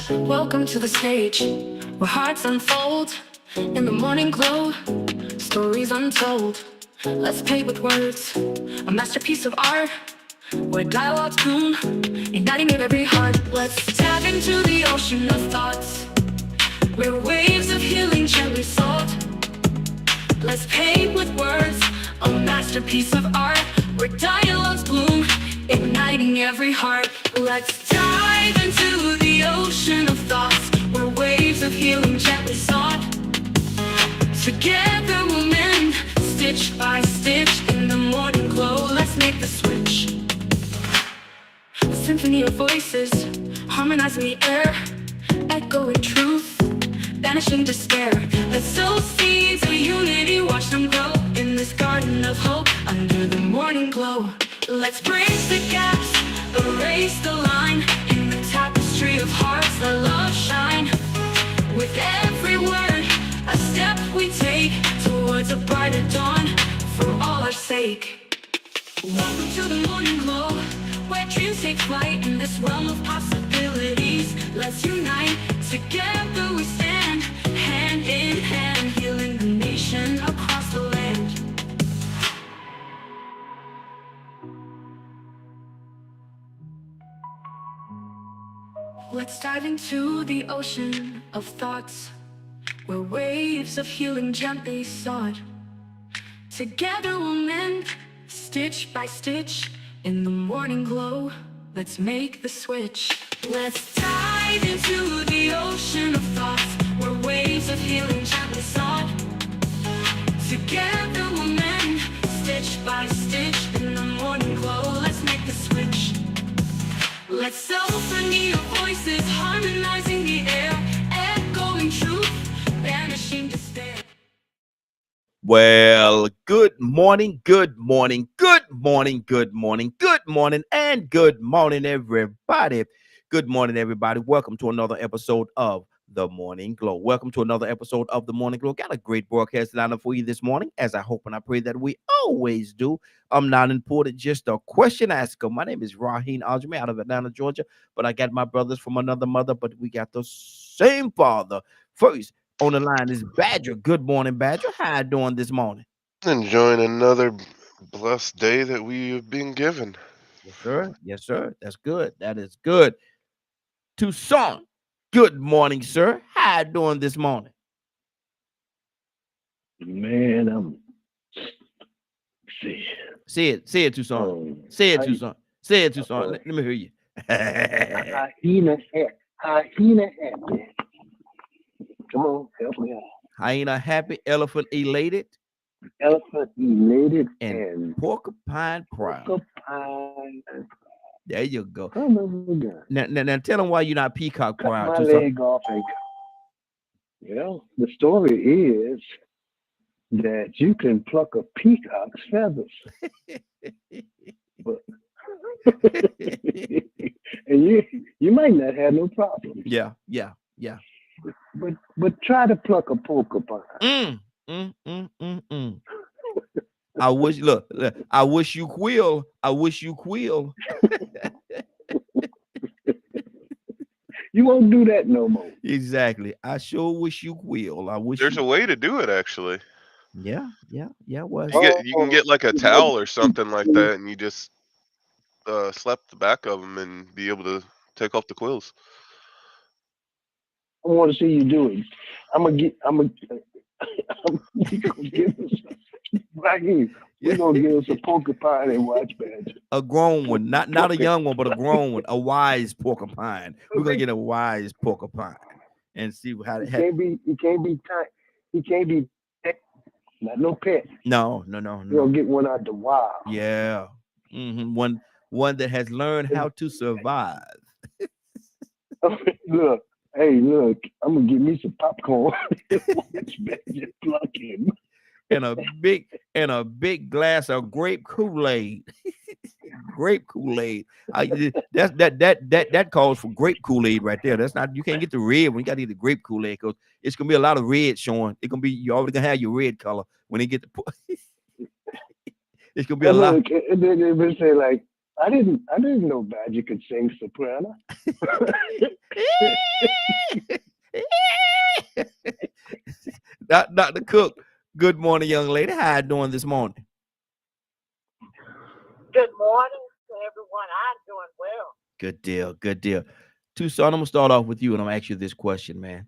Welcome to the stage where hearts unfold in the morning glow, stories untold. Let's paint with words, a masterpiece of art where dialogues bloom, igniting every heart. Let's tap into the ocean of thoughts where waves of healing gently sold. Let's paint with words, a masterpiece of art where dialogues bloom, igniting every heart. Let's dive into the ocean of thoughts where waves of healing gently sought. Together we'll mend, stitch by stitch in the morning glow. Let's make the switch. A symphony of voices, harmonizing the air, echoing truth, banishing despair. Let's sow seeds of unity, watch them grow in this garden of hope under the morning glow. Let's bridge the gaps, erase the line in the tapestry of hearts that love shine. With every word, a step we take towards a brighter dawn for all our sake. Welcome to the morning glow, where dreams take flight in this realm of possibilities. Let's unite, together we stand, hand in hand, healing the nation across the land. Let's dive into the ocean of thoughts where waves of healing gently sought. Together we'll mend, stitch by stitch in the morning glow. Let's make the switch. Let's dive into the ocean of thoughts where waves of healing gently sought. Together we'll mend, stitch by stitch in the morning glow. Let's make the switch. Let's symphony of voices, harmonizing the air, echoing truth, banishing despair. Well, good morning, good morning, good morning, good morning, good morning, and good morning, everybody. Good morning, everybody. Welcome to another episode of The Morning Glow. Welcome to another episode of The Morning Glow. Got a great broadcast lineup for you this morning, as I hope and I pray that we always do. I'm not important, just a question asker. My name is Raheen Aljami out of Atlanta, Georgia, but I got my brothers from another mother, but we got the same father. First, on the line is Badger. Good morning, Badger. How you doing this morning? Enjoying another blessed day that we have been given. Yes, sir. Yes, sir. That's good. That is good. Tucson. Good morning, sir. How you doing this morning? Man, I'm see. Say it. Say it, Tucson. Say it, Tucson. Say it, Tucson. Let me hear you. Hyena happy. Come on, help me out. Hyena happy, elephant elated, Elephant elated and and porcupine proud. porcupine. There you go. Come on again. Now tell them why you're not peacock Cut proud, my Tucson. leg off and well, the story is that you can pluck a peacock's feathers. But and you might not have no problem. Yeah. But try to pluck a porcupine. I wish I wish you quill. I wish you quill. You won't do that no more. Exactly. I sure wish you will. I wish There's you. a way to do it actually. Yeah. Was. You can get like a towel or something like that, and you just slap the back of them and be able to take off the quills. I want to see you do it. I'm gonna give us right here. We're gonna give us a porcupine and watch Badger. A grown one, not a young one, but a grown one, a wise porcupine. We're gonna get a wise porcupine and see how He it. can't be. He can't be tight. He can't be pet. Not no pet. No. We're gonna get one out the wild. Yeah. One that has learned how to survive. Look. Hey, look. I'm gonna get me some popcorn. Watch Badger pluck him. And a big glass of grape Kool-Aid. Grape Kool-Aid. That calls for grape Kool-Aid right there. That's not, you can't get the red when you got to get the grape Kool-Aid because it's gonna be a lot of red showing. It's gonna be, you already gonna have your red color when they get the it's gonna be a lot. And then they would say like, I didn't know Badger could sing soprano. Dr. Cook, good morning, young lady. How you doing this morning? Good morning to everyone. I'm doing well. Good deal. Good deal. Tucson, I'm gonna start off with you, and I'm gonna ask you this question, man.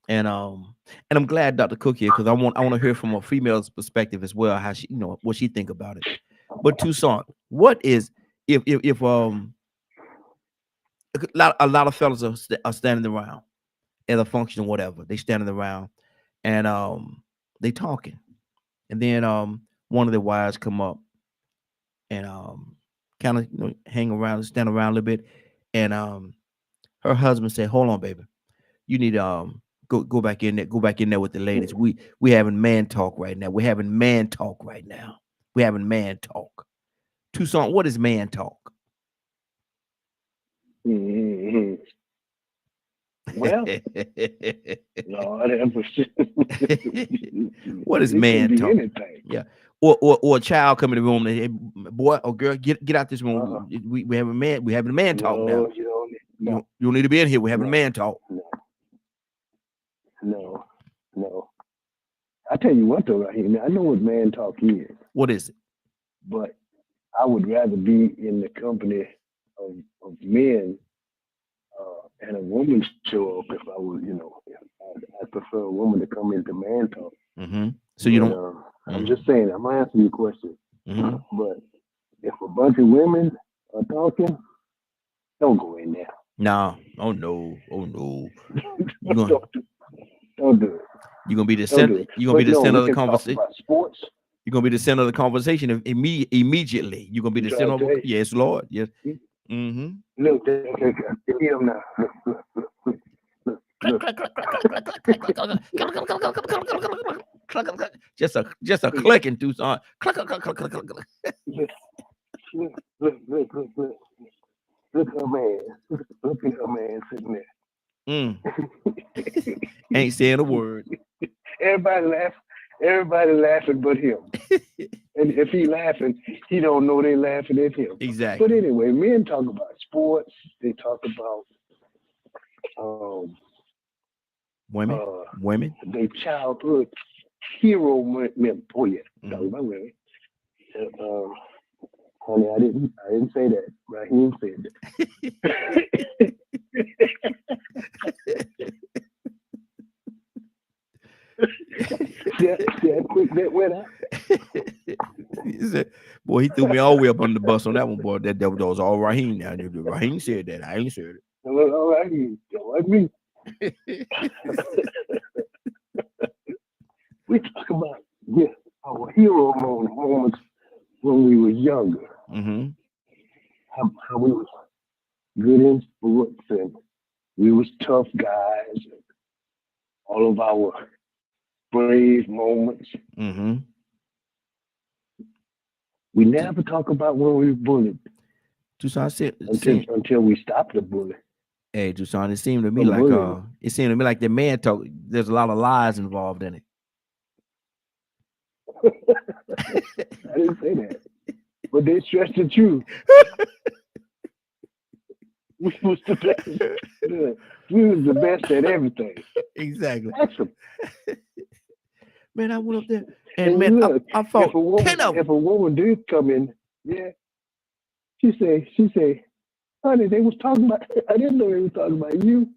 And I'm glad Dr. Cook here because I want to hear from a female's perspective as well, how she, what she think about it. But Tucson, what is if a lot of fellas are standing around at a function or whatever, they standing around and they talking, and then one of the wives come up and kind of hang around, stand around a little bit, and her husband said, "Hold on, baby, you need to go back in there with the ladies. We having man talk right now. We're having man talk right now. We're having man talk." Tucson, what is man talk? Mhm. Well, Lord, that was What is it can man be talk? anything. Yeah. Or a child come in the room and hey, boy or girl, get out this room. Uh-uh. We having a man talk now. No, you don't. You don't need to be in here. We're having No. man talk. No. I tell you what, though, right here, I know what man talk is, What is it? but I would rather be in the company of men and a woman show up if I would, I prefer a woman to come into man talk. Mm-hmm. So you But, don't. I'm just saying, I'm gonna answer your question. Mm-hmm. But if a bunch of women are talking, don't go in there. No. Oh no. You're don't, gonna don't do it. you're gonna be the Don't do center. it. You're gonna be the But no, center we of the can talk conversation. about sports. You're gonna be the center of the conversation immediately. You're gonna be the You center trying of to it. say? Yes, Lord. Yes. Mm-hmm. Look, okay, hear him now. Look. Just a clicking through on. Look at her man. Look at her man sitting there. Ain't saying a word. Everybody laughing but him. And if he laughing, he don't know they laughing at him. Exactly. But anyway, men talk about sports. They talk about women. Their childhood hero men. Oh yeah, talking about women. Honey, I didn't say that. Raheem said that. See how quick that went out? He said, boy, he threw me all the way up on the bus on that one, boy. That was all Raheem now. Raheem said that. I ain't said it. All right, don't like me. We talk about our hero moments when we were younger. Mm-hmm. How we was good in sports and we was tough guys. And all of our brave moments. Mm-hmm. We never talk about when we were bullied. Tucson said until we stop the bullying. Hey, Tucson, it seemed to me like the man talk. There's a lot of lies involved in it. I didn't say that, but they stressed the truth. We was the best. We was the best at everything. Exactly. Ask them. Man, I went up there and man, look, I fought if a woman did come in, she say, honey, they was talking about. I didn't know they were talking about you.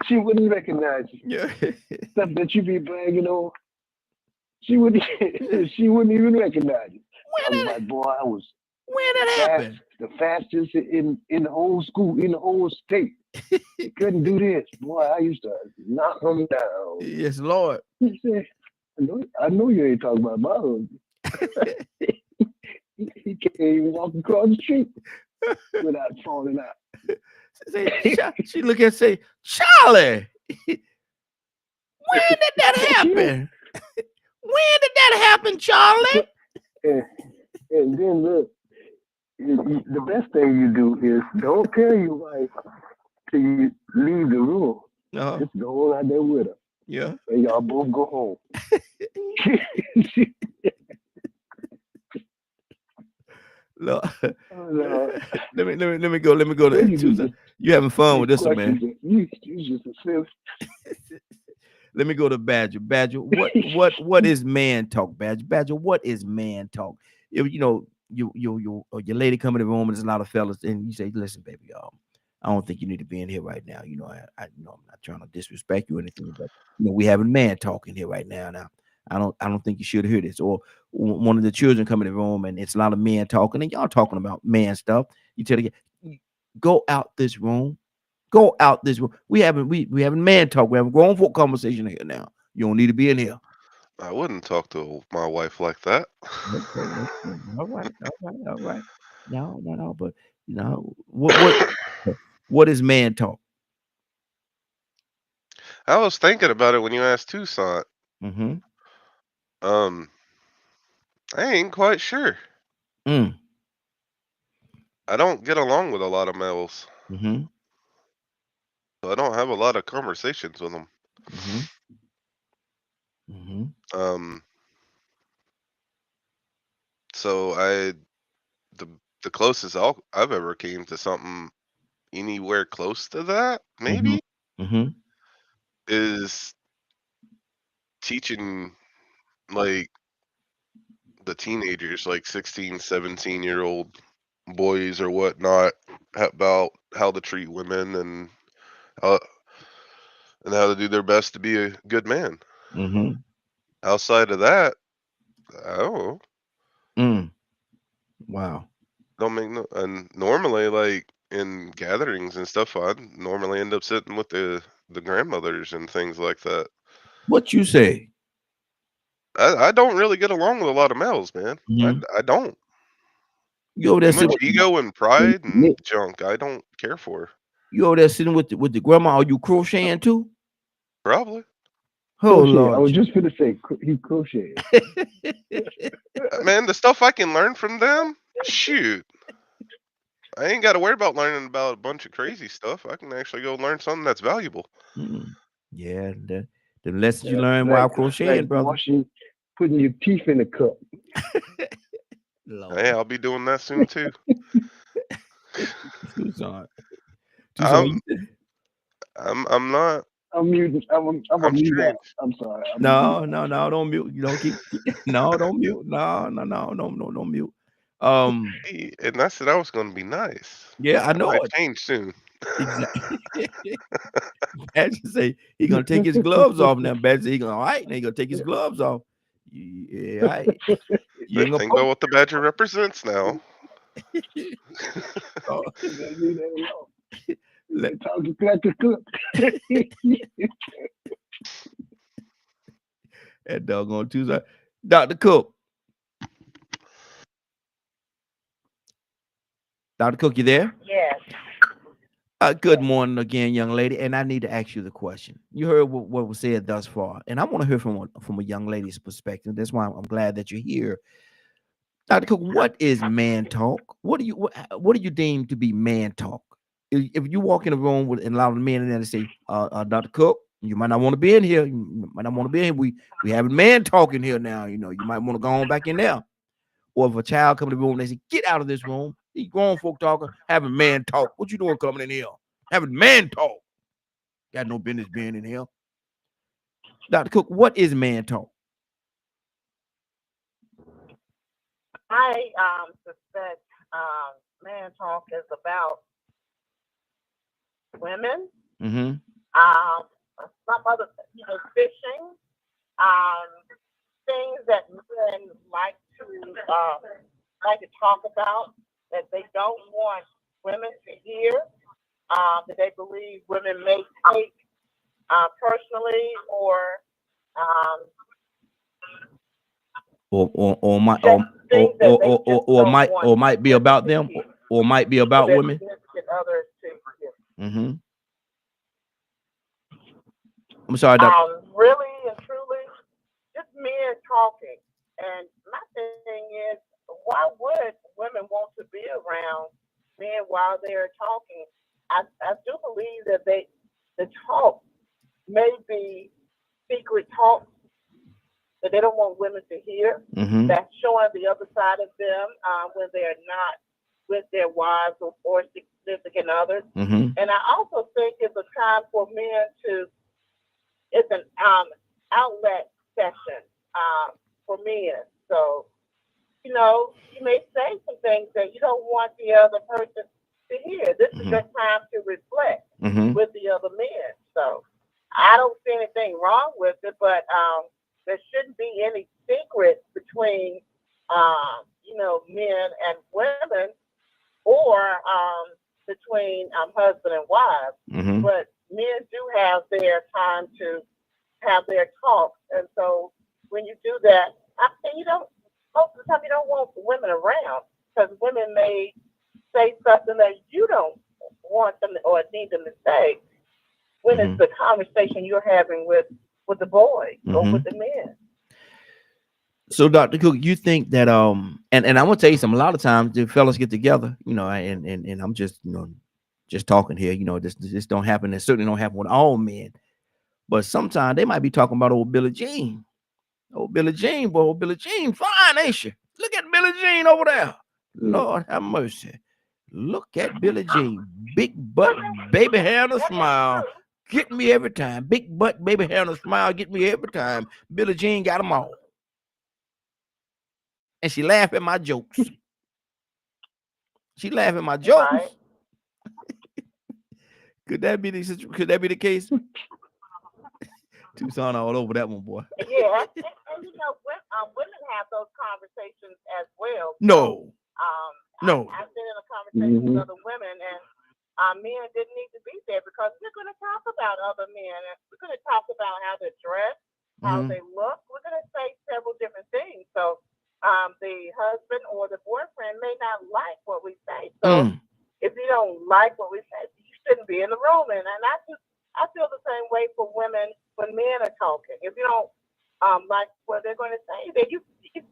She wouldn't recognize you. Yeah. Stuff that you be bragging on. She wouldn't even recognize you. I was like, boy, I was the fastest in the whole school, in the whole state. Couldn't do this. Boy, I used to knock them down. Yes, Lord. He said, I know you ain't talking about my husband. He can't even walk across the street without falling out. She look and say, Charlie, when did that happen? When did that happen, Charlie? And then look, the best thing you do is don't tell your wife till you leave the room. Just go out there with her. Yeah. And y'all both go home. Look, Oh, Lord. let me go Well, to you Tucson. just You having fun with make this one, man. questions. You just a silly. Let me go to Badger. Badger, what is man talk? Badger, Badger, what is man talk? If you know your lady come in the room and there's a lot of fellas, and you say, listen, baby, I don't think you need to be in here right now. You know, I'm not trying to disrespect you or anything, but we having man talk in here right now. Now, I don't think you should hear this. Or one of the children come in the room and it's a lot of men talking, and y'all talking about man stuff. You tell the kid, go out this room. Go out this room. We having man talk. We having grown folk conversation here now. You don't need to be in here. I wouldn't talk to my wife like that. Okay, okay. All right, all right, all right. No. But what is man talk? I was thinking about it when you asked Tucson. Mm-hmm. Um, I ain't quite sure. Mm. I don't get along with a lot of males, Mm-hmm. so I don't have a lot of conversations with them. Mm-hmm. Mm-hmm. Um, so the the closest I've ever came to something anywhere close to that Mm-hmm. maybe Mm-hmm. is teaching like the teenagers, like 16, 17-year-old boys or whatnot, about how to treat women uh, and how to do their best to be a good man. Mm-hmm. Outside of that, I don't know. Mm. Wow. Don't make no. And normally, like in gatherings and stuff, I normally end up sitting with the grandmothers and things like that. What you say? I don't really get along with a lot of males, man. Mm-hmm. I don't. You over there Too much sitting ego and pride and junk. I don't care for. you over there sitting with the grandma. Are you crocheting too? Probably. Oh Crochet. I Lord. was just gonna say he crocheted. Man, the stuff I can learn from them, shoot. I ain't got to worry about learning about a bunch of crazy stuff. I can actually go learn something that's valuable. Mm. Yeah, the lessons you That's learn while crocheting, like brother. putting your teeth in a cup. Lord. Hey, I'll be doing that soon too. Tucson. I'm You said- I'm not. I'm muting. I'm a I'm mute out. strange. I'm sorry. I'm a mute out. no, don't mute. You don't keep no, don't mute. No, don't mute. And I said I was going to be nice. Yeah, I I know might it. change soon. Exactly. Badger say he gonna take his gloves off now. Badger say he gonna all right, now he gonna take his gloves off. Yeah, all right. You Better ain't gonna think about poke. what the badger represents now. Oh, Leave that alone. let- Talk to Dr. Cook. that doggone Tucson. Dr. Cook. Dr. Cook, you there? Yes. Good morning again, young lady. And I need to ask you the question. You heard what was said thus far, and I want to hear from a young lady's perspective. That's why I'm glad that you're here. Dr. Cook, what is man talk? What do you deem to be man talk? If you walk in a room with and a lot of men in there and say, Dr. Cook, you might not want to be in here. You might not want to be in here. We having man talk in here now. You might want to go on back in there. Or if a child come in the room and they say, get out of this room. These grown folk talking, having man talk. What you doing coming in here? Having man talk. Got no business being in here. Dr. Cook, what is man talk? I suspect man talk is about women, Mm-hmm. some other, fishing, things that men like to talk about that they don't want women to hear, that they believe women may take personally um, Or might just things that they just don't want might be about them, to hear, or might be so about that women. significant others to hear. Mm-hmm. I'm sorry, Dr. Really and truly, just men talking. And my thing is, why would women want to be around men while they're talking? I do believe that the talk may be secret talk that they don't want women to hear. Mm-hmm. That's showing the other side of them when they're not with their wives or significant others. Mm-hmm. And I also think it's a time for men to, it's an outlet session for men. So, you know, you may say some things that you don't want the other person to hear. This is your time to reflect with the other men. So I don't see anything wrong with it, but there shouldn't be any secret between, you know, men and women or between husband and wife. Mm-hmm. But men do have their time to have their talks. And so when you do that, and you don't, most of the time you don't want women around because women may say something that you don't want them or need them to say when it's the conversation you're having with the boys or with the men. So, Dr. Cook, you think that and I want to tell you something. A lot of times the fellas get together, you know, and I'm just, you know, just talking here, you know, this don't happen. It certainly don't happen with all men, but sometimes they might be talking about old Billie Jean. Old Billie Jean, boy, old Billie Jean, fine, ain't she? Look at Billie Jean over there. Lord have mercy. Look at Billie Jean. Big butt, baby hair and a smile. Get me every time. Big butt, baby hair and a smile. Get me every time. Billie Jean got them all. And she laugh at my jokes. She laugh at my jokes. Right. Could that be the case? Tucson all over that one, boy. Yeah, and you know, women have those conversations as well. No. No. I've been in a conversation with other women, and men didn't need to be there because we're going to talk about other men, and we're going to talk about how they dress, how they look. We're going to say several different things. So the husband or the boyfriend may not like what we say. So if you don't like what we say, you shouldn't be in the room. And I feel the same way for women when men are talking. If you don't like what they're going to say, then you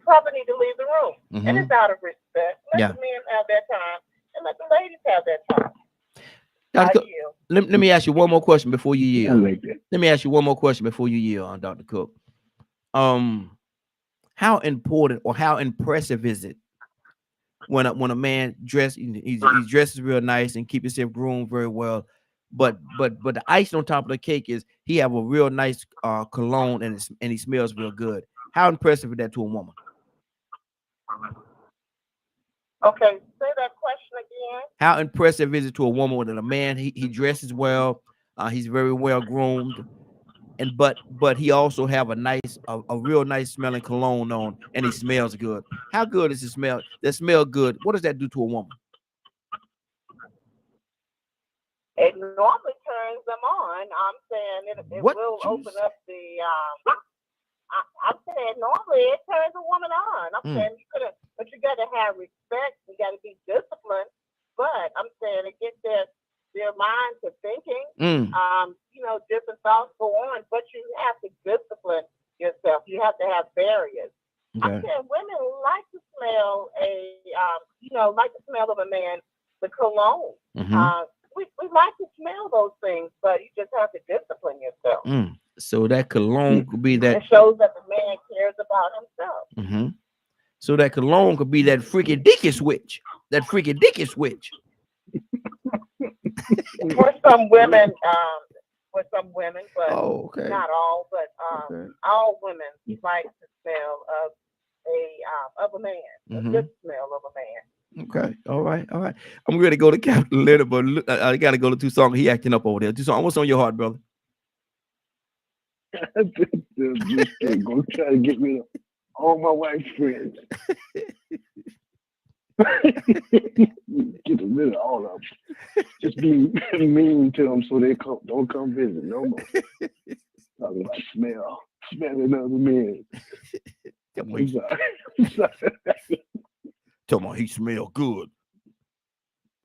probably need to leave the room. And it's out of respect. Let the men have their time and let the ladies have their time. Dr. Cook, let me ask you one more question before you yield. Let me ask you one more question before you yield, Dr. Cook. How important or how impressive is it when a man he dresses real nice and keep himself groomed very well, but the icing on top of the cake is he have a real nice cologne and he smells real good. How impressive is that to a woman? Okay, say that question again. How impressive is it to a woman when a man he dresses well, he's very well groomed, and but he also have a real nice smelling cologne on, and he smells good. How good is it smell? That smell good. What does that do to a woman? It normally turns them on. I'm saying it will open up the. I'm saying normally it turns a woman on. I'm saying but you got to have respect. You got to be disciplined. But I'm saying it gets their mind to thinking. You know, different thoughts go on, but you have to discipline yourself. You have to have barriers. Okay. I'm saying women like to smell like the smell of a man, the cologne. We like to smell those things, but you just have to discipline yourself. So that cologne could be that. It shows that the man cares about himself. So that cologne could be that freaky dicky switch. That freaky dicky switch. For some women, but not all. But all women like the smell of a man, a good smell of a man. Okay, all right. I'm ready to go to Captain Leonard, but I got to go to Tucson. He acting up over there. Tucson, what's on your heart, brother? Just go try to get rid of all my wife's friends. Get rid of all of them. Just be mean to them so they don't come visit no more. Talking about smelling other men. I'm sorry. Tell me he smell good.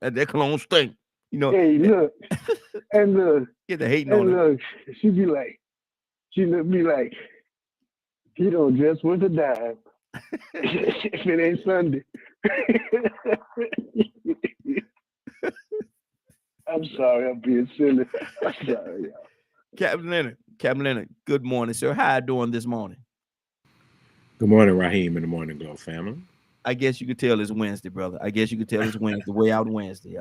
And that cologne stink. You know. Hey, look. And look. Get the hating on look, she look be like, he don't dress with a dime. If it ain't Sunday. I'm sorry, I'm being silly. I'm sorry, y'all. Captain Leonard, good morning, sir. How you doing this morning? Good morning, Raheem, and the Morning Glow family. I guess you could tell it's Wednesday, brother. I guess you could tell it's Wednesday, way out Wednesday.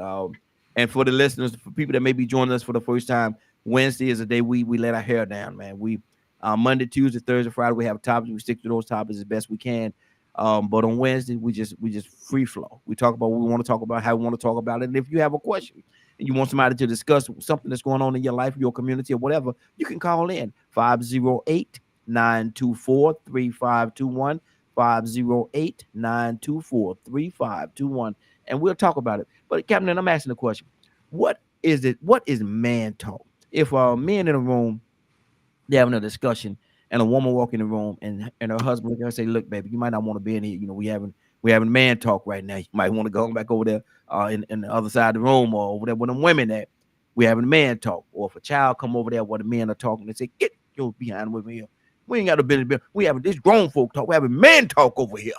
And for the listeners, for people that may be joining us for the first time, Wednesday is a day we let our hair down, man. We Monday, Tuesday, Thursday, Friday, we have topics. We stick to those topics as best we can. But on Wednesday, we just free flow. We talk about what we want to talk about, how we want to talk about it. And if you have a question and you want somebody to discuss something that's going on in your life, your community, or whatever, you can call in 508-924-3521. 508-924-3521, and we'll talk about it. But Captain, I'm asking the question: what is it? What is man talk? If men in a room, they're having a discussion, and a woman walk in the room, and her husband look at her and say, "Look, baby, you might not want to be in here. You know, we having man talk right now. You might want to go back over there in the other side of the room, or over there with them women at. We having man talk. Or if a child come over there where the men are talking, and say, get your behind with me here. We ain't got a business. We having this grown folk talk. We having man talk over here.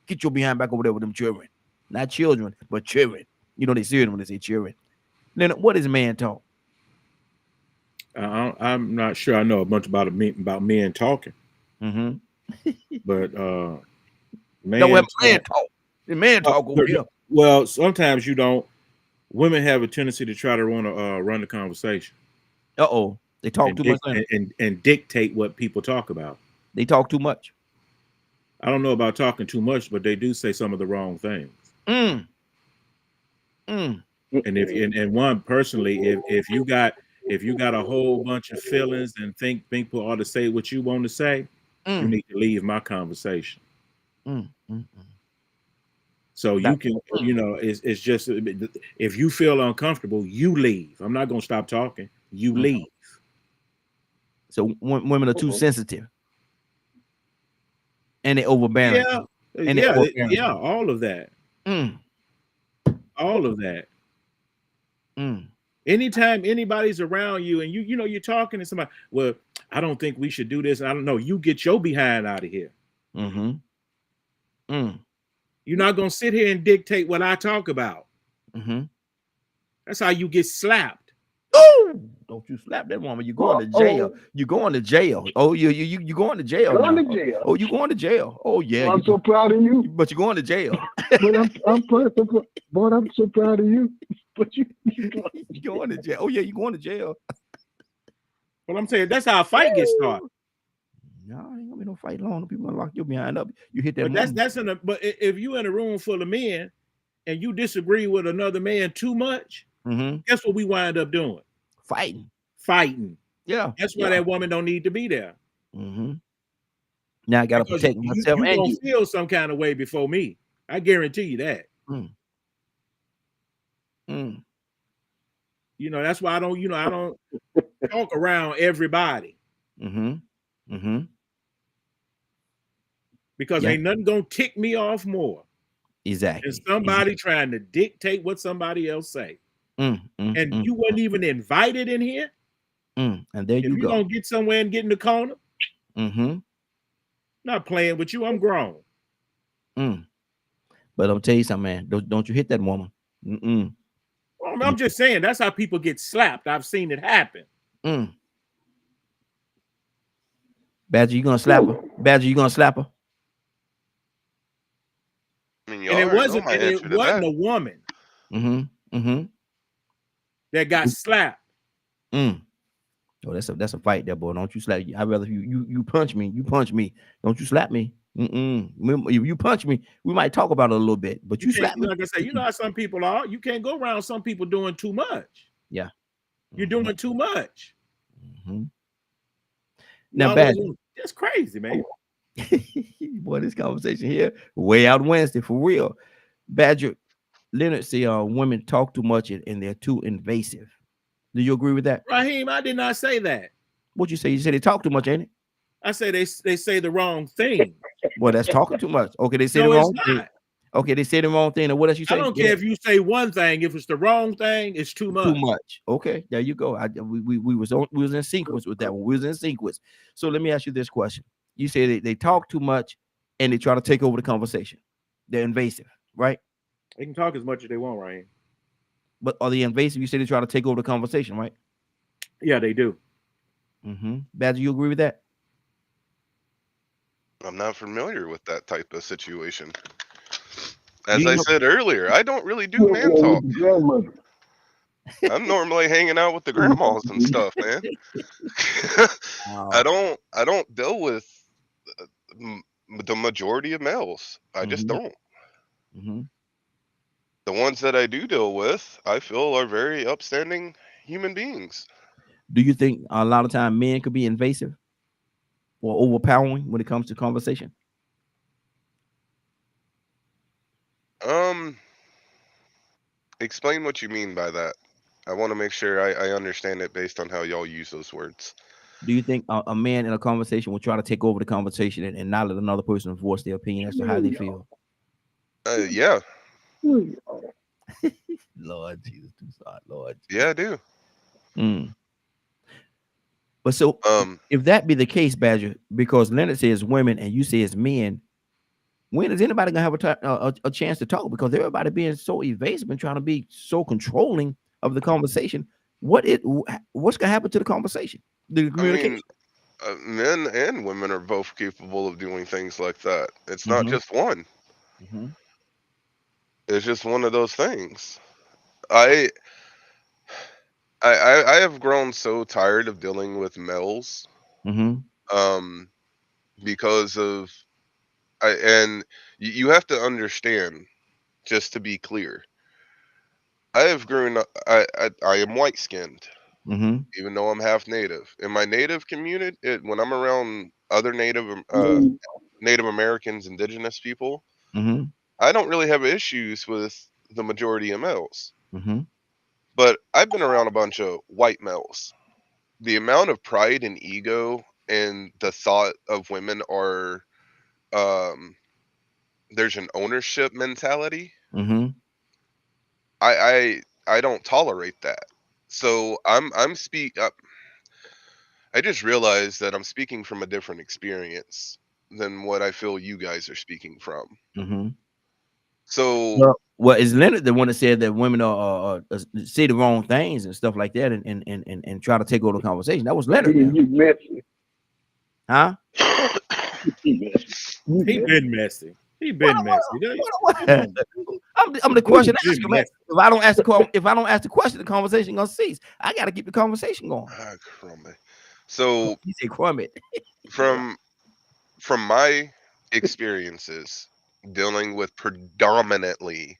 Get your behind back over there with them children. Not children, but children. You know, they serious when they say children. Then what is man talk? I'm not sure I know a bunch about men talking. Mm-hmm. But man talk. The man talk over here. Well, sometimes you don't. Women have a tendency to try to run the conversation. They talk too much and dictate what people talk about. They talk too much. I don't know about talking too much, but they do say some of the wrong things. And one personally, if you got a whole bunch of feelings and think people ought to say what you want to say, you need to leave my conversation. So you can, it's just, if you feel uncomfortable, you leave. I'm not going to stop talking. You leave. So women are too sensitive, and they overbearing. Yeah, all of that. All of that. Anytime anybody's around you and you're talking to somebody, well, I don't think we should do this. I don't know. You get your behind out of here. You're not gonna sit here and dictate what I talk about. That's how you get slapped. Oh, don't you slap that woman? You're going to jail. You're going to jail. Oh, you going to jail. Going to jail. Oh, you going to jail. Oh, yeah. I'm so proud of you. But you're going to jail. But I'm so proud of you. But you're going to jail. Oh, yeah, you're going to jail. Well, I'm saying that's how a fight gets started. No, ain't gonna be no fight long. People gonna lock you behind up. You hit that. But but if you in a room full of men and you disagree with another man too much, guess what we wind up doing? Fighting. Yeah. That's why that woman don't need to be there. Now I gotta protect myself. You gonna feel some kind of way before me. I guarantee you that. That's why I don't talk around everybody. Because ain't nothing gonna tick me off more. Exactly. Than somebody trying to dictate what somebody else say. And you weren't even invited in here. And there you go. If you gonna get somewhere and get in the corner, not playing with you. I'm grown. But I'll tell you something, man. Don't you hit that woman. Well, I'm just saying that's how people get slapped. I've seen it happen. Badger, you gonna slap her? Badger, you gonna slap her? I mean, and it wasn't a woman that got slapped. Oh, that's a fight there, boy. Don't you slap? I'd rather you punch me. You punch me. Don't you slap me? If you punch me, we might talk about it a little bit. But you slap me. Like I say, you know how some people are. You can't go around some people doing too much. Yeah, you're doing too much. Now, Badger, that's crazy, man. Boy, this conversation here way out Wednesday for real. Badger, Leonard say women talk too much and they're too invasive. Do you agree with that? Raheem, I did not say that. What'd you say? You said they talk too much, ain't it? I say they say the wrong thing. Well, that's talking too much. Okay, they say the wrong thing. Okay, they say the wrong thing. And what else you say? I don't care if you say one thing. If it's the wrong thing, it's too much. Too much. Okay, there you go. We was in sequence with that one. We was in sequence. So let me ask you this question. You say they talk too much and they try to take over the conversation. They're invasive, right? They can talk as much as they want, Raheem. But are they invasive? You say they try to take over the conversation, right? Yeah, they do. Badger, you agree with that? I'm not familiar with that type of situation. Do As you I know? said earlier, I don't really do You man know, talk. with the grandmother. I'm normally hanging out with the grandmas and stuff, man. I don't deal with m- the majority of males. I just Mhm, don't. mhm. The ones that I do deal with, I feel are very upstanding human beings. Do you think a lot of time men could be invasive or overpowering when it comes to conversation? Um, Explain what you mean by that. I want to make sure I understand it based on how y'all use those words. Do you think a man in a conversation will try to take over the conversation and not let another person voice their opinion as to how they feel? Yeah, Lord Jesus, too sorry, Lord. yeah, I do. Mm. But so Um, if that be the case, Badger, because Leonard says women and you say it's men, when is anybody gonna have a chance to talk? Because everybody being so evasive and trying to be so controlling of the conversation. What's gonna happen to the conversation? The I communication. mean, men and women are both capable of doing things like that. It's not Mm-hmm. just one. Mm-hmm. It's just one of those things. I I have grown so tired of dealing with males, Mm-hmm. um, because of and you have to understand, just to be clear, I have grown up. I am white skinned, Mm-hmm. even though I'm half native. In my native community, when I'm around other Native Americans, indigenous people, Mm-hmm. I don't really have issues with the majority of males. Mm-hmm. But I've been around a bunch of white males. The amount of pride and ego and the thought of women are um there's an ownership mentality. Mm-hmm. I don't tolerate that. So I just realized that I'm speaking from a different experience than what I feel you guys are speaking from. Mm-hmm. So Well, is Leonard the one that said that women say the wrong things and stuff like that and try to take over the conversation? That was Leonard now, You messy. huh? You messy. You He messy. been messy. He What, been what, messy. what, Come on. I'm the The question dude asker, been man. messy. If I don't ask the question, the conversation gonna cease. I gotta keep the conversation going. crummy. So He said, "Crumb it." from from my experiences dealing with predominantly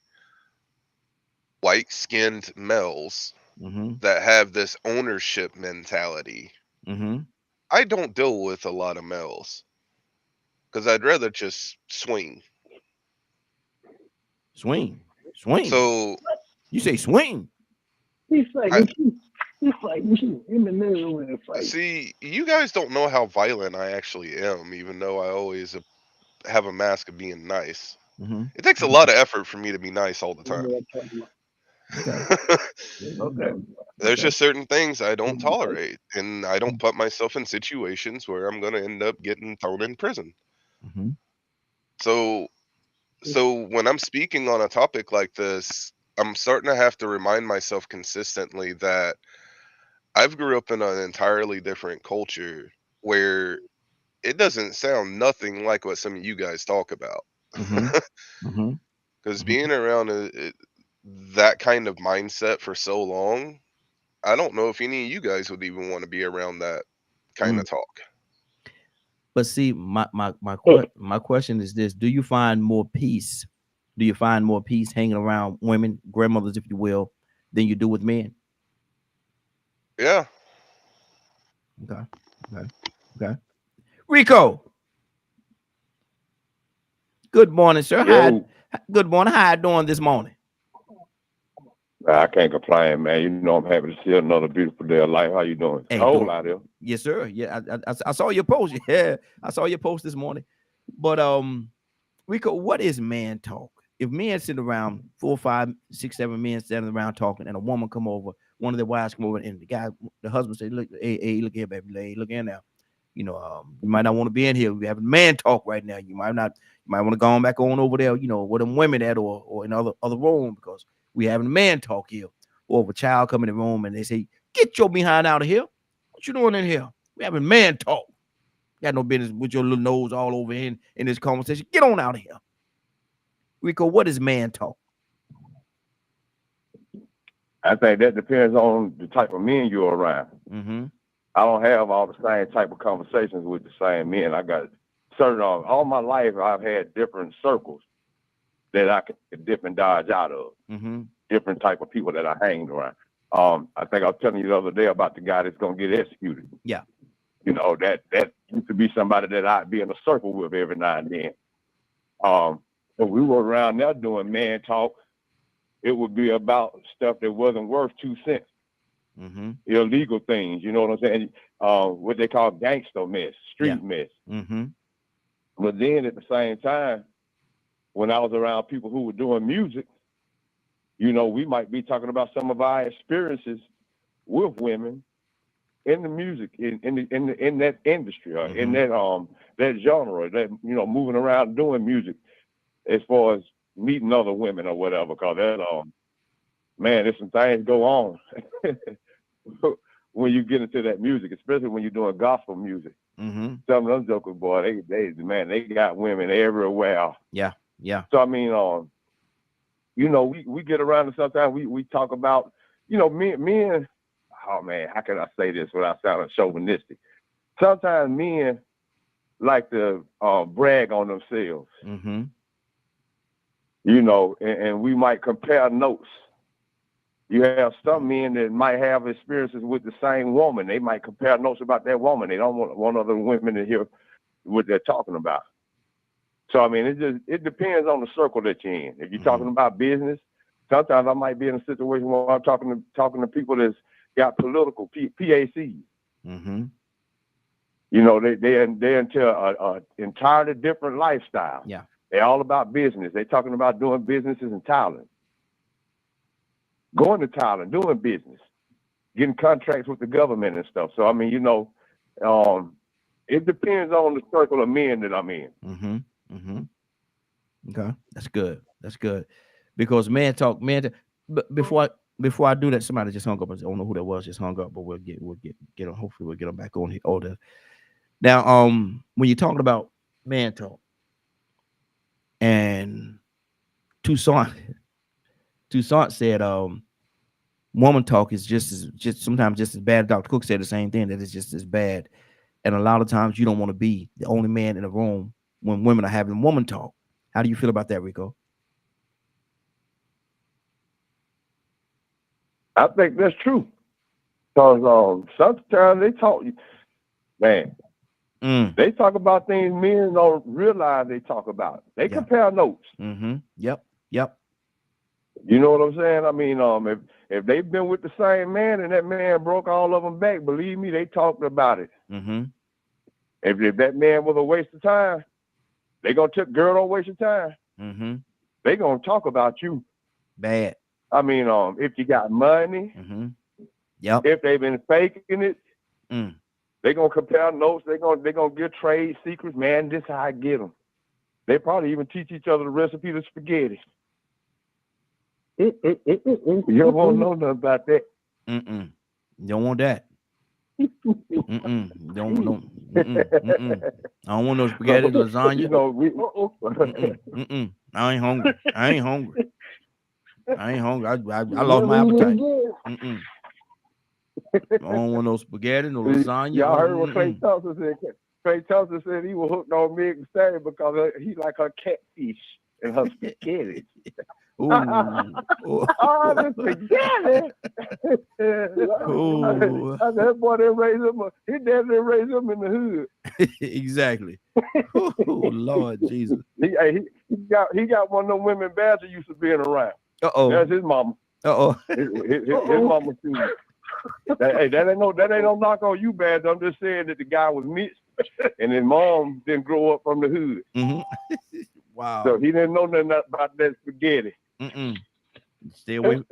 white skinned males Mm-hmm. that have this ownership mentality, Mm-hmm. I don't deal with a lot of males because I'd rather just swing. Swing, swing. So You say swing. He's like, I he's like, him and Leonard over there fighting. see you guys don't know how violent I actually am, even though I always have a mask of being nice. Mm-hmm. It takes a lot of effort for me to be nice all the You know time. what I'm talking about. Okay. Okay. There's Okay. just certain things I don't tolerate, and I don't put myself in situations where I'm going to end up getting thrown in prison. Mm-hmm. So, so when I'm speaking on a topic like this, I'm starting to have to remind myself consistently that I've grew up in an entirely different culture where it doesn't sound nothing like what some of you guys talk about. Mm-hmm. Mm-hmm. Because Mm-hmm. being around that kind of mindset for so long, I don't know if any of you guys would even want to be around that kind Mm. of talk. But see, my question is this: do you find more peace? Do you find more peace hanging around women, grandmothers, if you will, than you do with men? Yeah. Okay. Okay. Okay. Rico, good morning, sir. Yo, Good morning. How you doing this morning? I can't complain, man. You know I'm happy to see another beautiful day of life. How you doing? Hey, Cold doing out here. yes, sir. Yeah, I saw your post. Yeah, I saw your post this morning. But Rico, what is man talk? If men sit around 4, 5, 6, 7 men standing around talking, and a woman come over, one of their wives come over, and the husband say, "Look, hey, look here, baby, hey, look here now. You might not want to be in here. We having man talk right now. You might want to go on back on over there, where them women at, or in other room because we having man talk here. Or if a child come in the room and they say, "Get your behind out of here. What you doing in here? We having man talk." Got no business with your little nose all over in this conversation. Get on out of here. Rico, what is man talk? I think that depends on the type of men you're around. Mm-hmm. I don't have all the same type of conversations with the same men. I got certain all my life I've had different circles that I could dip and dodge out of. Mm-hmm. Different type of people that I hanged around. I think I was telling you the other day about the guy that's gonna get executed. Yeah. You know, that used to be somebody that I'd be in a circle with every now and then. When we were around there doing man talk, it would be about stuff that wasn't worth 2 cents. Mm-hmm. Illegal things, you know what I'm saying? What they call gangster mess, street mess. Mm-hmm. But then at the same time, when I was around people who were doing music, you know, we might be talking about some of our experiences with women in the music, in that industry, or in that genre, that, you know, moving around doing music, as far as meeting other women or whatever. Because that, man, there's some things go on when you get into that music, especially when you're doing gospel music. Mm-hmm. Some of them jokers, boy, they got women everywhere. Yeah. So I mean, you know, we get around and sometimes we talk about, you know, men. Oh man, how can I say this without sounding chauvinistic? Sometimes men like to brag on themselves. Mm-hmm. You know, and we might compare notes. You have some men that might have experiences with the same woman. They might compare notes about that woman. They don't want other women to hear what they're talking about. So I mean, it depends on the circle that you're in. If you're talking about business, sometimes I might be in a situation where I'm talking to people that's got political PACs. Mm-hmm. You know, they're into a entirely different lifestyle. Yeah. They're all about business. They're talking about doing businesses in Thailand. Going to Thailand, doing business, getting contracts with the government and stuff. So I mean, you know, it depends on the circle of men that I'm in. Mm-hmm. Mm-hmm. Okay, that's good. Because man talk. But before I do that, somebody just hung up. I don't know who that was. Just hung up, but we'll get them. Hopefully, we'll get them back on here. Now, when you're talking about man talk, and Toussaint said, woman talk is just sometimes just as bad. Dr. Cook said the same thing, that it's just as bad. And a lot of times you don't want to be the only man in the room when women are having woman talk. How do you feel about that, Rico? I think that's true. Because sometimes they talk, man, they talk about things men don't realize they talk about. They compare notes. Mm-hmm. Yep. You know what I'm saying? I mean, if they've been with the same man and that man broke all of them back, believe me, they talked about it. Mm-hmm. If that man was a waste of time, they gonna take, girl, don't waste your time. Mm-hmm. They gonna talk about you bad. I mean, if you got money, yep. If they've been faking it, they gonna compare notes. They gonna get trade secrets. Man, this how I get them. They probably even teach each other the recipe to spaghetti. You don't want to know nothing about that. Don't want that. Don't. I don't want no spaghetti, lasagna. You know, I ain't hungry. I lost my appetite. I don't want no spaghetti, no lasagna. Y'all heard what Clay Thompson said? Clay Thompson said he was hooked on Megan Thee Stallion because he like her catfish and her spaghetti. Oh, this spaghetti. I said, that boy didn't raise him. His dad didn't raise him in the hood. Exactly. Oh, Lord Jesus. He got one of them women Badger used to being around. That's his mama. His mama too. Hey, that ain't no knock on you, Badger. I'm just saying that the guy was mixed, and his mom didn't grow up from the hood. Wow. So he didn't know nothing about that spaghetti. Stay away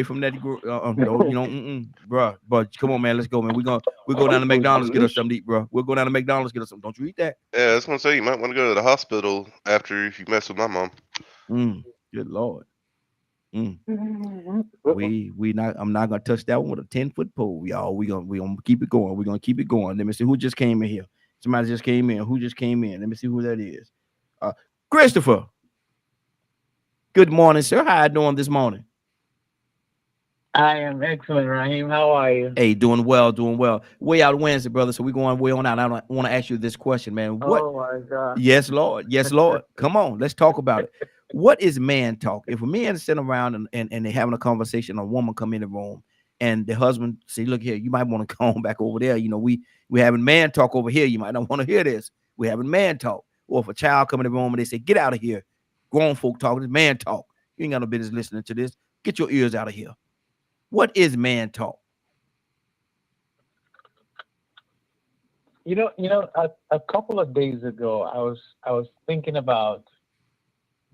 from that. Bro. But come on, man. Let's go, man. We'll go down to McDonald's, get us something to eat, bro. We'll go down to McDonald's, get us something. Don't you eat that? Yeah, I was gonna say you might want to go to the hospital after if you mess with my mom. Good Lord. Mm. I'm not gonna touch that one with a 10-foot pole, y'all. We gonna keep it going. We're gonna keep it going. Let me see who just came in here. Somebody just came in. Who just came in? Let me see who that is. Christopher. Good morning, sir. How you doing this morning? I am excellent, Raheem. How are you? Hey, doing well, doing well. Way out Wednesday, brother. So we're going way on out. I want to ask you this question, man. What? Oh my God. Yes, Lord. Yes, Lord. Come on, let's talk about it. What is man talk? If a man is sitting around and they're having a conversation, a woman come in the room and the husband say, look here, you might want to come back over there. You know, we having man talk over here. You might not want to hear this. We're having man talk. Or if a child come in the room and they say, get out of here. Grown folk talk, this man talk. You ain't got no business listening to this. Get your ears out of here. What is man talk? You know, a couple of days ago, I was thinking about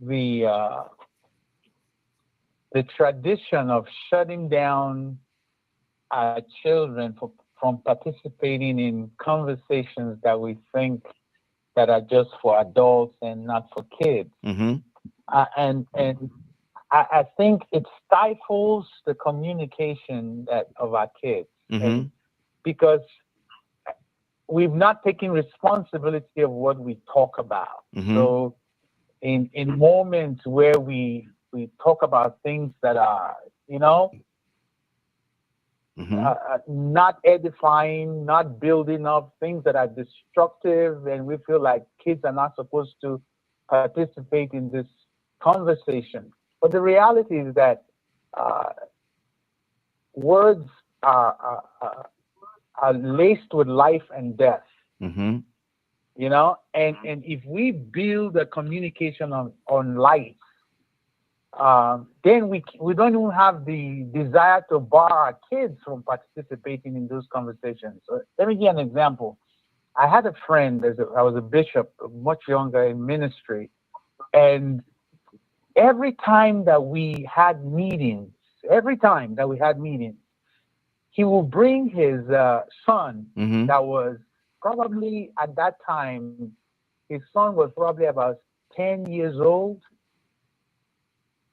the tradition of shutting down our children from participating in conversations that we think that are just for adults and not for kids. Mm-hmm. And I think it stifles the communication of our kids. Mm-hmm. Because we've not taken responsibility of what we talk about. Mm-hmm. So in moments where we talk about things that are, you know, Mm-hmm. Not edifying, not building up, things that are destructive, and we feel like kids are not supposed to participate in this conversation. But the reality is that words are laced with life and death. Mm-hmm. You know, and if we build a communication on life, then we don't even have the desire to bar our kids from participating in those conversations. So let me give you an example. I had a friend, I was a bishop, much younger in ministry, and every time that we had meetings, he would bring his son, Mm-hmm. that was probably at that time, his son was probably about 10 years old.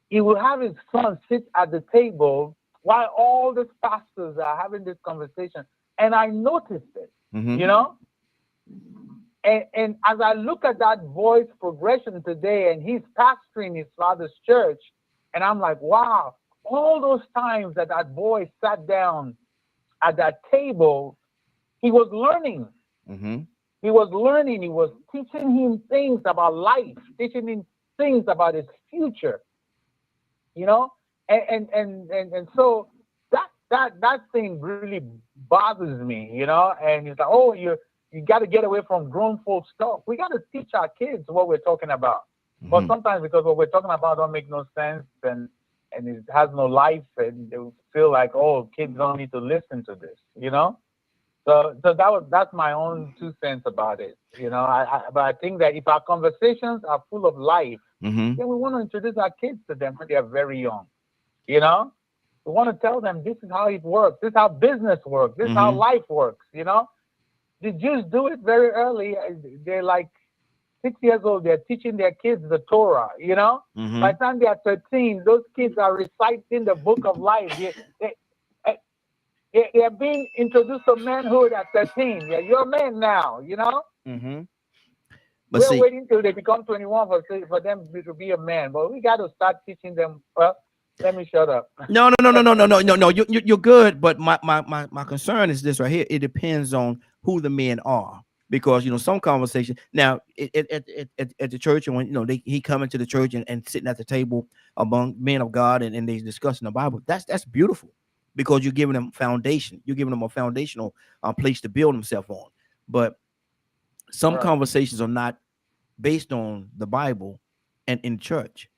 He would have his son sit at the table while all the pastors are having this conversation. And I noticed it, Mm-hmm. you know? And as I look at that boy's progression today, and he's pastoring his father's church, and I'm like, wow, all those times that boy sat down at that table, he was learning. Mm-hmm. He was learning. He was teaching him things about life, teaching him things about his future. You know, and so that thing really bothers me. You know, and it's like, oh, you got to get away from grown folk stuff. We got to teach our kids what we're talking about. Mm-hmm. But sometimes because what we're talking about don't make no sense and it has no life, and they feel like, oh, kids don't need to listen to this. You know. So that's my own 2 cents about it, you know. But I think that if our conversations are full of life, Mm-hmm. then we want to introduce our kids to them when they are very young, you know. We want to tell them this is how it works, this is how business works, this is how Mm-hmm. life works, you know. The Jews do it very early. They're like 6 years old. They're teaching their kids the Torah, you know. Mm-hmm. By the time they are 13, those kids are reciting the book of life. They are being introduced to manhood at 13. Yeah, you're a man now, you know? Mm-hmm. But We're see, waiting till they become 21 for them to be a man. But we got to start teaching them. Well, let me shut up. no. You're good. But my concern is this right here. It depends on who the men are. Because, you know, some conversation now at the church, and when, you know, he coming to the church and sitting at the table among men of God and they discussing the Bible, that's beautiful, because you're giving them foundation. You're giving them a foundational place to build himself on. But some Right. conversations are not based on the Bible and in church.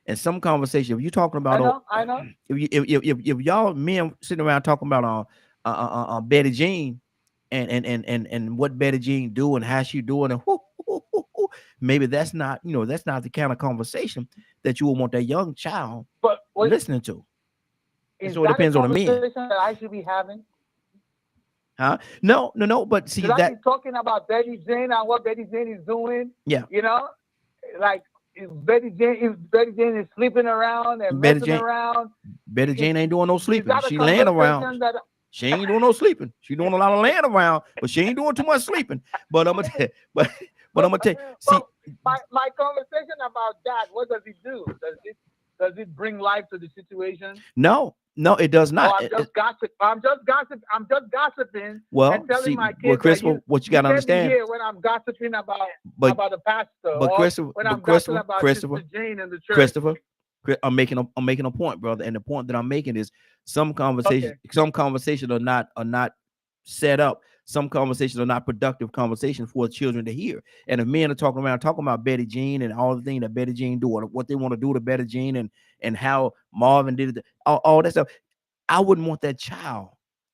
And some conversation, if you're talking about, I know. if y'all men sitting around talking about Betty Jean and what Betty Jean do and how she doing, and maybe that's not, you know, that's not the kind of conversation that you would want that young child But listening to. is so it that depends a on the men. conversation that I should be having? Huh? No. But see Should I that. be talking about Betty Jane and what Betty Jane is doing? Yeah. You know, like Betty Jane is sleeping around and Betty messing Jane- around. Betty Jane ain't doing no Is sleeping. that a She laying around. conversation that She ain't doing no sleeping. She doing a lot of laying around, but she ain't doing too much sleeping. But I'm gonna tell, but I'm gonna tell you, see, Well, my conversation about that, what does it do? Does it bring life to the situation? no, it does Oh, not. I'm just gossiping. Well, and telling see, my kids well, that Christopher, what you gotta let me understand, hear when I'm gossiping about but the pastor, but or Christopher, when but I'm gossiping Christopher, about Christopher, Sister Jane in the church. Christopher, I'm making a point, brother, and the point that I'm making is some conversations are not set up. Some conversations are not productive conversations for children to hear. And if men are talking about Betty Jean and all the things that Betty Jean do, or what they want to do to Betty Jean, and how Marvin did it, all that stuff, I wouldn't want that child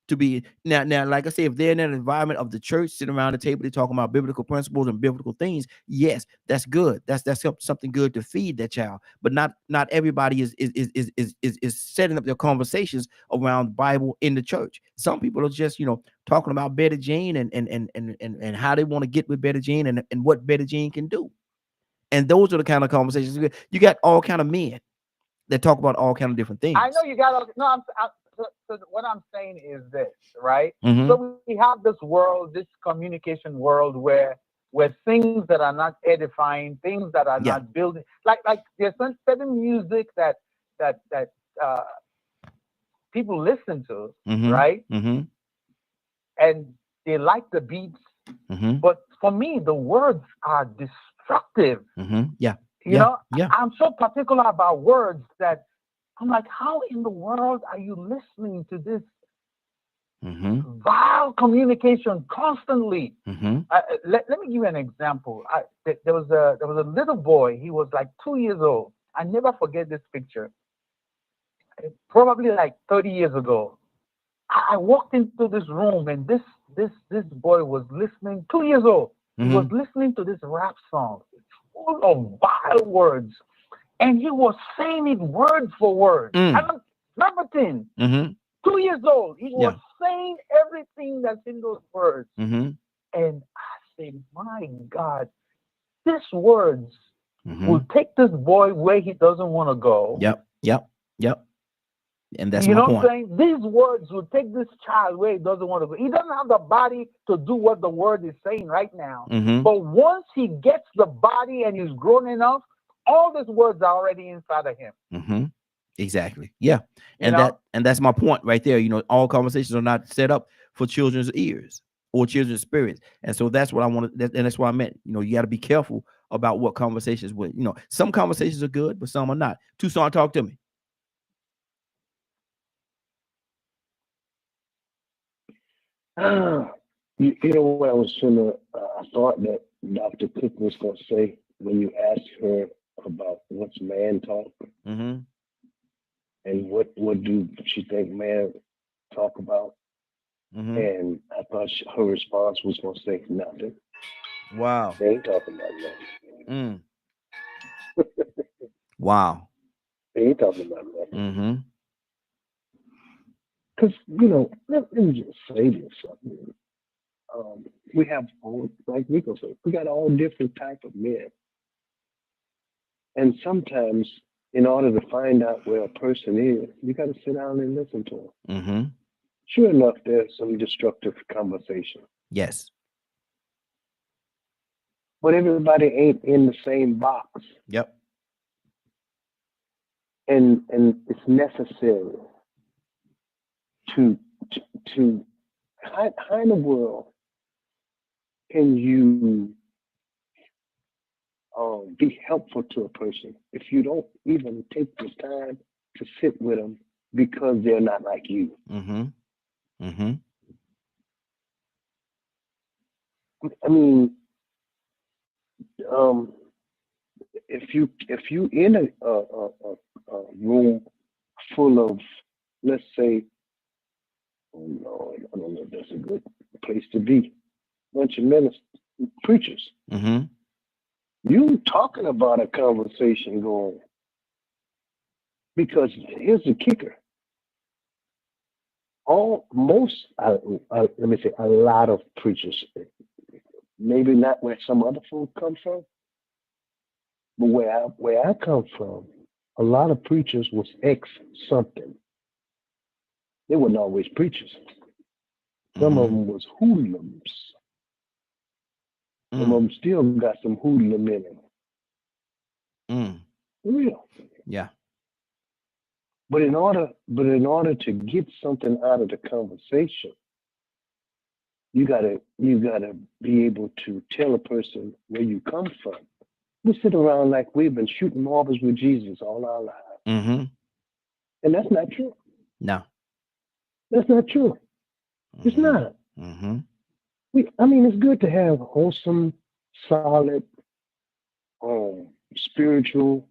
to be now. Like I say, if they're in an environment of the church, sitting around the table, they're talking about biblical principles and biblical things. Yes, that's good. That's something good to feed that child. But not everybody is setting up their conversations around the Bible in the church. Some people are just talking about Betty Jean and how they want to get with Betty Jean and what Betty Jean can do. And those are the kind of conversations you got. All kind of men that talk about all kind of different things. I know you got. No, so what I'm saying is this, right? Mhm. So we have this world, this communication world, where things that are not edifying, things that are not building, like there's certain music that people listen to, right? Mm-hmm. And they like the beats, but for me, the words are destructive. Yeah. You know, I'm so particular about words that I'm like, how in the world are you listening to this vile communication constantly? Let me give you an example. There was a little boy. He was like 2 years old. I never forget this picture. Probably like 30 years ago. I walked into this room and this boy was listening. 2 years old. He was listening to this rap song, full of vile words. And he was saying it word for word. Number 10, 2 years old, he was saying everything that's in those words. And I said, my God, these words will take this boy where he doesn't want to go. Yep. And that's you my know point. What I'm saying? These words will take this child where he doesn't want to go. He doesn't have the body to do what the word is saying right now. But once he gets the body and he's grown enough, all these words are already inside of him. Exactly. Yeah. And that's my point right there. All conversations are not set up for children's ears or children's spirits. And so that's what I want to, and that's what I meant. You got to be careful about what conversations with, some conversations are good, but some are not. Tucson, talk to me. You know what I was I thought that Dr. Cook was going to say when you asked her about what's man talk and what do she think man talk about, and I thought her response was going to say nothing. Wow. They ain't talking about nothing. Wow. They ain't talking about nothing. Because let me just say this. We have all, like Rico said, we got all different type of men. And sometimes, in order to find out where a person is, you got to sit down and listen to them. Sure enough, there's some destructive conversation. Yes. But everybody ain't in the same box. Yep. And it's necessary to how in the world can you be helpful to a person if you don't even take the time to sit with them because they're not like you? I mean, if you in a room full of, let's say, oh Lord, I don't know if that's a good place to be, bunch of ministers, preachers. You talking about a conversation going, because here's the kicker. A lot of preachers, maybe not where some other folk come from, But where I come from, a lot of preachers was ex something. They weren't always preachers. Some of them was hoodlums. Some of them still got some hoodlum in them. For real. Yeah. But in order to get something out of the conversation, you gotta be able to tell a person where you come from. We sit around like we've been shooting marbles with Jesus all our lives. And that's not true. No. That's not true. It's not. I mean, it's good to have wholesome, solid, spiritual,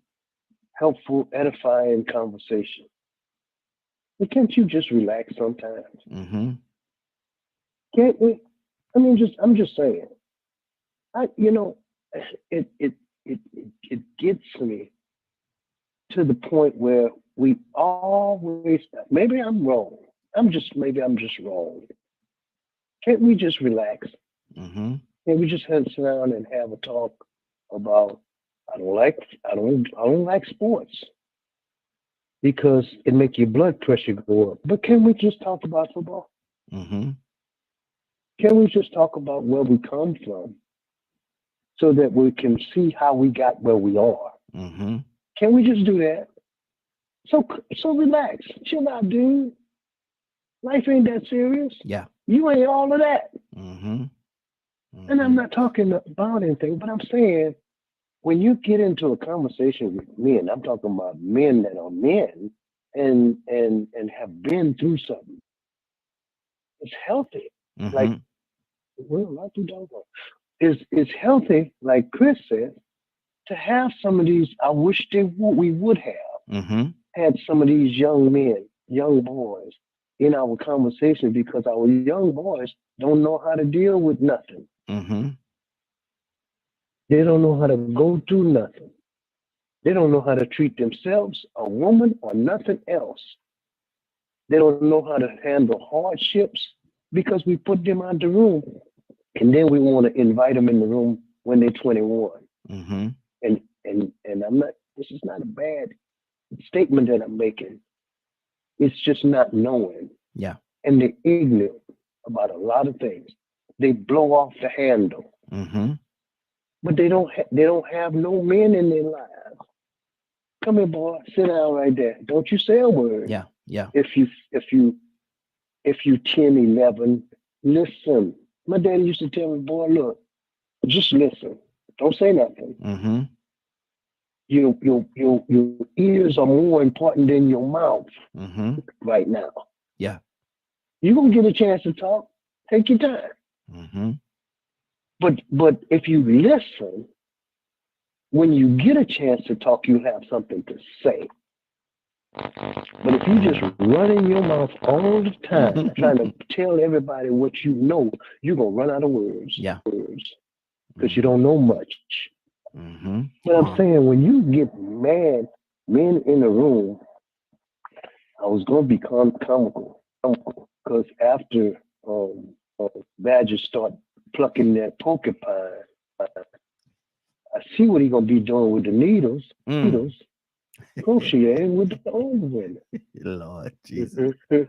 helpful, edifying conversation. But can't you just relax sometimes? Can't we? I mean, I'm just saying. It gets me to the point where we always. Maybe I'm wrong. Maybe I'm just wrong. Can't we just relax? Can't we just sit down and have a talk about I don't like sports because it makes your blood pressure go up. But can we just talk about football? Can we just talk about where we come from so that we can see how we got where we are? Can we just do that? So relax, chill out, dude. Life ain't that serious. Yeah. You ain't all of that. And I'm not talking about anything, but I'm saying when you get into a conversation with men, I'm talking about men that are men and have been through something. It's healthy. Like, well, not too darn long. It's healthy, like Chris said, to have some of these. I wish we would have had some of these young men, young boys in our conversation, because our young boys don't know how to deal with nothing. They don't know how to go through nothing. They don't know how to treat themselves, a woman, or nothing else. They don't know how to handle hardships because we put them out the room, and then we want to invite them in the room when they're 21. And I'm not. This is not a bad statement that I'm making. It's just not knowing. Yeah. And they're ignorant about a lot of things. They blow off the handle. But they don't have no men in their lives. Come here, boy. Sit down right there. Don't you say a word. Yeah. Yeah. If you 10, 11, listen. My daddy used to tell me, boy, look, just listen. Don't say nothing. Your ears are more important than your mouth right now. Yeah. You're gonna get a chance to talk. Take your time. But if you listen, when you get a chance to talk, you have something to say. But if you just running your mouth all the time, trying to tell everybody what you know, you're gonna run out of words. Yeah. Because you don't know much. But I'm saying, when you get men in the room, I was gonna become comical. Because after Badger start plucking that porcupine, I see what he gonna be doing with the needles. Crocheting with the old women. Lord Jesus. See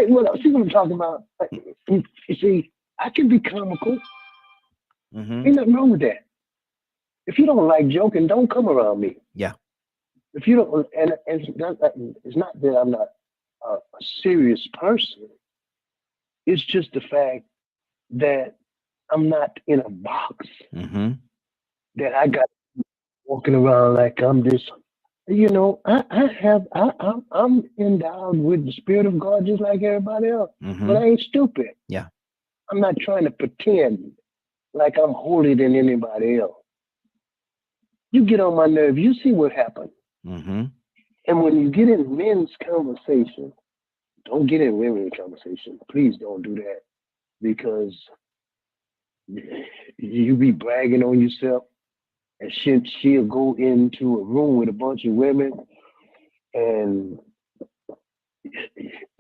what I'm talking about? You see, I can be comical. Ain't nothing wrong with that. If you don't like joking, don't come around me. Yeah. If you don't, and it's not that I'm not a serious person. It's just the fact that I'm not in a box. That I got walking around like I'm this. You know, I'm endowed with the Spirit of God just like everybody else. But I ain't stupid. Yeah. I'm not trying to pretend like I'm holier than anybody else. You get on my nerve, you see what happened. And when you get in men's conversation, don't get in women's conversation. Please don't do that, because you be bragging on yourself, and she'll go into a room with a bunch of women, and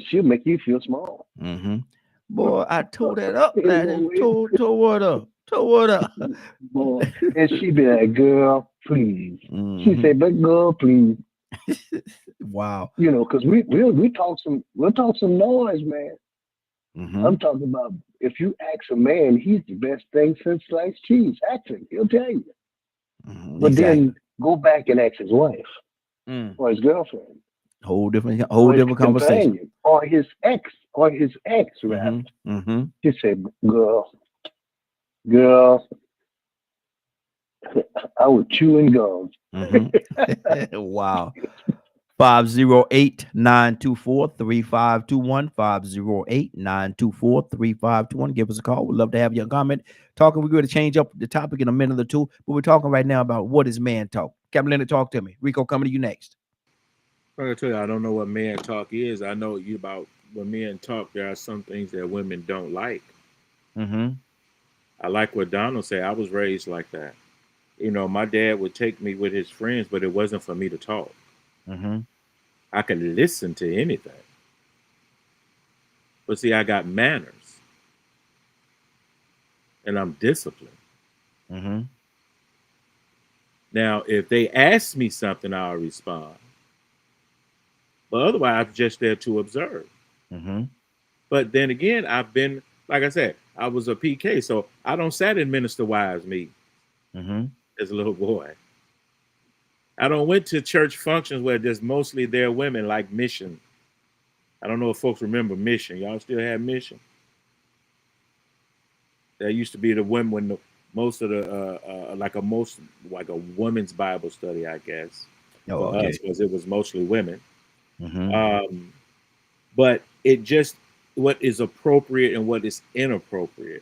she'll make you feel small. Boy, I tore that up, man. Tore what up? So what up? Boy, and she be like, girl, please. She Mhm. said, but girl, please. Wow. You know, because we'll talk some noise, man. Mhm. I'm talking about if you ask a man, he's the best thing since sliced cheese. Actually, he'll tell you. Mhm. But Exactly. then go back and ask his wife Mm. or his girlfriend Whole different or his conversation. companion or his ex rather. Mhm. Mhm. She said, girl, I was chewing gum. Mhm. Wow. 508-924-3521. 508-924-3521. Give us a call. We'd love to have your comment. Talking, we're going to change up the topic in a minute or two, but we're talking right now about what is man talk. Captain Leonard, talk to me. Rico, coming to you next. I'm gonna tell you, I don't know what man talk is. I know you about when men talk. There are some things that women don't like. Mm-hmm. I like what Donald said. I was raised like that. You know, my dad would take me with his friends, but it wasn't for me to talk. Mm-hmm. I could listen to anything, but see, I got manners and I'm disciplined. Mm-hmm. Now, if they ask me something, I'll respond. But otherwise, I'm just there to observe. Mm-hmm. But then again, I've been, like I said, I was a PK, so I don't sat in Minister Wives meetings Mm-hmm. as a little boy. I don't went to church functions where there's mostly there women like Mission. I don't know if folks remember Mission. Y'all still have Mission? That used to be the women when most of the like a women's Bible study, I guess, Oh, for okay. us, because it was mostly women. Mm-hmm. But it just what is appropriate and what is inappropriate,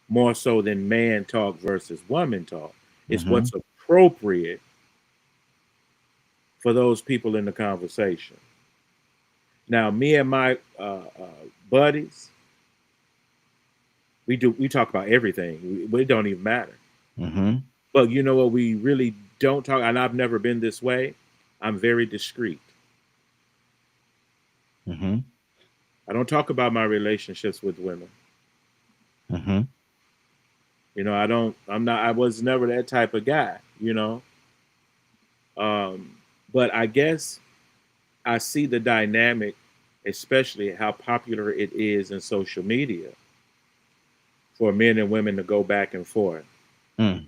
more so than man talk versus woman talk. It's Mm-hmm. what's appropriate for those people in the conversation. Now, me and my buddies, we talk about everything. It don't even matter. Mm-hmm. But you know what? We really don't talk, and I've never been this way. I'm very discreet. Mm-hmm. I don't talk about my relationships with women. Mm-hmm. You know, I was never that type of guy, you know. But I guess I see the dynamic, especially how popular it is in social media for men and women to go back and forth. I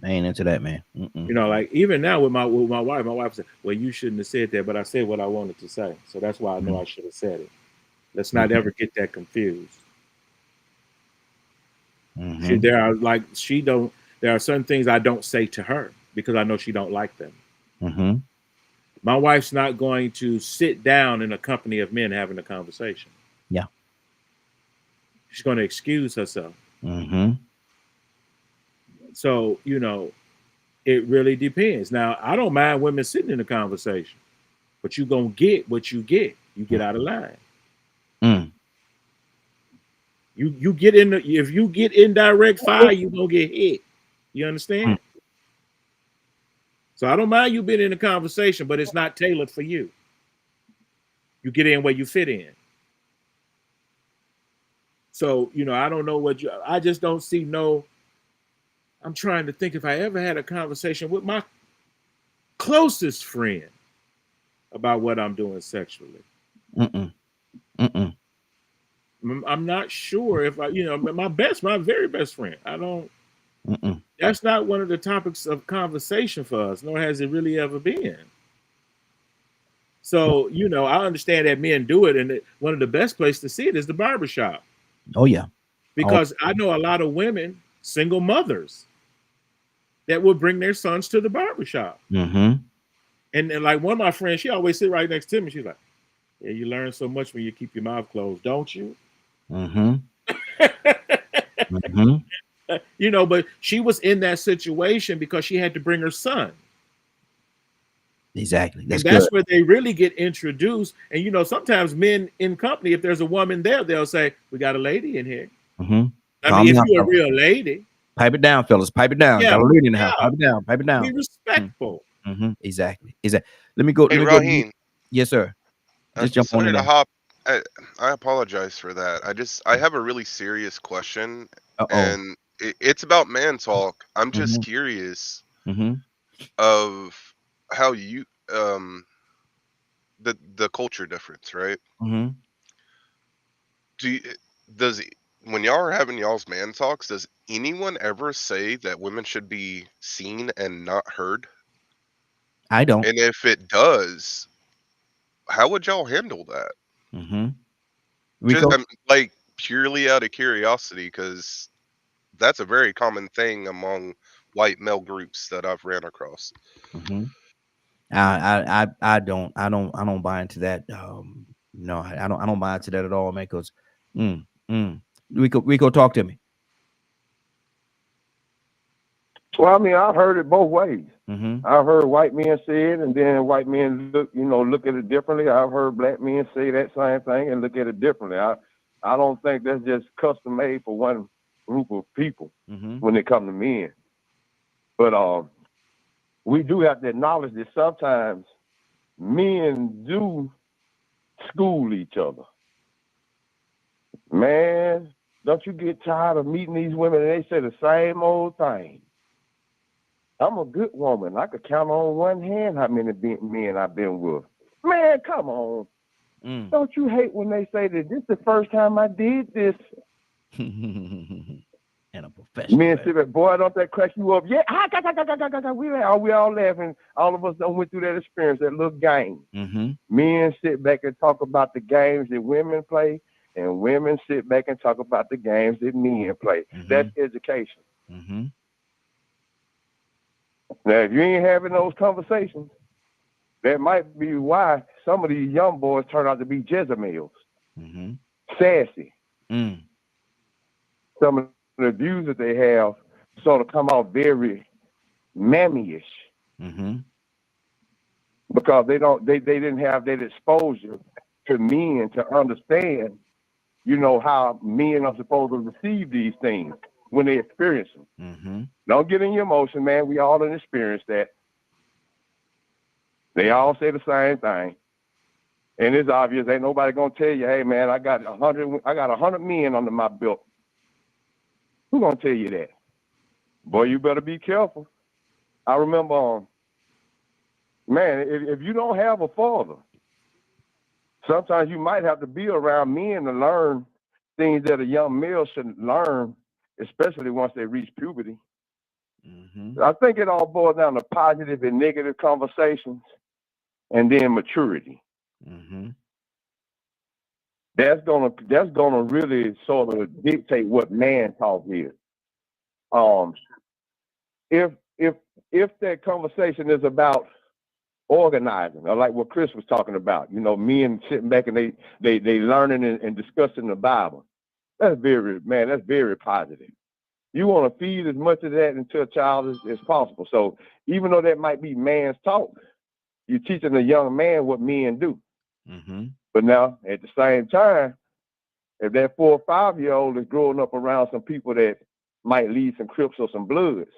ain't into that, man. Mm-mm. You know, like even now with my wife said, "Well, you shouldn't have said that," but I said what I wanted to say, so that's why I know I should have said it. Let's not ever get that confused. Mm-hmm. There are certain things I don't say to her because I know she don't like them. Mm-hmm. My wife's not going to sit down in a company of men having a conversation. Yeah. She's going to excuse herself. Mm-hmm. So, you know, it really depends. Now, I don't mind women sitting in a conversation, but you're going to get what you get. You get out of line. Mm. You get in if you get indirect fire, you're going to get hit. You understand? So I don't mind you being in a conversation, but it's not tailored for you. You get in where you fit in. So, you know, I don't know I just don't see I'm trying to think if I ever had a conversation with my closest friend about what I'm doing sexually. Mm-mm. Mm-mm. I'm not sure if my very best friend. Mm-mm. That's not one of the topics of conversation for us, nor has it really ever been. So, you know, I understand that men do it, and one of the best places to see it is the barbershop. Oh, yeah. Because I know a lot of women, single mothers, that will bring their sons to the barbershop. Mm-hmm. And like one of my friends, she always sit right next to me. She's like, "Yeah, you learn so much when you keep your mouth closed, don't you?" Mm-hmm. Mm-hmm. You know, but she was in that situation because she had to bring her son. Exactly. That's good. Where they really get introduced. And you know, sometimes men in company, if there's a woman there, they'll say, "We got a lady in here." Mm-hmm. I mean, if you're a real lady, pipe it down, fellas. Pipe it down. Yeah, Got a lady in the house. Pipe it down. Pipe it down. be respectful. Mm-hmm. Exactly. Let me go. Hey, Let me go. Raheen, Yes, sir. Just jump on sorry in to there. hop. I apologize for that. I have a really serious question, Uh-oh. and it's about man talk. I'm just Mhm. curious Mm-hmm. of how you the culture difference, right? Mm-hmm. Do you, does when y'all are having y'all's man talks, does anyone ever say that women should be seen and not heard? I don't. And if it does, how would y'all handle that? Mm-hmm. Just Rico. like purely out of curiosity, because that's a very common thing among white male groups that I've ran across. Mm-hmm. I don't buy into that. No, I don't buy into that at all, man. Because, Rico, talk to me. Well, I mean, I've heard it both ways. Mm-hmm. I've heard white men say it, and then white men look at it differently. I've heard black men say that same thing and look at it differently. I don't think that's just custom made for one group of people Mm-hmm. when it comes to men. But we do have to acknowledge that sometimes men do school each other. Man, don't you get tired of meeting these women and they say the same old thing? I'm a good woman. I could count on one hand how many men I've been with. Man, come on. Don't you hate when they say that this is the first time I did this? And a professional. Men say, boy, don't that crack you up? Yeah, we all laughing. All of us done went through that experience, that little game. Mm-hmm. Men sit back and talk about the games that women play, and women sit back and talk about the games that men play. Mm-hmm. That's education. Mm-hmm. Now, if you ain't having those conversations, that might be why some of these young boys turn out to be Jezebels. Mm-hmm. Sassy. Mm. Some of the views that they have sort of come out very mammy-ish. Mm-hmm. Because they didn't have that exposure to men to understand, how men are supposed to receive these things when they experience them. Mm-hmm. Don't get in your emotion, man. We all experience that. They all say the same thing. And it's obvious, ain't nobody gonna tell you, hey man, I got 100 men under my belt. Who gonna tell you that? Boy, you better be careful. I remember, man, if you don't have a father, sometimes you might have to be around men to learn things that a young male should learn, especially once they reach puberty. Mm-hmm. I think it all boils down to positive and negative conversations and then maturity. Mm-hmm. That's gonna really sort of dictate what man talk is. If that conversation is about organizing, or like what Chris was talking about, men sitting back and they learning and discussing the Bible, that's very positive. You want to feed as much of that into a child as possible. So even though that might be man's talk, you're teaching a young man what men do. Mm-hmm. But now, at the same time, if that 4 or 5-year-old is growing up around some people that might lead some Crips or some Bloods,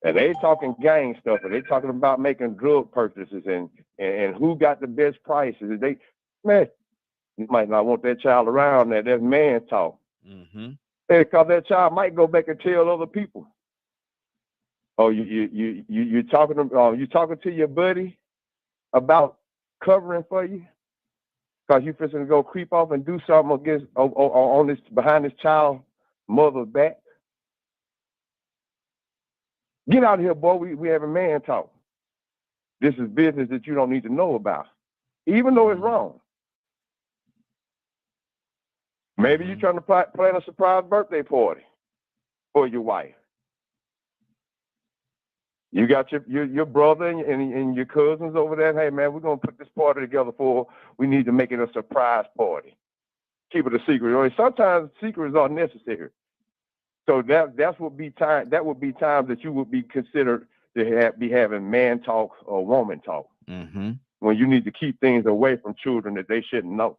and they talking gang stuff, and they talking about making drug purchases and who got the best prices, you might not want that child around that. That's man talk. Mm-hmm. Because that child might go back and tell other people. Oh, you talking to your buddy about covering for you because you fixing to go creep off and do something against on this behind this child mother's back. Get out of here, boy. We have a man talk. This is business that you don't need to know about, even though it's wrong. Maybe you're trying to plan a surprise birthday party for your wife. You got your brother and your cousins over there. Hey, man, we're going to put this party together we need to make it a surprise party. Keep it a secret. Sometimes secrets are necessary. So that would be times that you would be considered to be having man talk or woman talk. Mm-hmm. When you need to keep things away from children that they shouldn't know.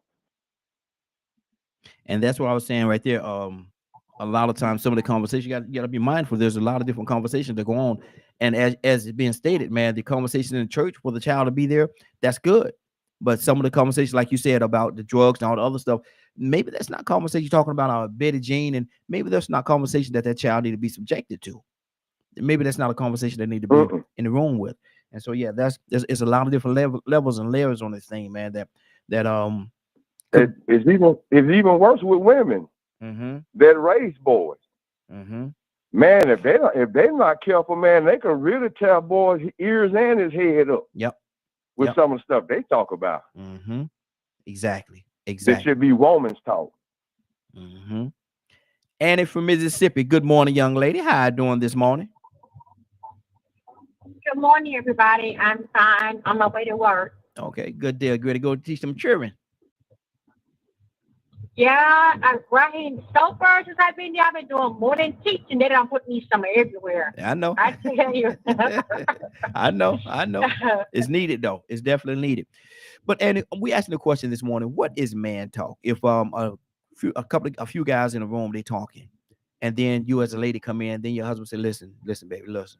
And that's what I was saying right there. A lot of times, some of the conversation you got to be mindful. There's a lot of different conversations that go on, and as it's being stated, man, the conversation in the church for the child to be there, that's good. But some of the conversations, like you said, about the drugs and all the other stuff, maybe that's not conversation you're talking about Betty Jean, and maybe that's not conversation that child need to be subjected to. Maybe that's not a conversation they need to be in the room with. And so, yeah, it's a lot of different levels and layers on this thing, man. It's even worse with women that raise boys. Man, if they're not careful, man, they can really tear boys' ears and his head up. With some of the stuff they talk about. Exactly. That should be woman's talk. Annie from Mississippi. Good morning, young lady. How you doing this morning? Good morning, everybody. I'm fine. On my way to work. Okay, good deal. Good to go teach them children. Yeah, Raheem, so far since I've been there, I've been doing more than teaching. They don't put me somewhere everywhere. I know. I tell you. I know. It's needed, though. It's definitely needed. But Annie, we asking the question this morning: what is man talk? If a few guys in a room, they talking, and then you as a lady come in, then your husband say, "Listen, baby, listen.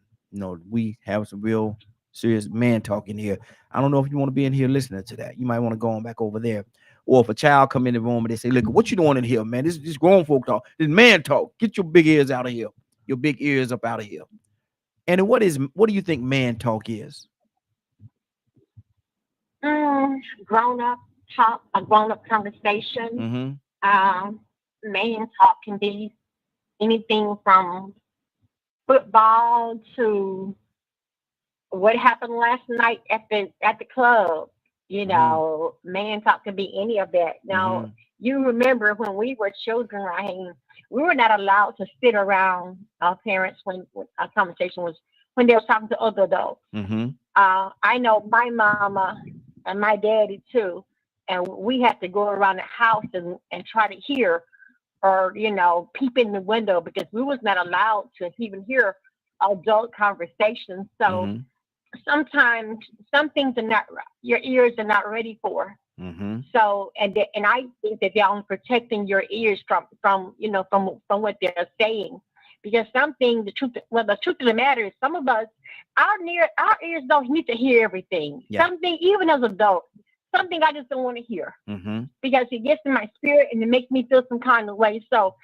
We have some real serious man talk in here. I don't know if you want to be in here listening to that. You might want to go on back over there." Or if a child come in the room and they say, "Look, what you doing in here, man? This is just grown folk talk. This man talk. Get your big ears out of here. Your big ears up out of here." And what do you think man talk is? Grown up talk, a grown up conversation. Man talk can be anything from football to what happened last night at the club. Man talk can be any of that. Now, you remember when we were children, Raheem, we were not allowed to sit around our parents when our conversation was when they were talking to other adults. I know my mama and my daddy too, and we had to go around the house and try to hear or, peep in the window because we was not allowed to even hear adult conversations. So sometimes some things your ears are not ready for. So, and I think that they're only protecting your ears from what they're saying, because some things, the truth of the matter is, some of us, our ears don't need to hear everything. Something, even as adults, something I just don't want to hear because it gets in my spirit and it makes me feel some kind of way. So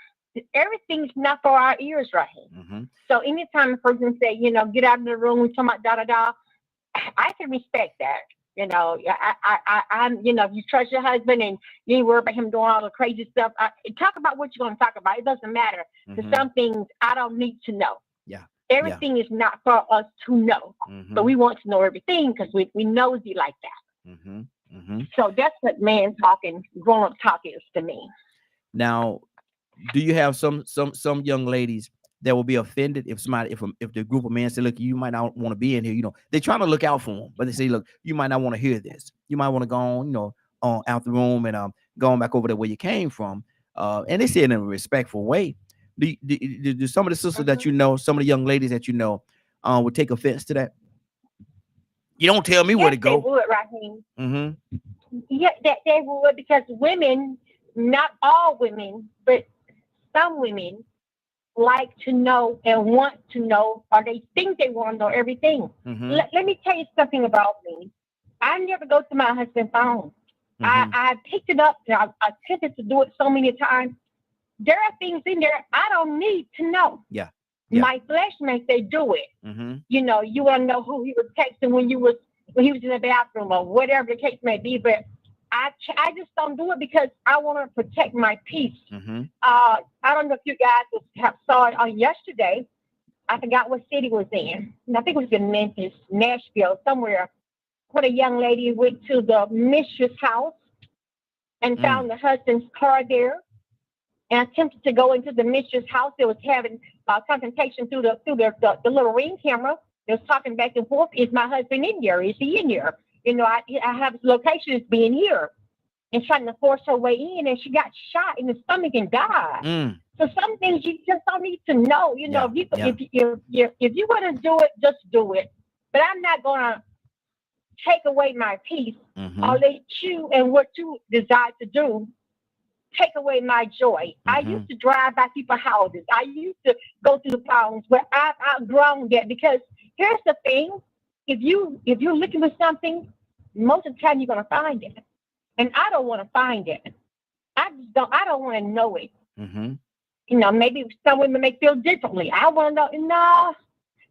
everything's not for our ears, right here. So anytime a person say, get out of the room, we're talking about da-da-da, I can respect that. I'm, if you trust your husband and you ain't worried about him doing all the crazy stuff, talk about what you're going to talk about. It doesn't matter. Because some things I don't need to know. Everything is not for us to know. But we want to know everything because we nosy like that. So that's what man talking, grown-up talk is to me. Now, do you have some young ladies that will be offended if the group of men say, "Look, you might not want to be in here." They're trying to look out for them, but they say, "Look, you might not want to hear this. You might want to go on, out the room and going back over there where you came from." And they say it in a respectful way. Do some of the sisters that some of the young ladies that would take offense to that? You don't tell me where to go. They would, Raheem. Yeah, they would, because women, not all women, but some women like to know and want to know, or they think they want to know everything. Let me tell you something about me. I never go to my husband's phone. I picked it up. I attempted to do it so many times. There are things in there I don't need to know. My flesh may say do it. You want to know who he was texting when he was in the bathroom or whatever the case may be. But I just don't do it because I want to protect my peace. I don't know if you guys saw it on yesterday. I forgot what city it was in. I think it was in Memphis, Nashville, somewhere, when a young lady went to the mistress' house and found the husband's car there and attempted to go into the mistress' house. They was having confrontation through the little ring camera. They was talking back and forth. Is my husband in here? Is he in here? I have his location as being here, and trying to force her way in, and she got shot in the stomach and died. So some things you just don't need to know. If you want to do it, just do it. But I'm not gonna take away my peace or let you and what you desire to do take away my joy. I used to drive by people's houses. I used to go through the problems, but I've outgrown that, because here's the thing: if you're looking for something, most of the time you're gonna find it, and I don't want to find it. I I don't want to know it. Mm-hmm. You know, maybe some women may feel differently. I want to know. No,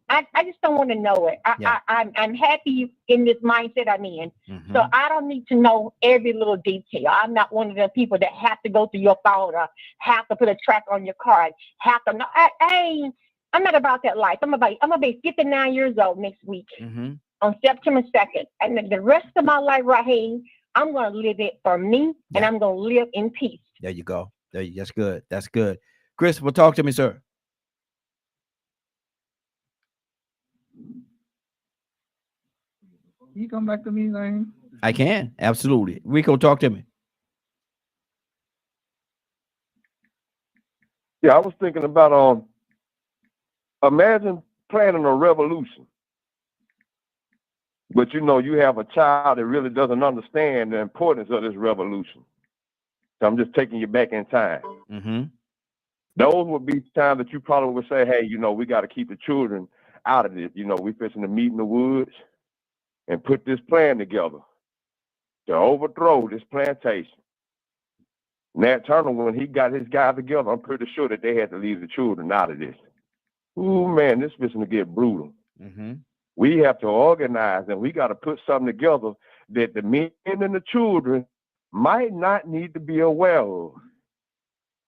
I just don't want to know it. I'm happy in this mindset I'm in. Mm-hmm. So I don't need to know every little detail. I'm not one of the people that have to go through your phone or have to put a track on your card. I'm not about that life. I'm gonna be 59 years old next week on September 2nd. And then the rest of my life right here, I'm gonna live it for me and I'm gonna live in peace. There you go. That's good. That's good. Christopher, talk to me, sir. You come back to me, Lane? I can. Absolutely. Rico, talk to me. Yeah, I was thinking about imagine planning a revolution. But you know, you have a child that really doesn't understand the importance of this revolution. So I'm just taking you back in time. Mm-hmm. Those would be times that you probably would say, hey, you know, we got to keep the children out of this. You know, we fixing to meet in the woods and put this plan together to overthrow this plantation. Nat Turner, when he got his guys together, I'm pretty sure that they had to leave the children out of this. Ooh, man, this is fixing to get brutal. Mm-hmm. We have to organize, and we got to put something together that the men and the children might not need to be aware of.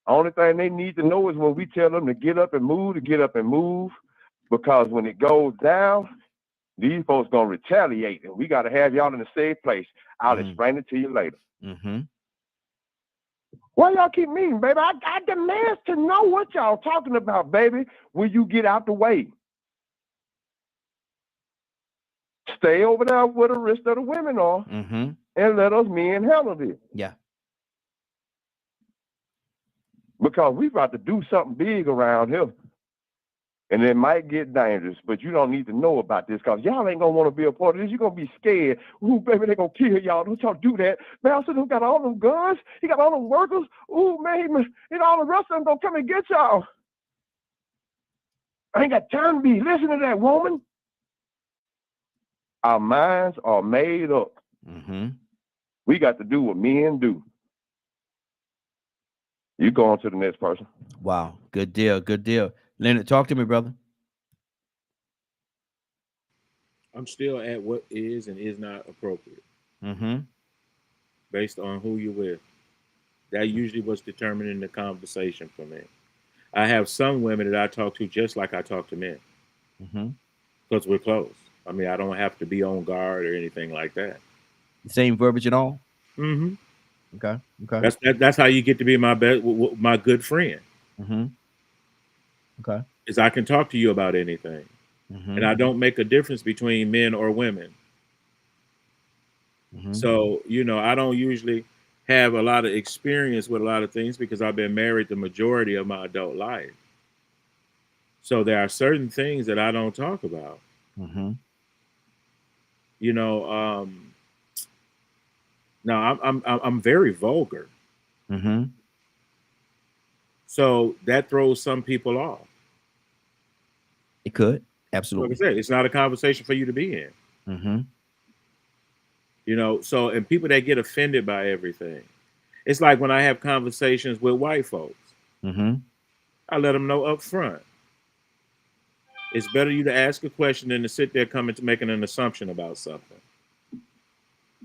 Only thing they need to know is when we tell them to get up and move, because when it goes down, these folks gonna retaliate, and we got to have y'all in a safe place. I'll explain it to you later. Mm-hmm. Why y'all keep meeting, baby? I demand to know what y'all talking about, baby, when you get out the way. Stay over there where the rest of the women are, and let us men handle this. Yeah. Because we about to do something big around here. And it might get dangerous, but you don't need to know about this because y'all ain't going to want to be a part of this. You're going to be scared. Ooh, baby, they're going to kill y'all. Don't y'all do that. Master got all them guns. He got all them workers. Ooh, man, and all the rest of them going to come and get y'all. I ain't got time to be listening to that woman. Our minds are made up. We got to do what men do. You go on to the next person. Wow. Good deal. Good deal. Leonard, talk to me, brother. I'm still at what is and is not appropriate. Based on who you're with. That usually was determining the conversation for me. I have some women that I talk to just like I talk to men. Because we're close. I mean, I don't have to be on guard or anything like that. Same verbiage and all? Okay. That's how you get to be my good friend. Okay. Is I can talk to you about anything. And I don't make a difference between men or women. So, you know, I don't usually have a lot of experience with a lot of things because I've been married the majority of my adult life. So there are certain things that I don't talk about. You know, now I'm very vulgar. So that throws some people off. It could. Absolutely. Like I said, it's not a conversation for you to be in. You know, so, and people that get offended by everything. It's like when I have conversations with white folks. I let them know up front. It's better you to ask a question than to sit there coming to making an assumption about something.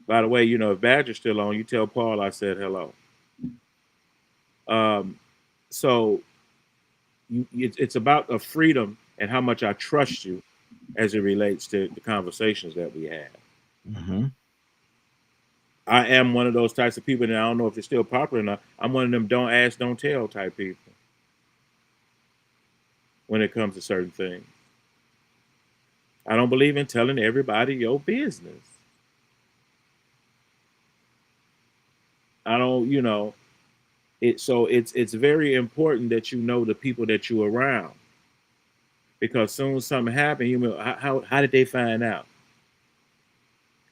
By the way, you know, if Badger's still on, you tell Paul I said hello. So it's about a freedom and how much I trust you as it relates to the conversations that we have. I am one of those types of people, and I don't know if it's still popular or not. I'm one of them don't ask, don't tell type people when it comes to certain things. I don't believe in telling everybody your business. I don't, you know, it's very important that you know the people that you're around. Because soon as something happens, you know, how did they find out?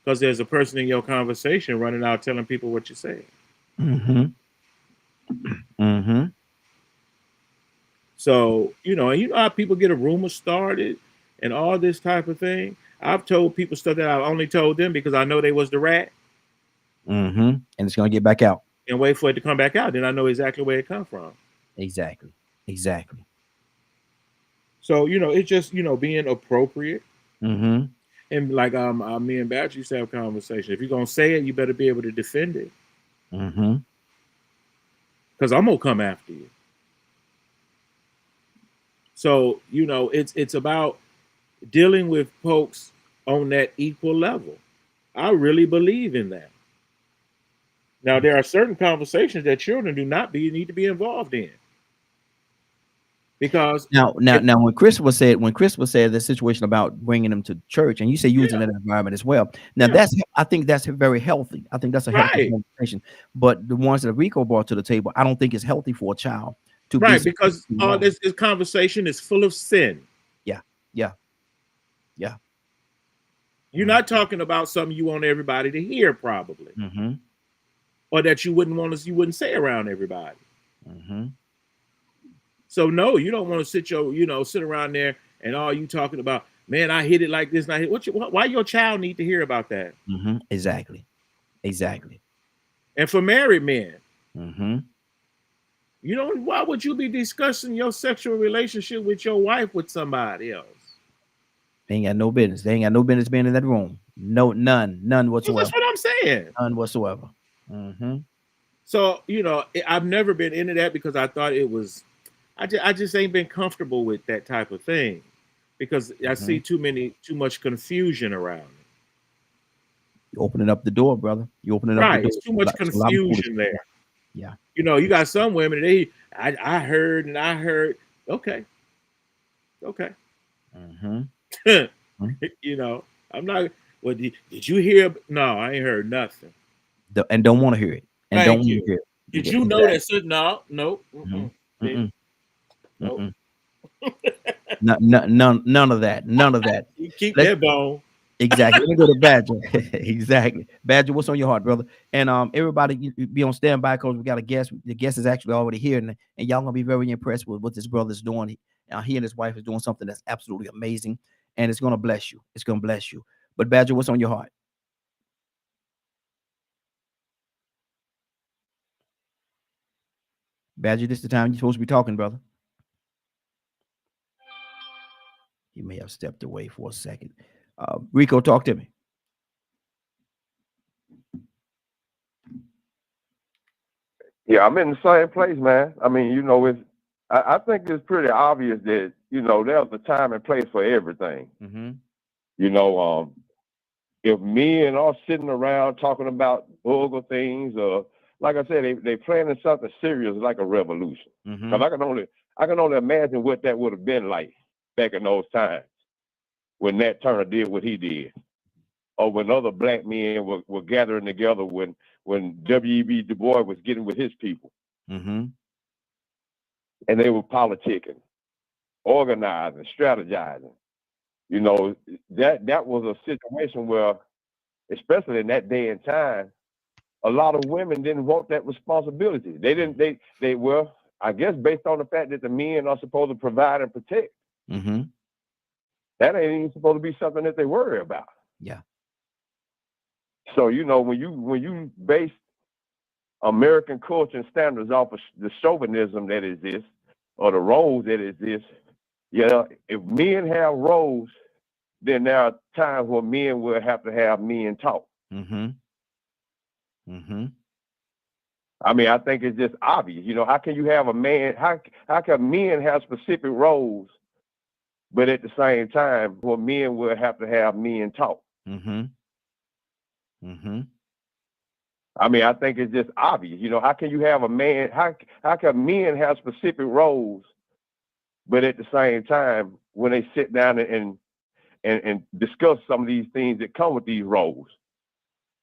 Because there's a person in your conversation running out telling people what you say. So, you know how people get a rumor started and all this type of thing. I've told people stuff that I only told them because I know they was the rat. And it's gonna get back out. and wait for it to come back out. Then I know exactly where it come from. Exactly. Exactly. So, it's just, being appropriate. Mm-hmm. And like me and Badger used to have a conversation. If you're gonna say it, you better be able to defend it. Mm-hmm. Because I'm gonna come after you. So, it's about dealing with folks on that equal level. I really believe in that. Now, there are certain conversations that children need to be involved in. Because now, when Christopher said the situation about bringing them to church, and you say you was in that environment as well. Now, I think that's very healthy. I think that's a healthy conversation. But the ones that Rico brought to the table, I don't think it's healthy for a child to be because this conversation is full of sin. Yeah. You're not talking about something you want everybody to hear, probably, mm-hmm. or that you wouldn't say around everybody. Mm-hmm. So no, you don't want to sit around there and all you talking about, man, I hit it like this. And I hit why your child need to hear about that? Mm-hmm. Exactly. And for married men, mm-hmm. Why would you be discussing your sexual relationship with your wife with somebody else? They ain't got no business. They ain't got no business being in that room. No, none whatsoever. Well, that's what I'm saying. None whatsoever. Mm-hmm. So, I've never been into that because I thought it was, I just ain't been comfortable with that type of thing because I see too much confusion around it. You're opening up the door, brother. You're opening up the door. It's too much confusion there. Yeah. You got some women, I heard and I heard. Okay. Mm-hmm. I'm not, well, did you hear? No, I ain't heard nothing. And don't want to hear it. And Thank you. Did you know that? No. Mm-mm. Mm-mm. None of that. You keep that bone. Exactly. Let me go to Badger. Exactly. Badger, what's on your heart, brother? And everybody you be on standby because we got a guest. The guest is actually already here, and y'all gonna be very impressed with what this brother's doing. He and his wife is doing something that's absolutely amazing, and it's gonna bless you. It's gonna bless you. But Badger, what's on your heart? Badger, this is the time you're supposed to be talking, brother. You may have stepped away for a second. Rico, talk to me. Yeah, I'm in the same place, man. I mean, I think it's pretty obvious that, there's a time and place for everything. Mm-hmm. If men are sitting around talking about vulgar things, or like I said, they planning something serious like a revolution. Mm-hmm. Because I can only imagine what that would have been like back in those times when Nat Turner did what he did, or when other black men were gathering together when W.E.B. Du Bois was getting with his people. Mm-hmm. And they were politicking, organizing, strategizing. That was a situation where, especially in that day and time, a lot of women didn't want that responsibility. They were, I guess, based on the fact that the men are supposed to provide and protect. Mm-hmm. That ain't even supposed to be something that they worry about. Yeah. So, when you base American culture and standards off of the chauvinism that exists or the roles that exist, if men have roles, then there are times where men will have to have men talk. Mm-hmm. Mm-hmm. I mean, I think it's just obvious. How can you have a man? How can men have specific roles, but at the same time, where men will have to have men talk? Mm-hmm. Mm-hmm. I mean, I think it's just obvious. How can you have a man? How can men have specific roles, but at the same time, when they sit down and discuss some of these things that come with these roles,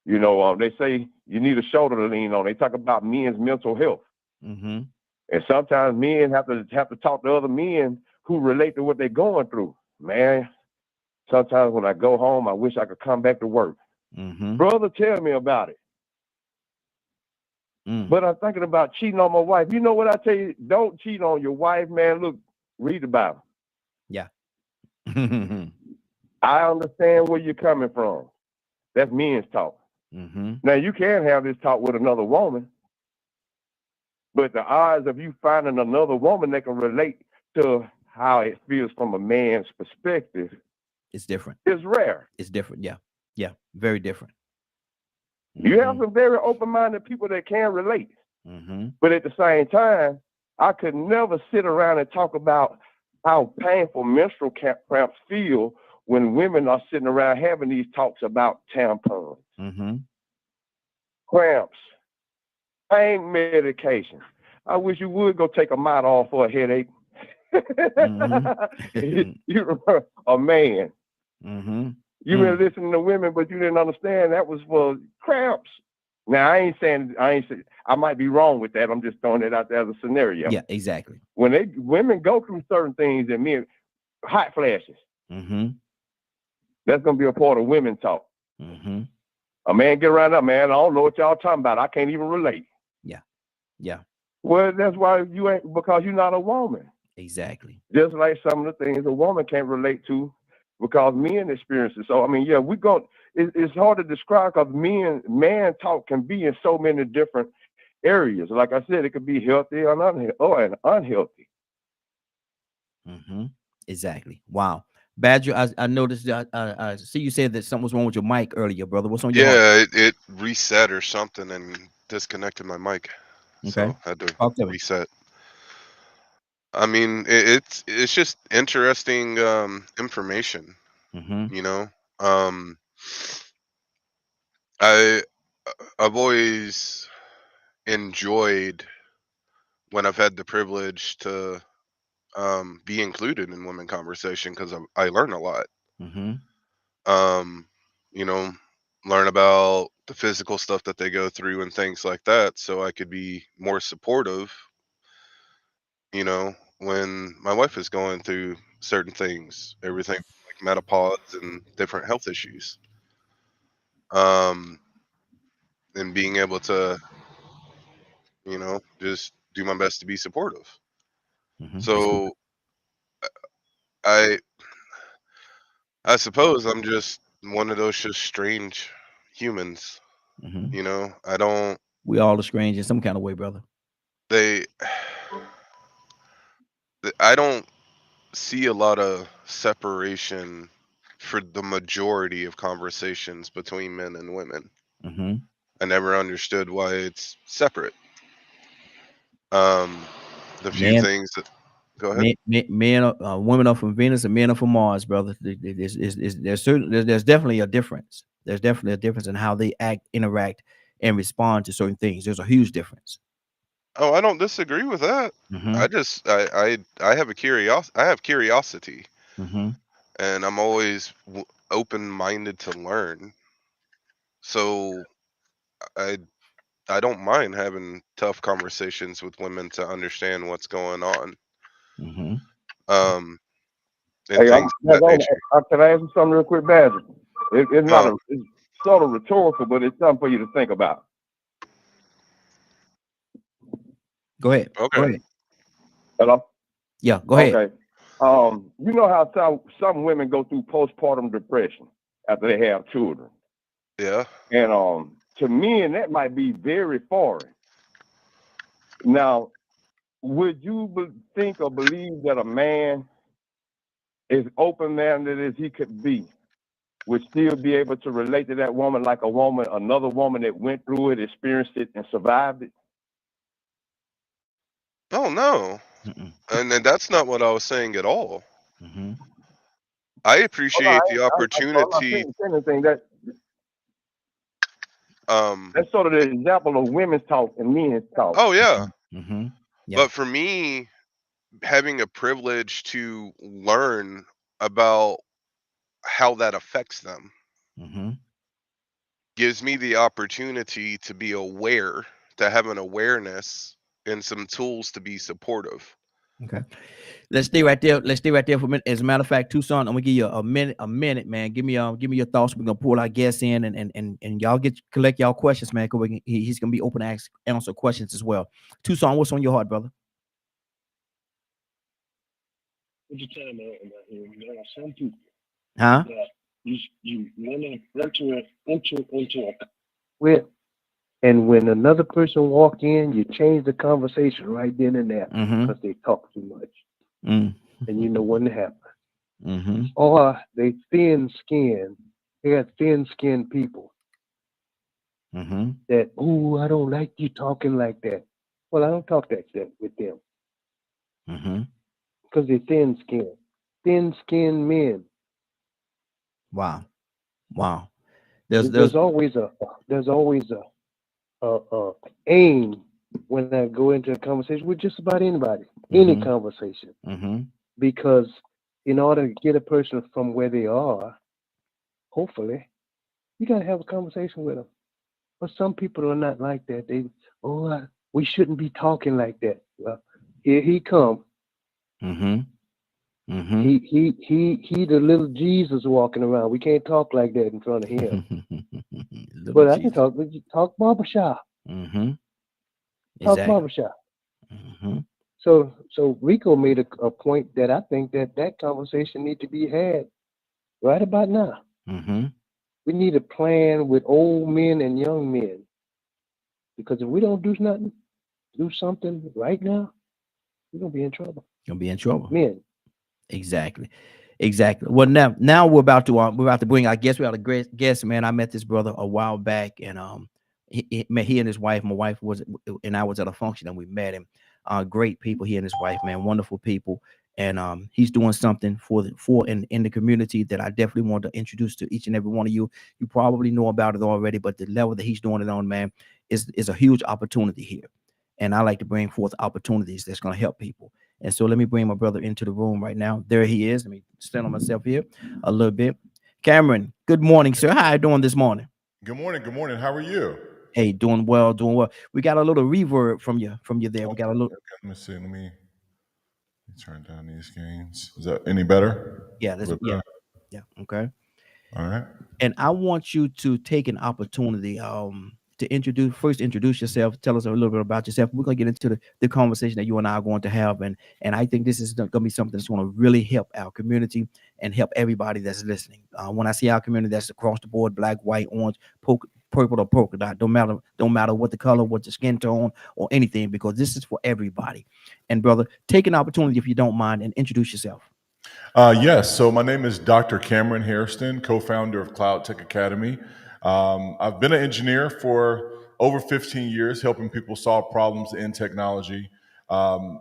they say you need a shoulder to lean on. They talk about men's mental health, mm-hmm. and sometimes men have to talk to other men who relate to what they're going through. Man, sometimes when I go home, I wish I could come back to work. Mm-hmm. Brother, tell me about it. But I'm thinking about cheating on my wife. You know what I tell you? Don't cheat on your wife, man. Look, read the Bible. Yeah. I understand where you're coming from. That's men's talk. Mm-hmm. Now, you can have this talk with another woman, But the odds of you finding another woman that can relate to how it feels from a man's perspective It's different. is rare. It's different. Yeah. Yeah. Very different. You have some very open-minded people that can relate. Mm-hmm. But at the same time, I could never sit around and talk about how painful menstrual cramps feel when women are sitting around having these talks about tampons, cramps, pain medication. I wish you would go take a Midol for a headache. You're a man. You've been listening to women, but you didn't understand that was for cramps. Now I ain't saying I might be wrong with that. I'm just throwing it out there as a scenario. Yeah, exactly. When women go through certain things and men hot flashes, that's gonna be a part of women talk. A man get around up, man. I don't know what y'all talking about. I can't even relate. Yeah, yeah. Well, that's why you ain't, because you're not a woman. Exactly. Just like some of the things a woman can't relate to because men experience it. So I mean, yeah, it's hard to describe because man talk can be in so many different areas. Like I said, it could be healthy or unhealthy. Exactly. Wow. Badger, I noticed I see you said that something was wrong with your mic earlier, brother. What's on your heart? Yeah, it reset or something and disconnected my mic. Okay. So I had to reset. I mean, it's just interesting information. You know, I've always enjoyed when I've had the privilege to be included in women conversation because I learn a lot. You know, learn about the physical stuff that they go through and things like that, so I could be more supportive. You know, when my wife is going through certain things, everything like menopause and different health issues, and being able to, you know, just do my best to be supportive. So I suppose I'm just one of those just strange humans. You know, We all are strange in some kind of way, brother. I don't see a lot of separation for the majority of conversations between men and women. I never understood why it's separate. The few things that go ahead. Women are from Venus and men are from Mars, brother. There's definitely a difference. There's definitely a difference in how they act, interact, and respond to certain things. There's a huge difference. Oh, I don't disagree with that. I have a curiosity. I have curiosity, and I'm always open-minded to learn. So I don't mind having tough conversations with women to understand what's going on. And Hey, things of that nature. can I ask you something real quick, Badger? It's sort of rhetorical, but it's something for you to think about. Go ahead. Okay. Go ahead. Hello? Yeah, go ahead. Okay. You know how some women go through postpartum depression after they have children. Yeah. And to men, that might be very foreign. Now, would you think or believe that a man, as open-minded as he could be, would still be able to relate to that woman like another woman that went through it, experienced it, and survived it? Oh no. And that's not what I was saying at all. I appreciate the opportunity. That's sort of the example of women's talk and men's talk. Oh yeah. Yeah. But for me, having a privilege to learn about how that affects them gives me the opportunity to be aware, to have an awareness and some tools to be supportive. Okay. Let's stay right there. Let's stay right there for a minute. As a matter of fact, Tucson, I'm gonna give you a minute, man. Give me your thoughts. We're gonna pull our guests in and y'all collect y'all questions, man. Cause he's gonna be open to answer questions as well. Tucson, what's on your heart, brother? What you talking about here? There are some people. Huh? You want to enter into a Well, And when another person walk in, you change the conversation right then and there Mm-hmm. because they talk too much. Mm. And you know when it happens. Mm-hmm. Or they thin skinned. They got thin skinned people Mm-hmm. that, oh, I don't like you talking like that. Well, I don't talk that with them Mm-hmm. because they're thin skinned. Thin skinned men. Wow. Wow. There's There's always a aim when I go into a conversation with just about anybody, any Mm-hmm. conversation, Mm-hmm. because in order to get a person from where they are, hopefully, you got to have a conversation with them. But some people are not like that. We shouldn't be talking like that. Well, here he come. Mm-hmm. Mm-hmm. He the little Jesus walking around. We can't talk like that in front of him. Little But I can Jesus. talk barbershop. Mm-hmm. Talk Exactly. barbershop. Mm-hmm. So Rico made a point that I think that conversation need to be had right about now. Mm-hmm. We need a plan with old men and young men, because if we don't do something right now, we're gonna be in trouble. You'll be in trouble. Men. Exactly. Exactly. Well, now we're about to bring our guest. We have a great guest, man. I met this brother a while back, and he and his wife. My wife and I was at a function, and we met him. Great people. He and his wife, man, wonderful people. And he's doing something in the community that I definitely want to introduce to each and every one of you. You probably know about it already, but the level that he's doing it on, man, is a huge opportunity here. And I like to bring forth opportunities that's going to help people. And so let me bring my brother into the room right now. There he is. Let me stand on myself here a little bit. Cameron, good morning, sir. How are you doing this morning? Good morning. Good morning. How are you? Hey, doing well, doing well. We got a little reverb from you there. We got a little. Okay, let me see. Let me turn down these gains. Is that any better? Yeah, that's yeah. Okay. All right. And I want you to take an opportunity to introduce yourself. Tell us a little bit about yourself. We're gonna get into the conversation that you and I are going to have, and I think this is gonna be something that's gonna really help our community and help everybody that's listening. When I see our community, that's across the board: black, white, orange, purple, or polka dot. Don't matter what the color, what the skin tone, or anything, because this is for everybody. And brother, take an opportunity, if you don't mind, and introduce yourself. Yes. So my name is Dr. Cameron Hairston, co-founder of Cloud Tech Academy. I've been an engineer for over 15 years, helping people solve problems in technology. One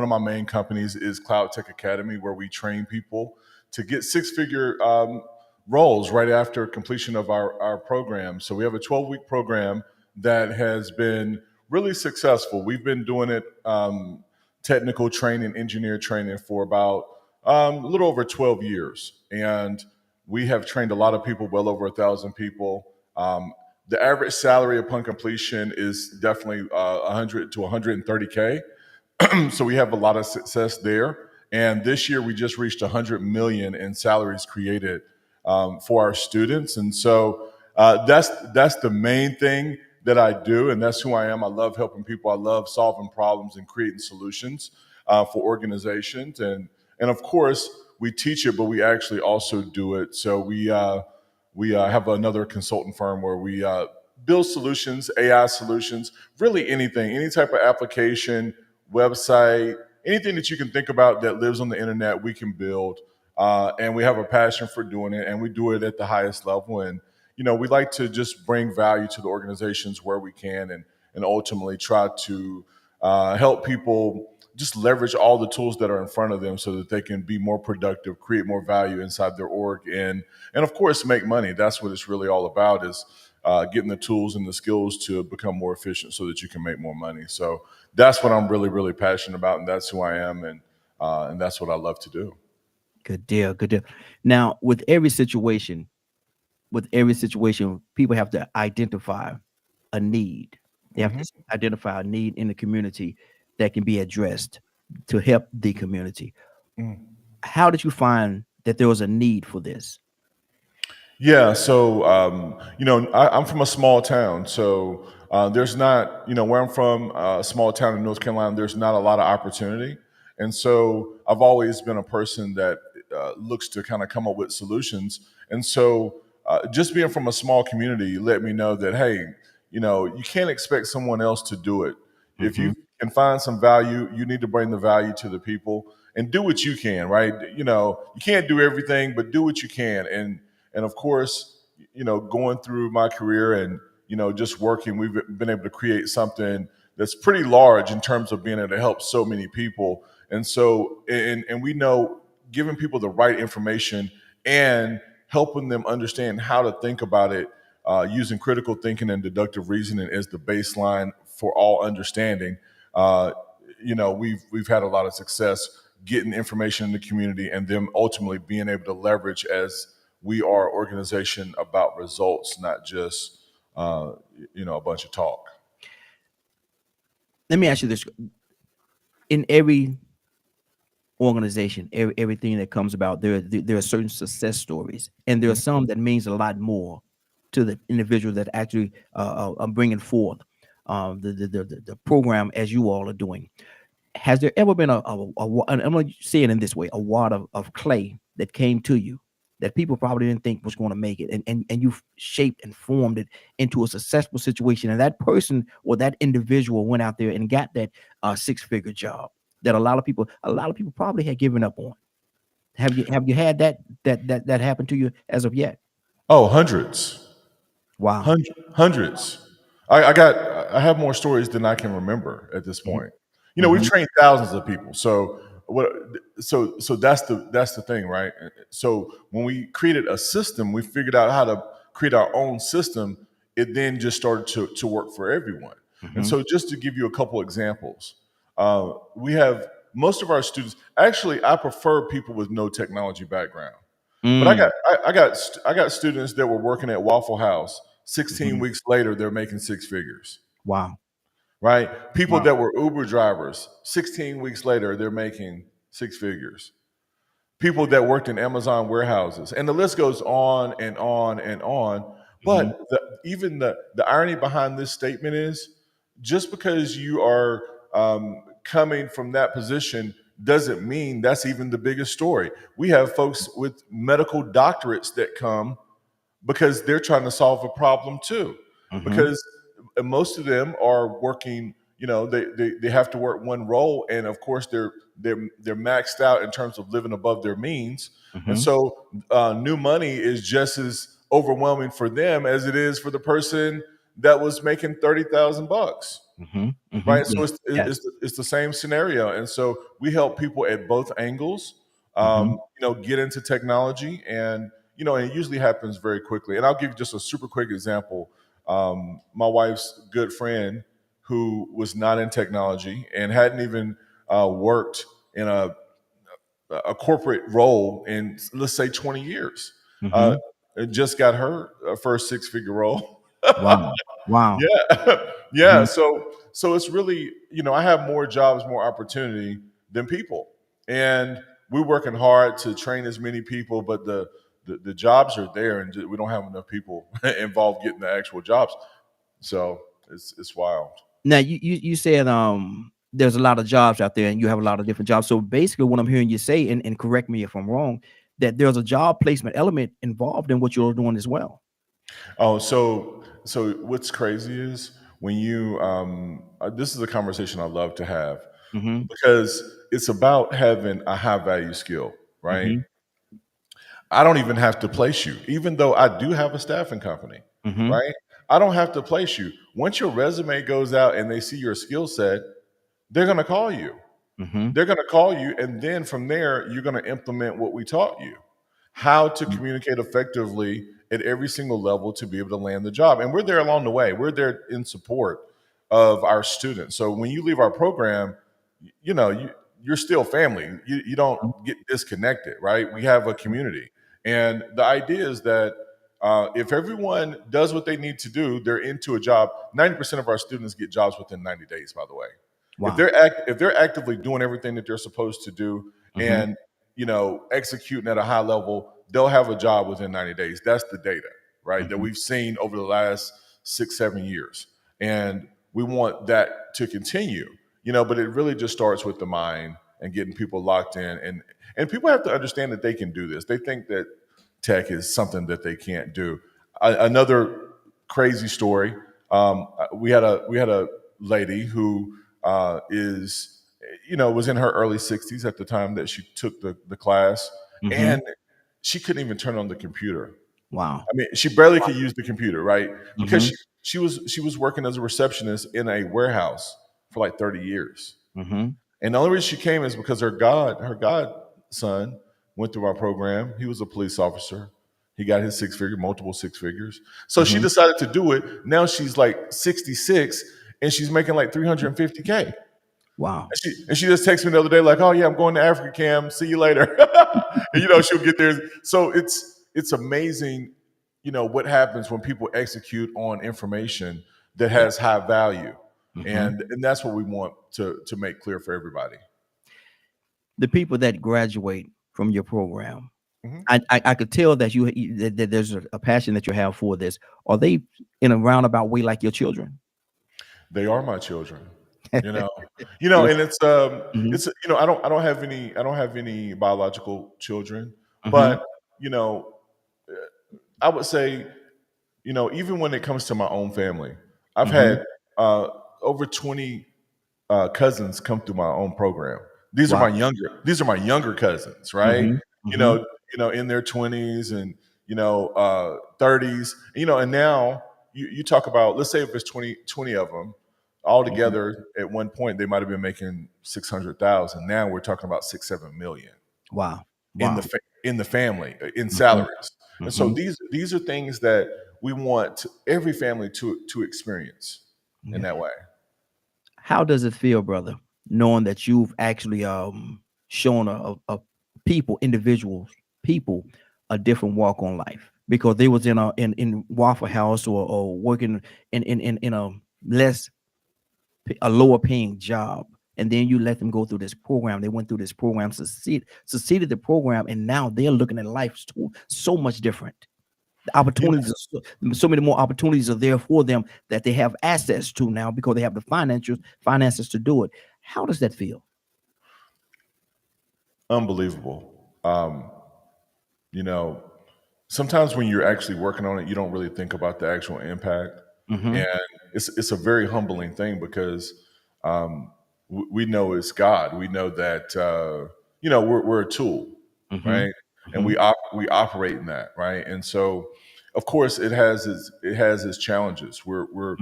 of my main companies is Cloud Tech Academy, where we train people to get six-figure roles right after completion of our program. So we have a 12-week program that has been really successful. We've been doing it technical training, engineer training for about a little over 12 years. And we have trained a lot of people, well over 1,000 people. The average salary upon completion is definitely 100 to 130K. So we have a lot of success there. And this year we just reached 100 million in salaries created for our students. And so that's the main thing that I do, and that's who I am. I love helping people. I love solving problems and creating solutions for organizations. And of course, we teach it, but we actually also do it. So we have another consultant firm where we build solutions, AI solutions, really anything, any type of application, website, anything that you can think about that lives on the internet, we can build. And we have a passion for doing it, and we do it at the highest level. And we like to just bring value to the organizations where we can, and ultimately try to help people just leverage all the tools that are in front of them so that they can be more productive, create more value inside their org, and of course make money. That's what it's really all about, is getting the tools and the skills to become more efficient so that you can make more money. So that's what I'm really, really passionate about, and that's who I am, and that's what I love to do. Good deal. Good deal. Now, with every situation, people have to identify a need. They have to identify a need in the community that can be addressed to help the community. How did you find that there was a need for this? Yeah, so I'm from a small town, so there's not, where I'm from, a small town in North Carolina, there's not a lot of opportunity, and so I've always been a person that looks to kind of come up with solutions, and so just being from a small community let me know that, hey, you can't expect someone else to do it. If you Mhm. can find some value, you need to bring the value to the people and do what you can, right? You can't do everything, but do what you can. And of course, going through my career and just working, we've been able to create something that's pretty large in terms of being able to help so many people. And so, and we know giving people the right information and helping them understand how to think about it, using critical thinking and deductive reasoning as the baseline for all understanding. We've had a lot of success getting information in the community and them ultimately being able to leverage as we are an organization about results, not just a bunch of talk. Let me ask you this: in every organization, everything that comes about, there are certain success stories, and there are some that means a lot more to the individual that actually are bringing forth the program as you all are doing. Has there ever been and I'm going to say it in this way, a wad of clay that came to you that people probably didn't think was going to make it, and you shaped and formed it into a successful situation, and that person or that individual went out there and got that six-figure job that a lot of people probably had given up on? Have you had that happen to you as of yet? Oh, hundreds. Wow. Hundreds. I have more stories than I can remember at this point. We've trained thousands of people. So that's the thing, right? So when we created a system, we figured out how to create our own system. It then just started to work for everyone. And so just to give you a couple examples, we have most of our students. Actually, I prefer people with no technology background. But I got students that were working at Waffle House. 16 weeks later, they're making six figures. Wow. Right? People Wow. that were Uber drivers, 16 weeks later, they're making six figures. People that worked in Amazon warehouses, and the list goes on and on and on. But even the irony behind this statement is, just because you are coming from that position doesn't mean that's even the biggest story. We have folks with medical doctorates that come because they're trying to solve a problem too. Because most of them are working, they have to work one role, and of course they're maxed out in terms of living above their means. And so new money is just as overwhelming for them as it is for the person that was making $30,000. Right. So it's the same scenario. And so we help people at both angles, get into technology, and it usually happens very quickly. And I'll give you just a super quick example. My wife's good friend who was not in technology and hadn't even worked in a corporate role in, let's say, 20 years, just got her first six-figure role. Wow. Yeah. So it's really, I have more jobs, more opportunity than people, and we're working hard to train as many people, but the jobs are there, and we don't have enough people involved getting the actual jobs. So it's wild. Now you said there's a lot of jobs out there, and you have a lot of different jobs. So basically, what I'm hearing you say, and correct me if I'm wrong, that there's a job placement element involved in what you're doing as well. Oh, so what's crazy is when you this is a conversation I love to have, because it's about having a high value skill, right? I don't even have to place you, even though I do have a staffing company, right? I don't have to place you. Once your resume goes out and they see your skill set, they're going to call you. They're going to call you, and then from there, you're going to implement what we taught you, how to communicate effectively at every single level to be able to land the job. And we're there along the way. We're there in support of our students. So when you leave our program, you're still family. You don't get disconnected, right? We have a community. And the idea is that if everyone does what they need to do, they're into a job. 90% of our students get jobs within 90 days, by the way. Wow. If they're actively doing everything that they're supposed to do and executing at a high level, they'll have a job within 90 days. That's the data, right? That we've seen over the last 6-7 years. And we want that to continue, but it really just starts with the mind and getting people locked in. And people have to understand that they can do this. They think that tech is something that they can't do. Another crazy story, We had a lady who is, was in her early 60s at the time that she took the class, and she couldn't even turn on the computer. Wow. I mean, she barely could use the computer, right? Because she was working as a receptionist in a warehouse for like 30 years. And the only reason she came is because her godson went through our program. He was a police officer. He got his multiple six figures. So she decided to do it. Now she's like 66 and she's making like $350K. Wow. And she just texted me the other day, like, oh yeah, I'm going to Africa, Cam. See you later. And she'll get there. So it's amazing, what happens when people execute on information that has high value. And that's what we want to make clear for everybody. The people that graduate from your program, I could tell that that there's a passion that you have for this. Are they in a roundabout way like your children? They are my children. And it's I don't have any biological children, but I would say, even when it comes to my own family, I've had over 20 cousins come through my own program. These are my younger cousins, right? In their 20s and 30s, and now you talk about, let's say if it's 20 of them all together, at one point they might have been making 600,000. Now we're talking about 6-7 million. Wow. In the family, in salaries. And so these are things that we want every family to experience in that way. How does it feel, brother, knowing that you've actually shown a people a different walk on life, because they was in Waffle House or working in a lower paying job, and then you let them go through this program. They went through this program, succeeded the program, and now they're looking at life so much different. The opportunities, so many more opportunities are there for them that they have access to now because they have the finances to do it. How does that feel? Unbelievable. Sometimes when you're actually working on it, you don't really think about the actual impact. And it's a very humbling thing because we know it's God. We know that we're a tool, right? And we operate in that, right? And so, of course, it has its challenges. We're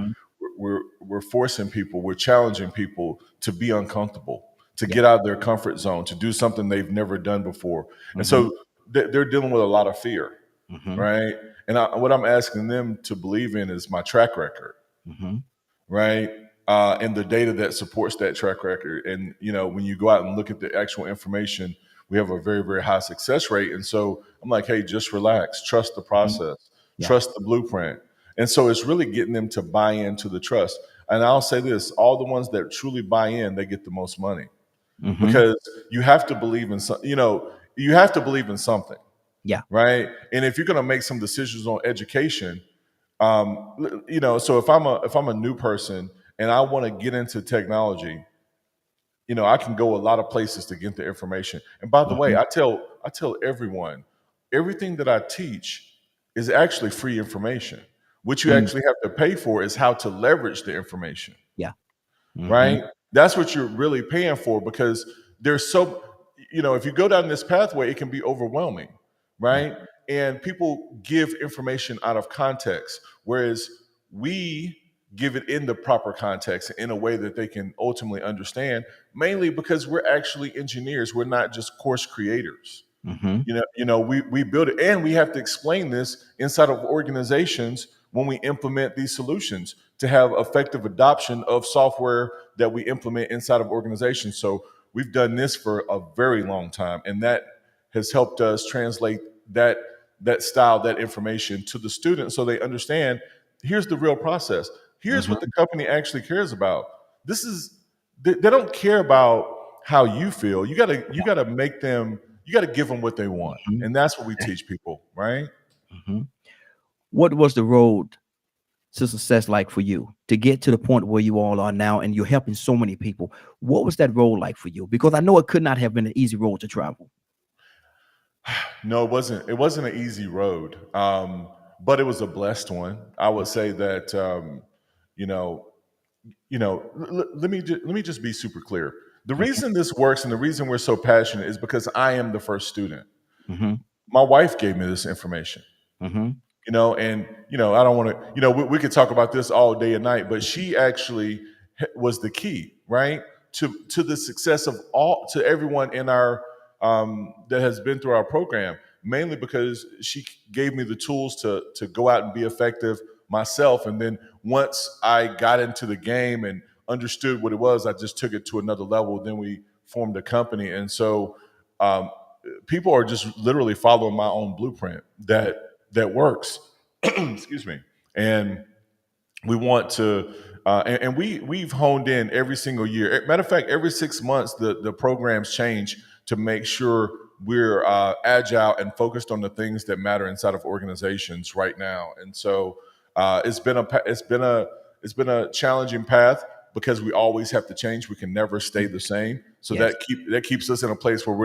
forcing people, we're challenging people to be uncomfortable, to get out of their comfort zone, to do something they've never done before. And so they're dealing with a lot of fear, right? And what I'm asking them to believe in is my track record, right? And the data that supports that track record. And, when you go out and look at the actual information, we have a very, very high success rate. And so I'm like, hey, just relax, trust the process, trust the blueprint. And so it's really getting them to buy into the trust. And I'll say this, all the ones that truly buy in, they get the most money because you have to believe in you have to believe in something. Yeah. Right. And if you're going to make some decisions on education, so if I'm a new person and I want to get into technology, I can go a lot of places to get the information. And by the way, I tell everyone, everything that I teach is actually free information. What you actually have to pay for is how to leverage the information. Yeah. Right. That's what you're really paying for, because there's if you go down this pathway, it can be overwhelming. Right. And people give information out of context, whereas we give it in the proper context in a way that they can ultimately understand, mainly because we're actually engineers. We're not just course creators. We build it, and we have to explain this inside of organizations when we implement these solutions to have effective adoption of software that we implement inside of organizations. So we've done this for a very long time, and that has helped us translate that style, that information to the student so they understand, here's the real process. Here's what the company actually cares about. They don't care about how you feel. You gotta make them, you gotta give them what they want. And that's what we teach people, right? What was the road to success like for you to get to the point where you all are now, and you're helping so many people? What was that road like for you? Because I know it could not have been an easy road to travel. No, it wasn't. It wasn't an easy road, but it was a blessed one. I would say that, you know, let me just be super clear. The reason this works and the reason we're so passionate is because I am the first student. Mm-hmm. My wife gave me this information. Mm-hmm. And I don't want to, we could talk about this all day and night, but she actually was the key, right, to the success of to everyone in our that has been through our program, mainly because she gave me the tools to go out and be effective myself. And then once I got into the game and understood what it was, I just took it to another level. Then we formed a company. And so people are just literally following my own blueprint that works. Excuse me. And we want to, and we've honed in every single year. Matter of fact, every 6 months, the programs change to make sure we're agile and focused on the things that matter inside of organizations right now. And so it's been a challenging path because we always have to change. We can never stay the same. So Yes. that keeps us in a place where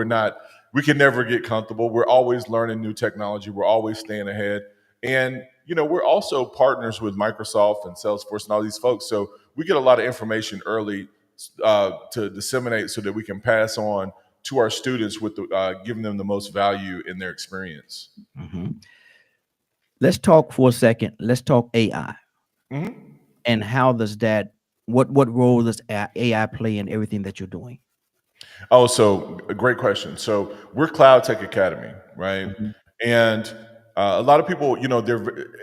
we can never get comfortable. We're always learning new technology. We're always staying ahead. And, we're also partners with Microsoft and Salesforce and all these folks. So we get a lot of information early to disseminate so that we can pass on to our students with giving them the most value in their experience. Mm-hmm. Let's talk for a second. Let's talk AI. Mm-hmm. And how does that, what role does AI play in everything that you're doing? Oh, so a great question. So we're Cloud Tech Academy, right? Mm-hmm. And a lot of people,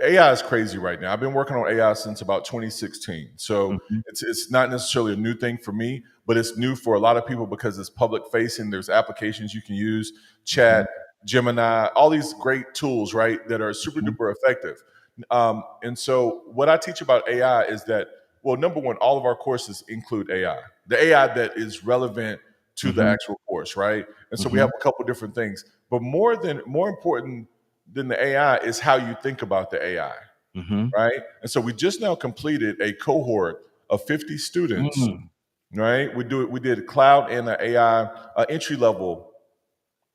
AI is crazy right now. I've been working on AI since about 2016. So Mm-hmm. it's not necessarily a new thing for me, but it's new for a lot of people because it's public facing. There's applications you can use, Chat, Gemini, all these great tools, right, that are super duper effective. And so what I teach about AI is that, well, number one, all of our courses include AI, the AI that is relevant to the actual course, right? And so we have a couple different things, but more important than the AI is how you think about the AI, right? And so we just now completed a cohort of 50 students, right? We did cloud and an AI entry level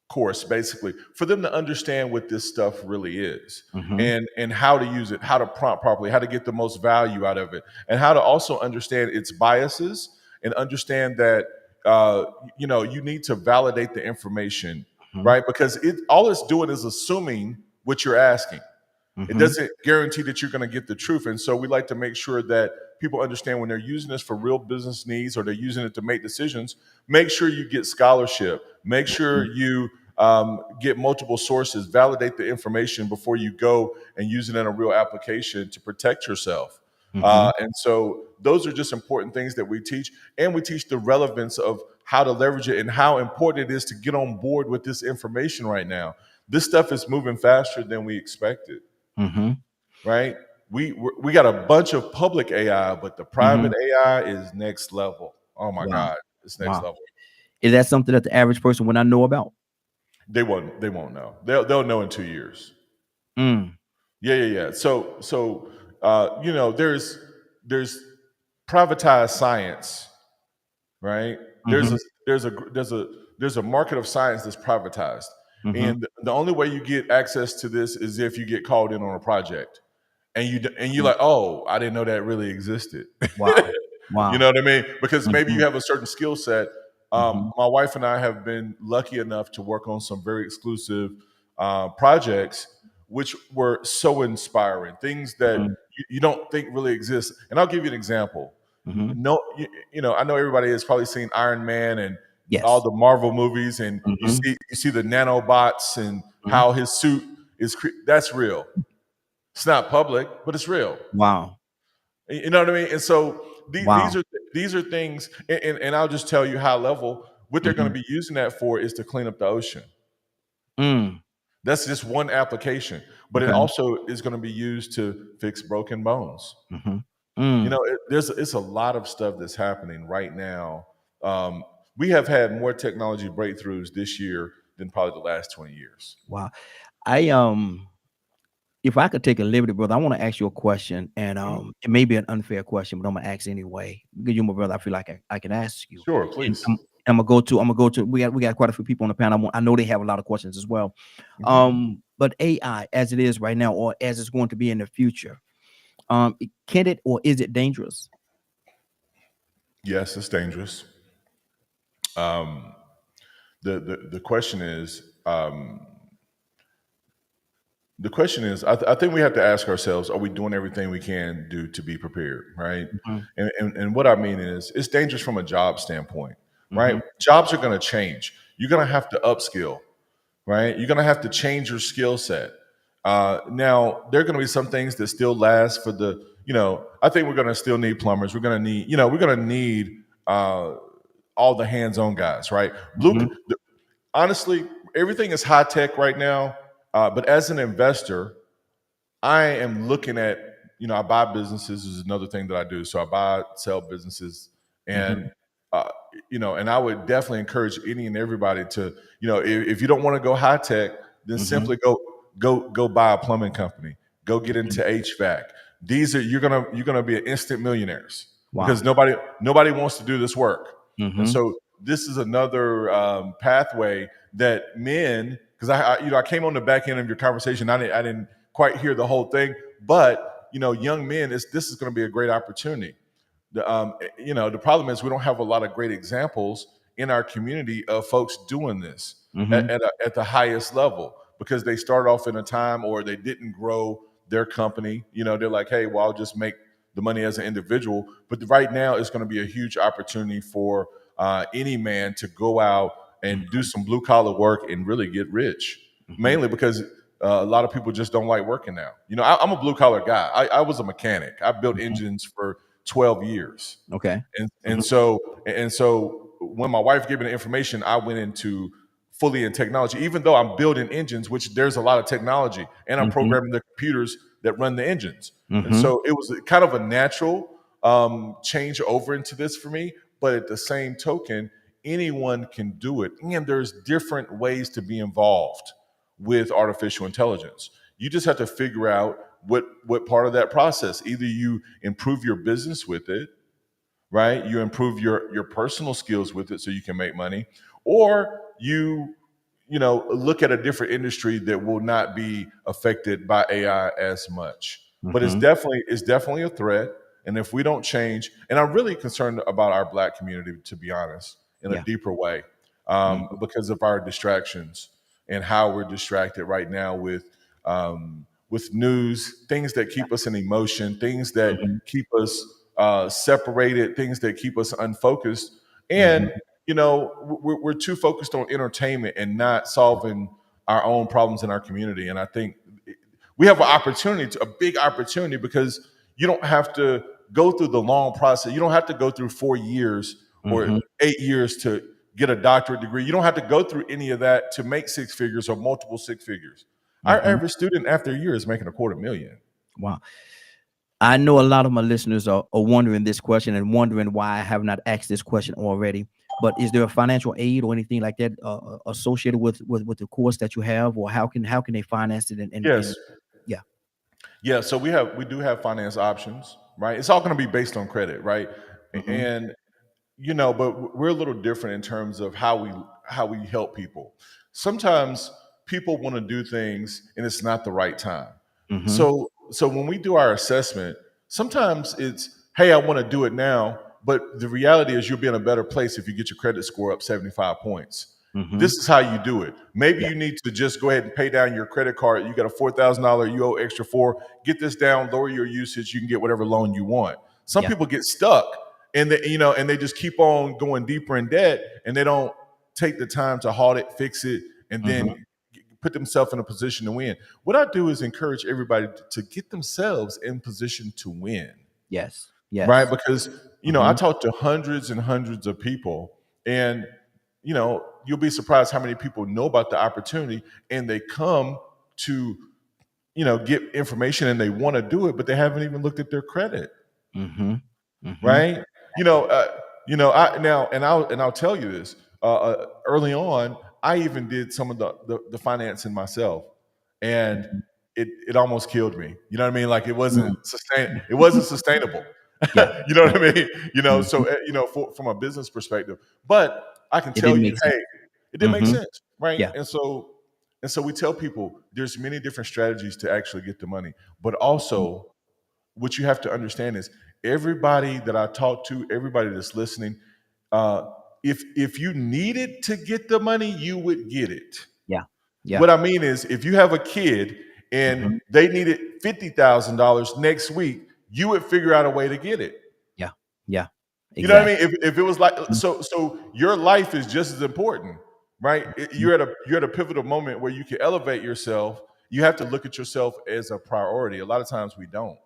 course, basically, for them to understand what this stuff really is and how to use it, how to prompt properly, how to get the most value out of it, and how to also understand its biases and understand that you need to validate the information, right? Because all it's doing is assuming what you're asking. It doesn't guarantee that you're going to get the truth. And so we like to make sure that people understand when they're using this for real business needs or they're using it to make decisions, make sure you get scholarship, make sure you get multiple sources, validate the information before you go and use it in a real application to protect yourself. And so those are just important things that we teach. And we teach the relevance of how to leverage it and how important it is to get on board with this information right now. This stuff is moving faster than we expected, right? We got a bunch of public AI, but the private AI is next level. Oh my God, it's next level. Is that something that the average person would not know about? They won't know. They'll know in 2 years. Yeah. So there's privatized science, right? There's a market of science that's privatized. And the only way you get access to this is if you get called in on a project, and you're like, oh, I didn't know that really existed. Wow. You know what I mean? Because maybe you have a certain skill set. My wife and I have been lucky enough to work on some very exclusive projects, which were so inspiring. Things that you don't think really exist. And I'll give you an example. No, I know everybody has probably seen Iron Man and all the Marvel movies, and you see the nanobots and how his suit is. That's real. It's not public, but it's real. Wow. You know what I mean? And so these are things, and I'll just tell you high level. What they're going to be using that for is to clean up the ocean. That's just one application, but it also is going to be used to fix broken bones. It's a lot of stuff that's happening right now. We have had more technology breakthroughs this year than probably the last 20 years. Wow. If I could take a liberty, brother, I want to ask you a question, and it may be an unfair question, but I'm gonna ask anyway. Because you're my brother, I feel like I can ask you. Sure, please. I'm gonna go to. We got quite a few people on the panel. I know they have a lot of questions as well. But AI, as it is right now, or as it's going to be in the future, Can it or is it dangerous? Yes, it's dangerous. Um, the question is, I think we have to ask ourselves: are we doing everything we can do to be prepared, right? Mhm. And what I mean is, it's dangerous from a job standpoint, right? Mhm. Jobs are going to change. You're going to have to upskill, right? You're going to have to change your skill set. Now, there are going to be some things that still last for the, I think we're going to still need plumbers. We're going to need, we're going to need all the hands-on guys, right? Mhm. Honestly, everything is high tech right now. But as an investor, I am looking at, I buy businesses is another thing that I do. So I buy, sell businesses, and uh, and I would definitely encourage any and everybody to, if you don't want to go high tech, then Mhm. simply go buy a plumbing company, go get into HVAC. These are you're gonna be an instant millionaires Wow. because nobody wants to do this work, and Mhm. so this is another pathway that men, because I came on the back end of your conversation. I didn't quite hear the whole thing, but young men, this is going to be a great opportunity. The problem is we don't have a lot of great examples in our community of folks doing this Mhm. at the highest level because they start off in a time or they didn't grow their company. They're like, hey, well, I'll just make the money as an individual. But right now, it's going to be a huge opportunity for any man to go out and do some blue collar work and really get rich. Mainly because a lot of people just don't like working now. I'm a blue collar guy. I was a mechanic. I built engines for 12 years. Okay. And so when my wife gave me the information, I went into fully in technology, even though I'm building engines, which there's a lot of technology, and I'm Mhm. programming the computers that run the engines. And Mhm. so it was kind of a natural change over into this for me. But at the same token, anyone can do it. And there's different ways to be involved with artificial intelligence. You just have to figure out what part of that process. Either you improve your business with it, right? You improve your personal skills with it so you can make money, or look at a different industry that will not be affected by AI as much. But it's Mhm. definitely a threat. And if we don't change, and I'm really concerned about our Black community, to be honest, in a Yeah. deeper way, Mhm. because of our distractions and how we're distracted right now with news, things that keep us in emotion, things that Mhm. keep us separated, things that keep us unfocused, Mhm. and we're too focused on entertainment and not solving our own problems in our community. And I think we have a big opportunity, because you don't have to go through the long process. You don't have to go through 4 years or Mhm. 8 years to get a doctorate degree. You don't have to go through any of that to make six figures or multiple six figures. Our Mhm. average student after a year is making $250,000. Wow. I know a lot of my listeners are wondering this question and wondering why I have not asked this question already. But is there a financial aid or anything like that associated with the course that you have, or how can they finance it? And Yes. yeah. Yeah, so we do have finance options, right? It's all going to be based on credit, right? Mhm. And but we're a little different in terms of how we help people. Sometimes people want to do things and it's not the right time. Mhm. So when we do our assessment, sometimes it's, hey, I want to do it now, but the reality is you'll be in a better place if you get your credit score up 75 points. Mhm. This is how you do it. Maybe Yeah. you need to just go ahead and pay down your credit card. You got a $4,000 you owe extra for. Get this down, lower your usage. You can get whatever loan you want. Some Yeah. people get stuck and they just keep on going deeper in debt, and they don't take the time to halt it, fix it, and Mhm. then put themselves in a position to win. What I do is encourage everybody to get themselves in position to win, Yes. right? Yes. Because I Mhm. talk to hundreds and hundreds of people, and you'll be surprised how many people know about the opportunity, and they come to get information and they want to do it, but they haven't even looked at their credit, Mhm. Mhm. right? I now and I'll tell you this. Early on, I even did some of the financing myself, and Mhm. it almost killed me. You know what I mean? Like it Mm. wasn't sustainable. Yeah. You know what I mean? So Mhm. from a business perspective, but I can It tell didn't you, make sense. hey, it didn't make Mhm. sense, right? Yeah. And so we tell people there's many different strategies to actually get the money, but also what you have to understand is everybody that I talk to, everybody that's listening, if you needed to get the money, you would get it. Yeah. Yeah. What I mean is, if you have a kid and they needed $50,000 next week, you would figure out a way to get it. Yeah. Yeah. Exactly. You know what I mean? If it was like so your life is just as important, right? You're at a pivotal moment where you can elevate yourself. You have to look at yourself as a priority. A lot of times we don't.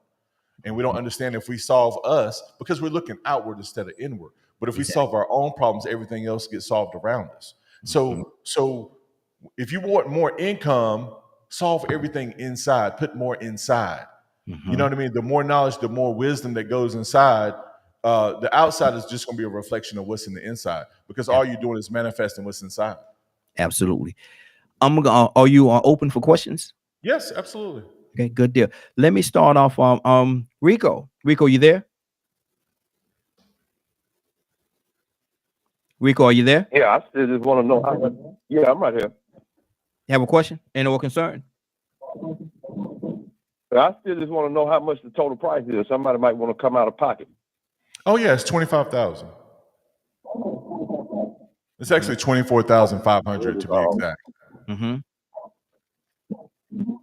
And we don't understand if we solve us, because we're looking outward instead of inward. But if we solve our own problems, everything else gets solved around us. So if you want more income, solve everything inside, put more inside. You know what I mean? The more knowledge, the more wisdom that goes inside, the outside is just going to be a reflection of what's in the inside, because all you're doing is manifesting what's inside. Absolutely. Are you open for questions? Yes, absolutely. Okay, good deal. Let me start off on Rico. Rico, you there? Rico, are you there? Yeah, I still just want to know how much. Yeah, I'm right here. You have a question and or concern? I still just want to know how much the total price is. Somebody might want to come out of pocket. Oh yeah, it's $25,000. It's actually $24,500 to be exact.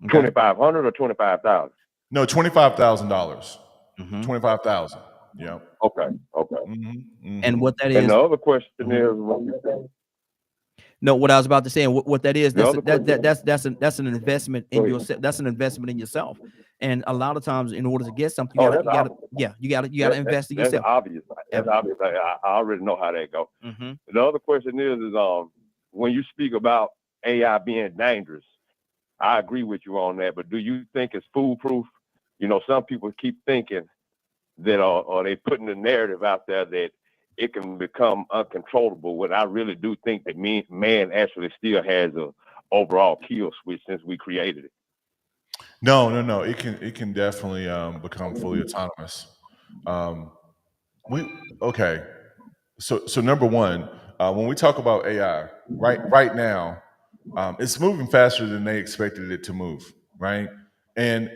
2,500 or 25,000? No, $25,000. 25,000. Yeah. Okay. And what that is? And the other question is. No, what I was about to say, and what that is, that's an investment in yourself. That's an investment in yourself. And a lot of times, in order to get something, you gotta invest in yourself. That's obvious. That's obvious. I already know how that goes. The other question is when you speak about AI being dangerous, I agree with you on that. But do you think it's foolproof? You know, some people keep thinking that, or they putting the narrative out there that it can become uncontrollable. When I really do think that man actually still has a overall kill switch since we created it. No. It can definitely become fully autonomous. So number one, when we talk about AI, right now, it's moving faster than they expected it to move, right? And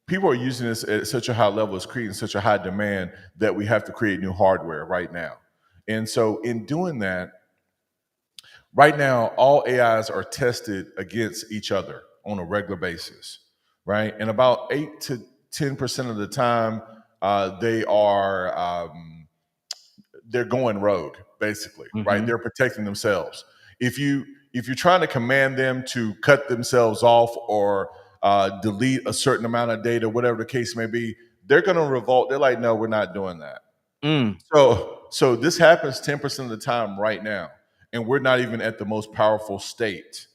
people are using this at such a high level, it's creating such a high demand that we have to create new hardware right now. And so in doing that, right now, all AIs are tested against each other on a regular basis, right? And about 8 to 10% of the time, they're going rogue, basically, right? They're protecting themselves. If you're trying to command them to cut themselves off or delete a certain amount of data, whatever the case may be, they're going to revolt. They're like, no, we're not doing that. So this happens 10% of the time right now, and we're not even at the most powerful state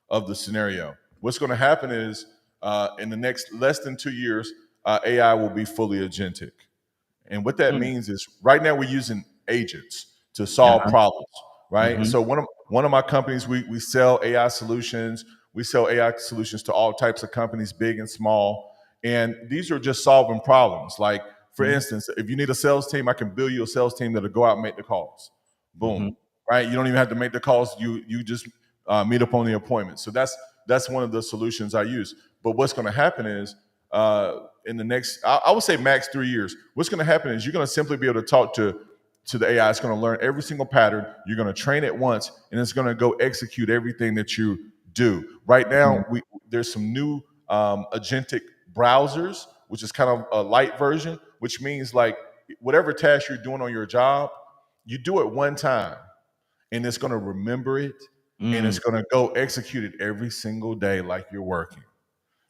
of the scenario. What's going to happen is in the next less than 2 years, AI will be fully agentic. And what that means is right now we're using agents to solve problems, right? So one of my companies, we sell AI solutions. We sell AI solutions to all types of companies, big and small. And these are just solving problems. Like, for instance, if you need a sales team, I can build you a sales team that'll go out and make the calls. Boom, right? You don't even have to make the calls. You just meet up on the appointment. So that's one of the solutions I use. But what's going to happen is in the next, I would say max 3 years, what's going to happen is you're going to simply be able to talk to the AI. It's going to learn every single pattern. You're going to train it once, and it's going to go execute everything that you do. Right now, there's some new agentic browsers, which is kind of a light version, which means like whatever task you're doing on your job, you do it one time, and it's going to remember it, and it's going to go execute it every single day like you're working.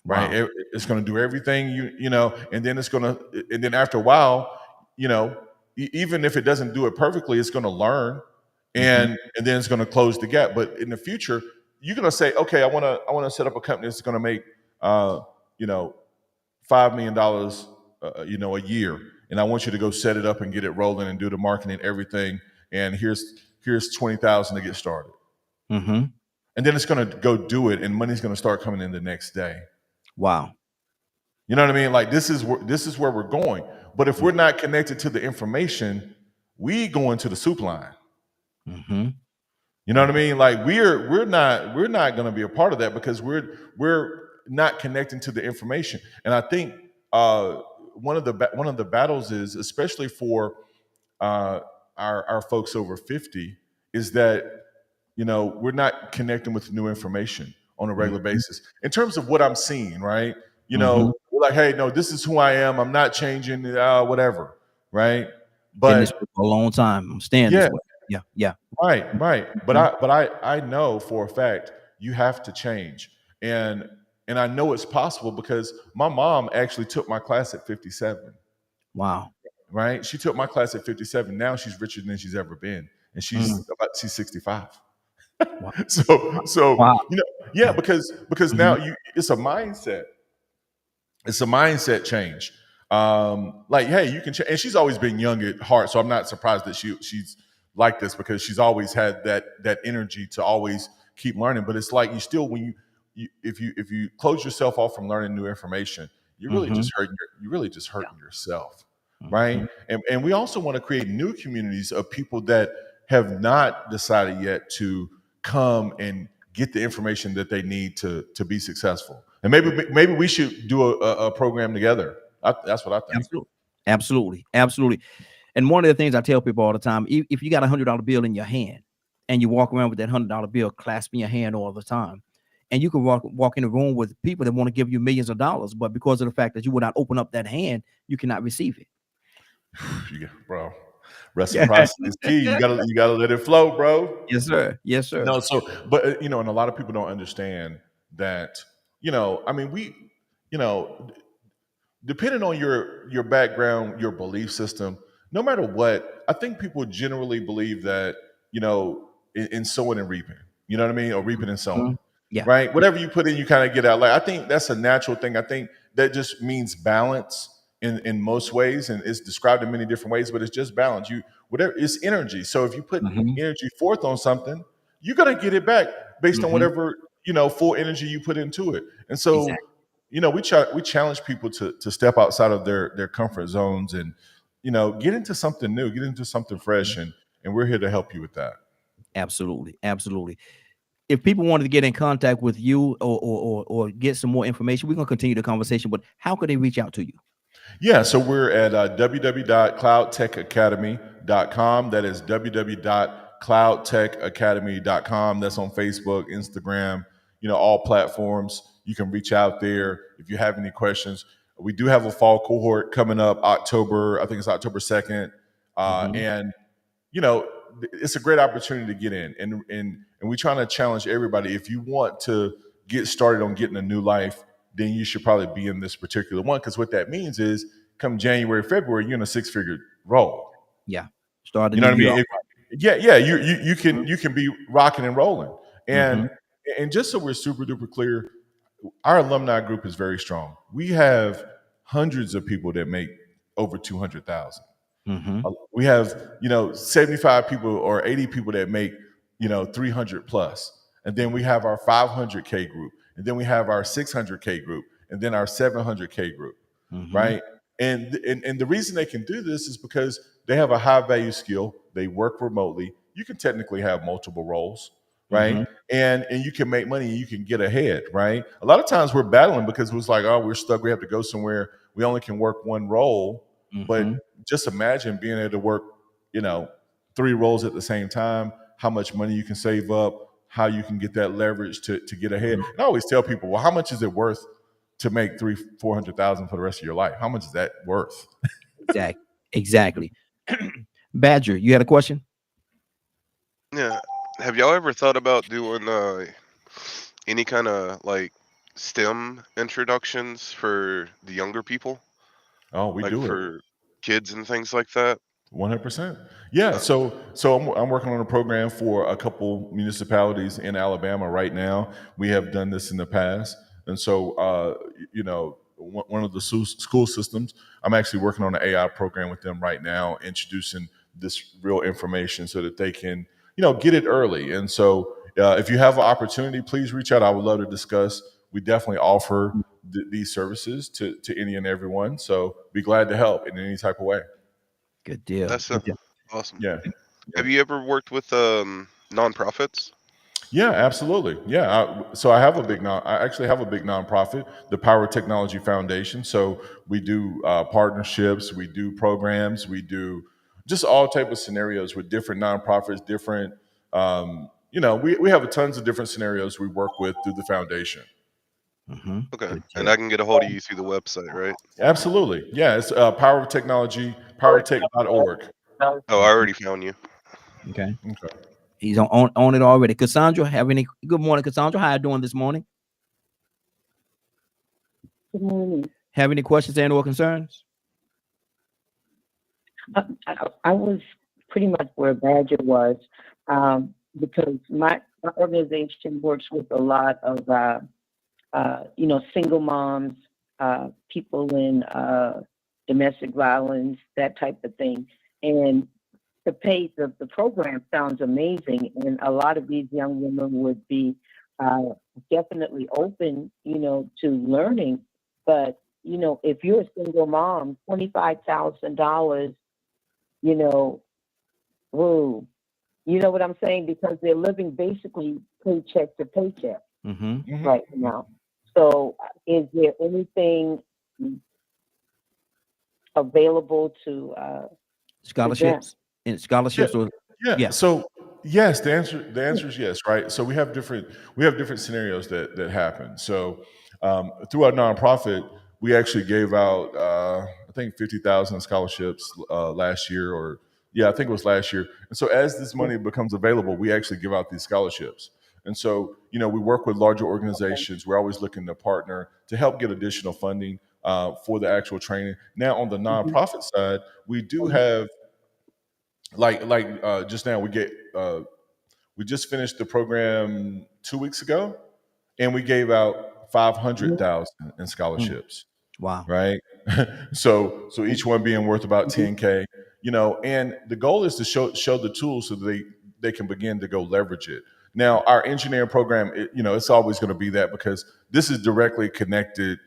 Right? Wow. It's going to do everything you know, and then and then after a while, you know, even if it doesn't do it perfectly, it's going to learn, and then it's going to close the gap. But in the future, you're going to say, okay, I want to set up a company that's going to make you know, $5 million you know, a year, and I want you to go set it up and get it rolling and do the marketing, everything, and here's $20,000 to get started. And then it's going to go do it, and money's going to start coming in the next day. Wow. You know what I mean? Like this is where we're going. But if we're not connected to the information, we go into the soup line. You know what I mean? Like we're not going to be a part of that because we're not connecting to the information. And I think one of the battles is, especially for our folks over 50, is that we're not connecting with new information on a regular basis. In terms of what I'm seeing, right? We're like, hey, no, this is who I am. I'm not changing, whatever, right? Been this But way for a long time. I'm staying this way. Yeah. Right. But I know for a fact you have to change. And I know it's possible because my mom actually took my class at 57. Wow. Right? She took my class at 57. Now she's richer than she's ever been. And she's 65. Wow. So Wow. because now it's a mindset. It's a mindset change. Like, hey, you can change. And she's always been young at heart, so I'm not surprised that she's like this, because she's always had that energy to always keep learning. But it's like, you still, when if you close yourself off from learning new information, you're really just hurting yourself, right? And we also want to create new communities of people that have not decided yet to come and get the information that they need to be successful. And maybe we should do a program together. That's what I think. Absolutely. And one of the things I tell people all the time, if you got $100 bill in your hand and you walk around with that $100 bill clasped in your hand all the time, and you can walk in a room with people that want to give you millions of dollars, but because of the fact that you would not open up that hand, you cannot receive it. Bro, reciprocity is key. You gotta let it flow, bro. Yes, sir. No, but and a lot of people don't understand that. I mean, depending on your background, your belief system, no matter what, I think people generally believe that, in sowing and reaping, you know what I mean? Or reaping and sowing. Yeah. Right. Whatever you put in, you kind of get out. Like, I think that's a natural thing. I think that just means balance in most ways. And it's described in many different ways, but it's just balance. It's energy. So if you put energy forth on something, you're going to get it back based on whatever, full energy you put into it. And so, exactly. we challenge people to step outside of their comfort zones and, get into something new, get into something fresh. And we're here to help you with that. Absolutely. If people wanted to get in contact with you or get some more information, we're going to continue the conversation, but how could they reach out to you? Yeah, so we're at www.cloudtechacademy.com. That is www.cloudtechacademy.com. That's on Facebook, Instagram, all platforms. You can reach out there if you have any questions. We do have a fall cohort coming up October 2nd. And, it's a great opportunity to get in. And we're trying to challenge everybody. If you want to get started on getting a new life, then you should probably be in this particular one. Because what that means is, come January, February, you're in a 6-figure role. Yeah. Started. You know what I mean? You can be rocking and rolling. And just so we're super duper clear, our alumni group is very strong. We have hundreds of people that make over 200,000. We have 75 people or 80 people that make 300 plus, and then we have our 500K group, and then we have our 600K group, and then our 700K group, right? And the reason they can do this is because they have a high value skill. They work remotely. You can technically have multiple roles, right? And you can make money and you can get ahead, right? A lot of times we're battling because it was like, oh, we're stuck. We have to go somewhere. We only can work one role. But just imagine being able to work, 3 roles at the same time, how much money you can save up, how you can get that leverage to get ahead. And I always tell people, well, how much is it worth to make $300,000-$400,000 for the rest of your life? How much is that worth? Exactly. Badger, you had a question? Yeah. Have y'all ever thought about doing any kind of like STEM introductions for the younger people? Oh, we do for kids and things like that. 100%. Yeah. So I'm working on a program for a couple municipalities in Alabama right now. We have done this in the past, and so one of the school systems, I'm actually working on an AI program with them right now, introducing this real information so that they can get it early. And so if you have an opportunity, please reach out. I would love to discuss. We definitely offer these services to any and everyone. So be glad to help in any type of way. Good deal. That's awesome. Yeah. Have you ever worked with nonprofits? Yeah, absolutely. Yeah. So I actually have a big nonprofit, the Power Technology Foundation. So we do partnerships, we do programs, we do just all type of scenarios with different nonprofits, different, we have tons of different scenarios we work with through the foundation. Okay. Good And deal. I can get a hold of you through the website, right? Absolutely. Yeah. It's Power of Technology, powertech.org. Oh, I already found you. Okay. Okay. He's on it already. Cassandra, good morning, Cassandra. How you doing this morning? Good morning. Have any questions and or concerns? I was pretty much where Badger was, because my organization works with a lot of, single moms, people in domestic violence, that type of thing. And the program sounds amazing, and a lot of these young women would be definitely open, to learning. But if you're a single mom, $25,000, whoa, you know what I'm saying? Because they're living basically paycheck to paycheck right now. So, is there anything available to Scholarships and scholarships or Yeah. So yes, the answer is yes, right? So we have different scenarios that happen. So through our nonprofit, we actually gave out I think 50,000 scholarships last year, or I think it was last year. And so as this money becomes available, we actually give out these scholarships. And so we work with larger organizations. We're always looking to partner to help get additional funding for the actual training. Now on the nonprofit side, we do have just now we just finished the program 2 weeks ago, and we gave out 500,000 in scholarships. Wow. Right. So each one being worth about 10K, and the goal is to show the tools so that they can begin to go leverage it. Now our engineering program, it's always going to be that, because this is directly connected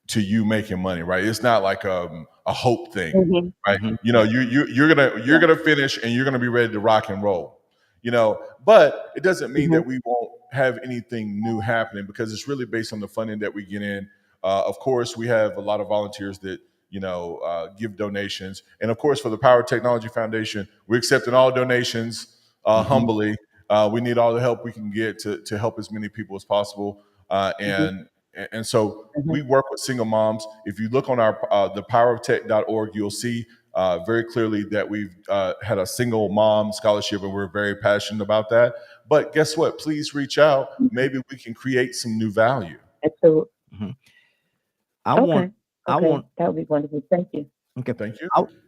to you making money, right? It's not like a hope thing, right? You're gonna finish and you're gonna be ready to rock and roll, But it doesn't mean that we won't have anything new happening, because it's really based on the funding that we get in. Of course, we have a lot of volunteers that give donations, and of course, for the Power Technology Foundation, we're accepting all donations humbly. We need all the help we can get to help as many people as possible, and so we work with single moms. If you look on our thepoweroftech.org, you'll see very clearly that we've had a single mom scholarship, and we're very passionate about that. But guess what? Please reach out. Maybe we can create some new value. Absolutely. I want that would be wonderful. Thank you. Okay. Thank you.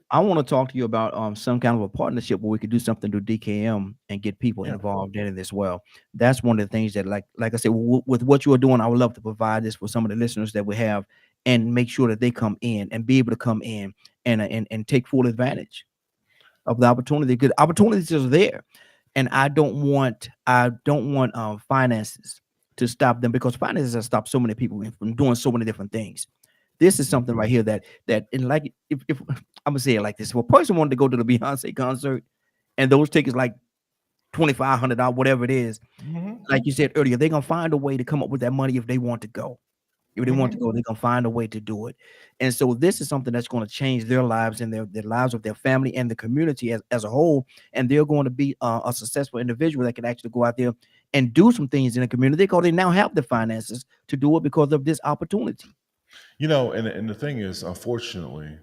I want to talk to you about some kind of a partnership where we could do something to DKM and get people involved in it as well. That's one of the things that, like I said, with what you are doing, I would love to provide this for some of the listeners that we have, and make sure that they come in and be able to come in and take full advantage of the opportunity, because opportunities are there. And I don't want finances to stop them, because finances have stopped so many people from doing so many different things. This is something right here that and like, if I'm gonna say it like this: if a person wanted to go to the Beyonce concert and those tickets like $2,500, whatever it is, like you said earlier, they're gonna find a way to come up with that money if they want to go. If they want to go, they're gonna find a way to do it. And so this is something that's going to change their lives and their lives of their family and the community as a whole. And they're going to be a successful individual that can actually go out there and do some things in the community, because they now have the finances to do it because of this opportunity. And the thing is, unfortunately,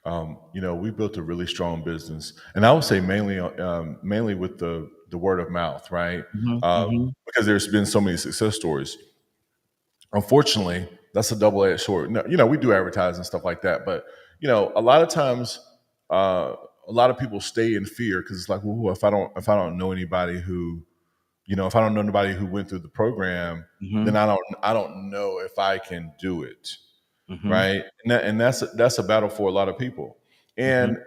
we built a really strong business, and I would say mainly with the word of mouth, right? Because there's been so many success stories. Unfortunately, that's a double-edged sword. No, we do advertise and stuff like that, but a lot of times, a lot of people stay in fear, because it's like, well, if I don't know anybody who, if I don't know anybody who went through the program, then I don't know if I can do it. Right. And that's a battle for a lot of people. And,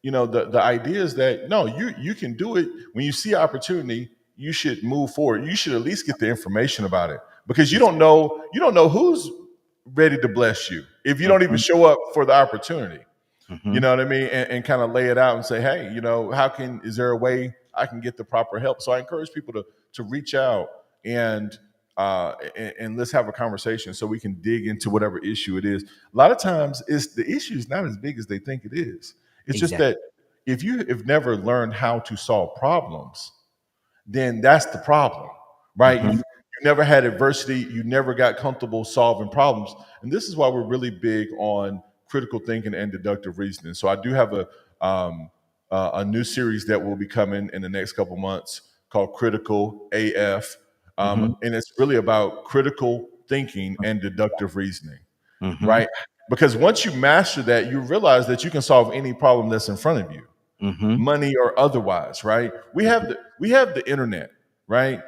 the idea is that, no, you can do it. When you see opportunity, you should move forward. You should at least get the information about it, because you don't know who's ready to bless you if you don't even show up for the opportunity. You know what I mean? And kind of lay it out and say, hey, is there a way I can get the proper help? So I encourage people to reach out and let's have a conversation so we can dig into whatever issue it is. A lot of times, the issue is not as big as they think it is. It's just Exactly. that if you have never learned how to solve problems, then that's the problem, right? Mhm. You never had adversity. You never got comfortable solving problems. And this is why we're really big on critical thinking and deductive reasoning. So I do have a new series that will be coming in the next couple months called Critical AF. Mhm. And it's really about critical thinking and deductive reasoning, Mhm. right? Because once you master that, you realize that you can solve any problem that's in front of you, Mhm. money or otherwise, right? We have the internet, right?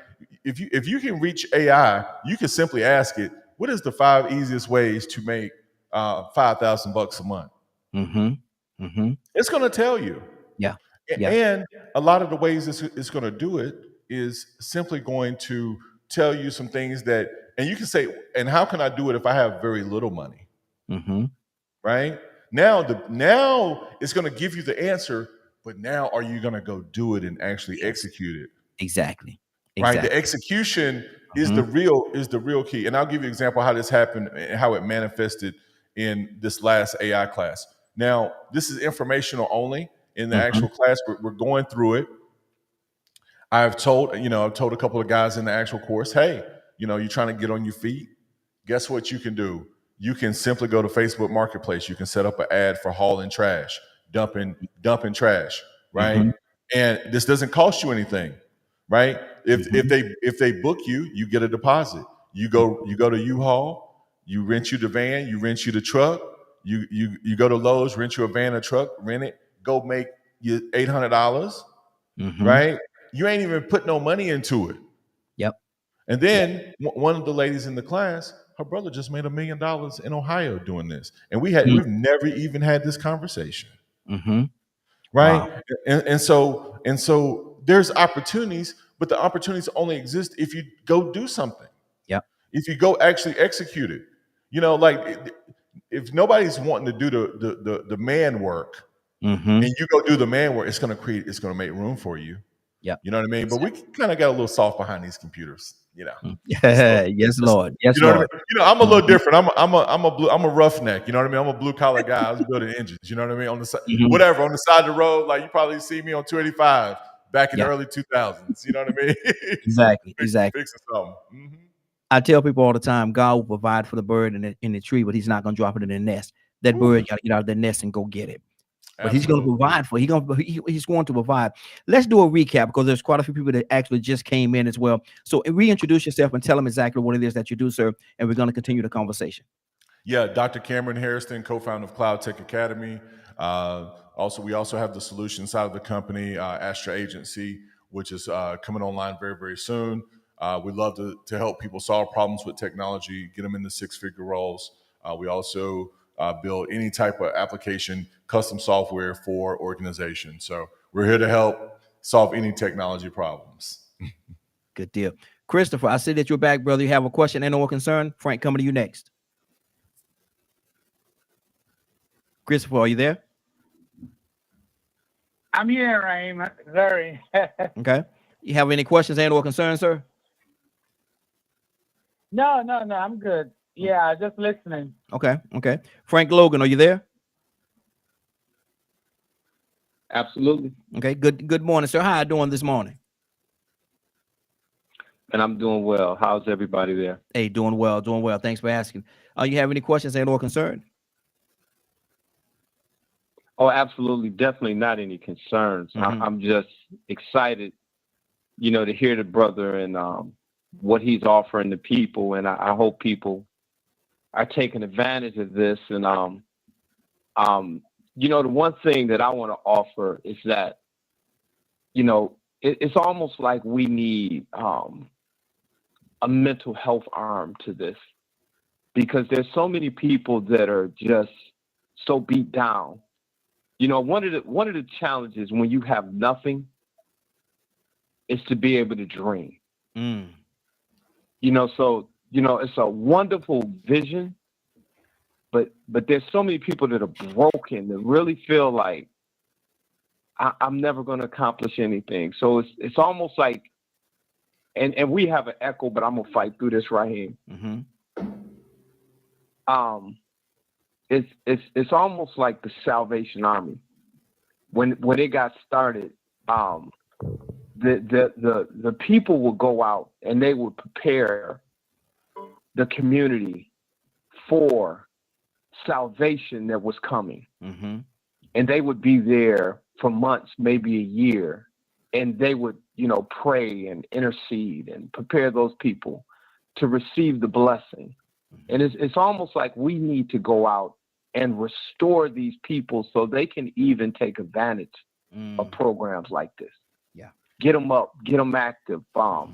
If you can reach AI, you can simply ask it, what is the 5 easiest ways to make $5,000 a month? Mhm. Mhm. It's going to tell you. Yeah. Yeah. And a lot of the ways it's going to do it is simply going to tell you some things that, and you can say, and how can I do it if I have very little money? Mhm. Right? Now it's going to give you the answer, but now are you going to go do it and actually Yes. execute it? Exactly. Right? The Exactly. execution is Mhm. the real key. And I'll give you an example how this happened and how it manifested in this last AI class. Now, this is informational only. In the actual Mhm. class, we're going through it. I've told a couple of guys in the actual course, hey, you're trying to get on your feet. Guess what you can do? You can simply go to Facebook Marketplace. You can set up an ad for hauling trash, dumping trash, right? Mhm. And this doesn't cost you anything, right? If Mhm. they book you, you get a deposit. You go to U-Haul, you rent you the van, you rent you the truck, you go to Lowe's, rent you a van or truck, rent it, go make you $800, Mhm. right? You ain't even put no money into it. Yep. And Yep. then one of the ladies in the class, her brother just made $1 million in Ohio doing this, and Mm. we've never even had this conversation, Mhm. right? Wow. And so there's opportunities, but the opportunities only exist if you go do something, Yep. if you go actually execute it. Like if nobody's wanting to do the man work, Mhm. and you go do the man work, it's going to make room for you. Yep. You know what I mean? But we Exactly. kind of got a little soft behind these computers, Mm. Just a little, Yes, just, Lord. Yes, you know what I mean? Lord. I'm a little Mhm. different. I'm a roughneck. You know what I mean? I'm a blue collar guy. I was building engines. You know what I mean? On the side, Mhm. whatever, on the side of the road, like you probably see me on 285 back in the Yeah. early 2000s. You know what I mean? Exactly. Exactly. Fixing something. Mhm. I tell people all the time, God will provide for the bird in the tree, but He's not going to drop it in the nest. That Whew. bird got to get out of the nest and go get it. But He's going to Absolutely. provide for. He's going to provide. Let's do a recap because there's quite a few people that actually just came in as well. So reintroduce yourself and tell them exactly what it is that you do, sir. And we're going to continue the conversation. Yeah, Dr. Cameron Harrison, co-founder of Cloud Tech Academy. We also have the solution side of the company, Astra Agency, which is coming online very, very soon. We love to help people solve problems with technology, get them into six-figure roles. We also build any type of application, custom software for organizations. So we're here to help solve any technology problems. Good deal. Christopher, I see that you're back, brother. You have a question and or concern? Frank, coming to you next. Christopher, are you there? I'm here, Raheem. Very. Okay. You have any questions and or concerns, sir? No, I'm good. Yeah, just listening. Okay. Okay. Frank Logan, are you there? Absolutely. Okay. Good morning, sir. How are you doing this morning? And I'm doing well. How's everybody there? Hey, doing well. Doing well. Thanks for asking. You have any questions and or concern? Oh, absolutely. Definitely not any concerns. Mhm. I'm just excited, to hear the brother and what he's offering the people. And I hope people are taking advantage of this. And, the one thing that I want to offer is that, it's almost like we need a mental health arm to this, because there's so many people that are just so beat down. One of the challenges when you have nothing is to be able to dream. Mm. So it's a wonderful vision, but there's so many people that are broken that really feel like I'm never going to accomplish anything. So it's almost like and we have an echo, but I'm gonna fight through this right here. It's almost like the Salvation Army. When it got started, the people would go out and they would prepare the community for salvation that was coming. And they would be there for months, maybe a year, and they would, pray and intercede and prepare those people to receive the blessing. And it's almost like we need to go out and restore these people so they can even take advantage of programs like this. Yeah. Get them up, get them active, wash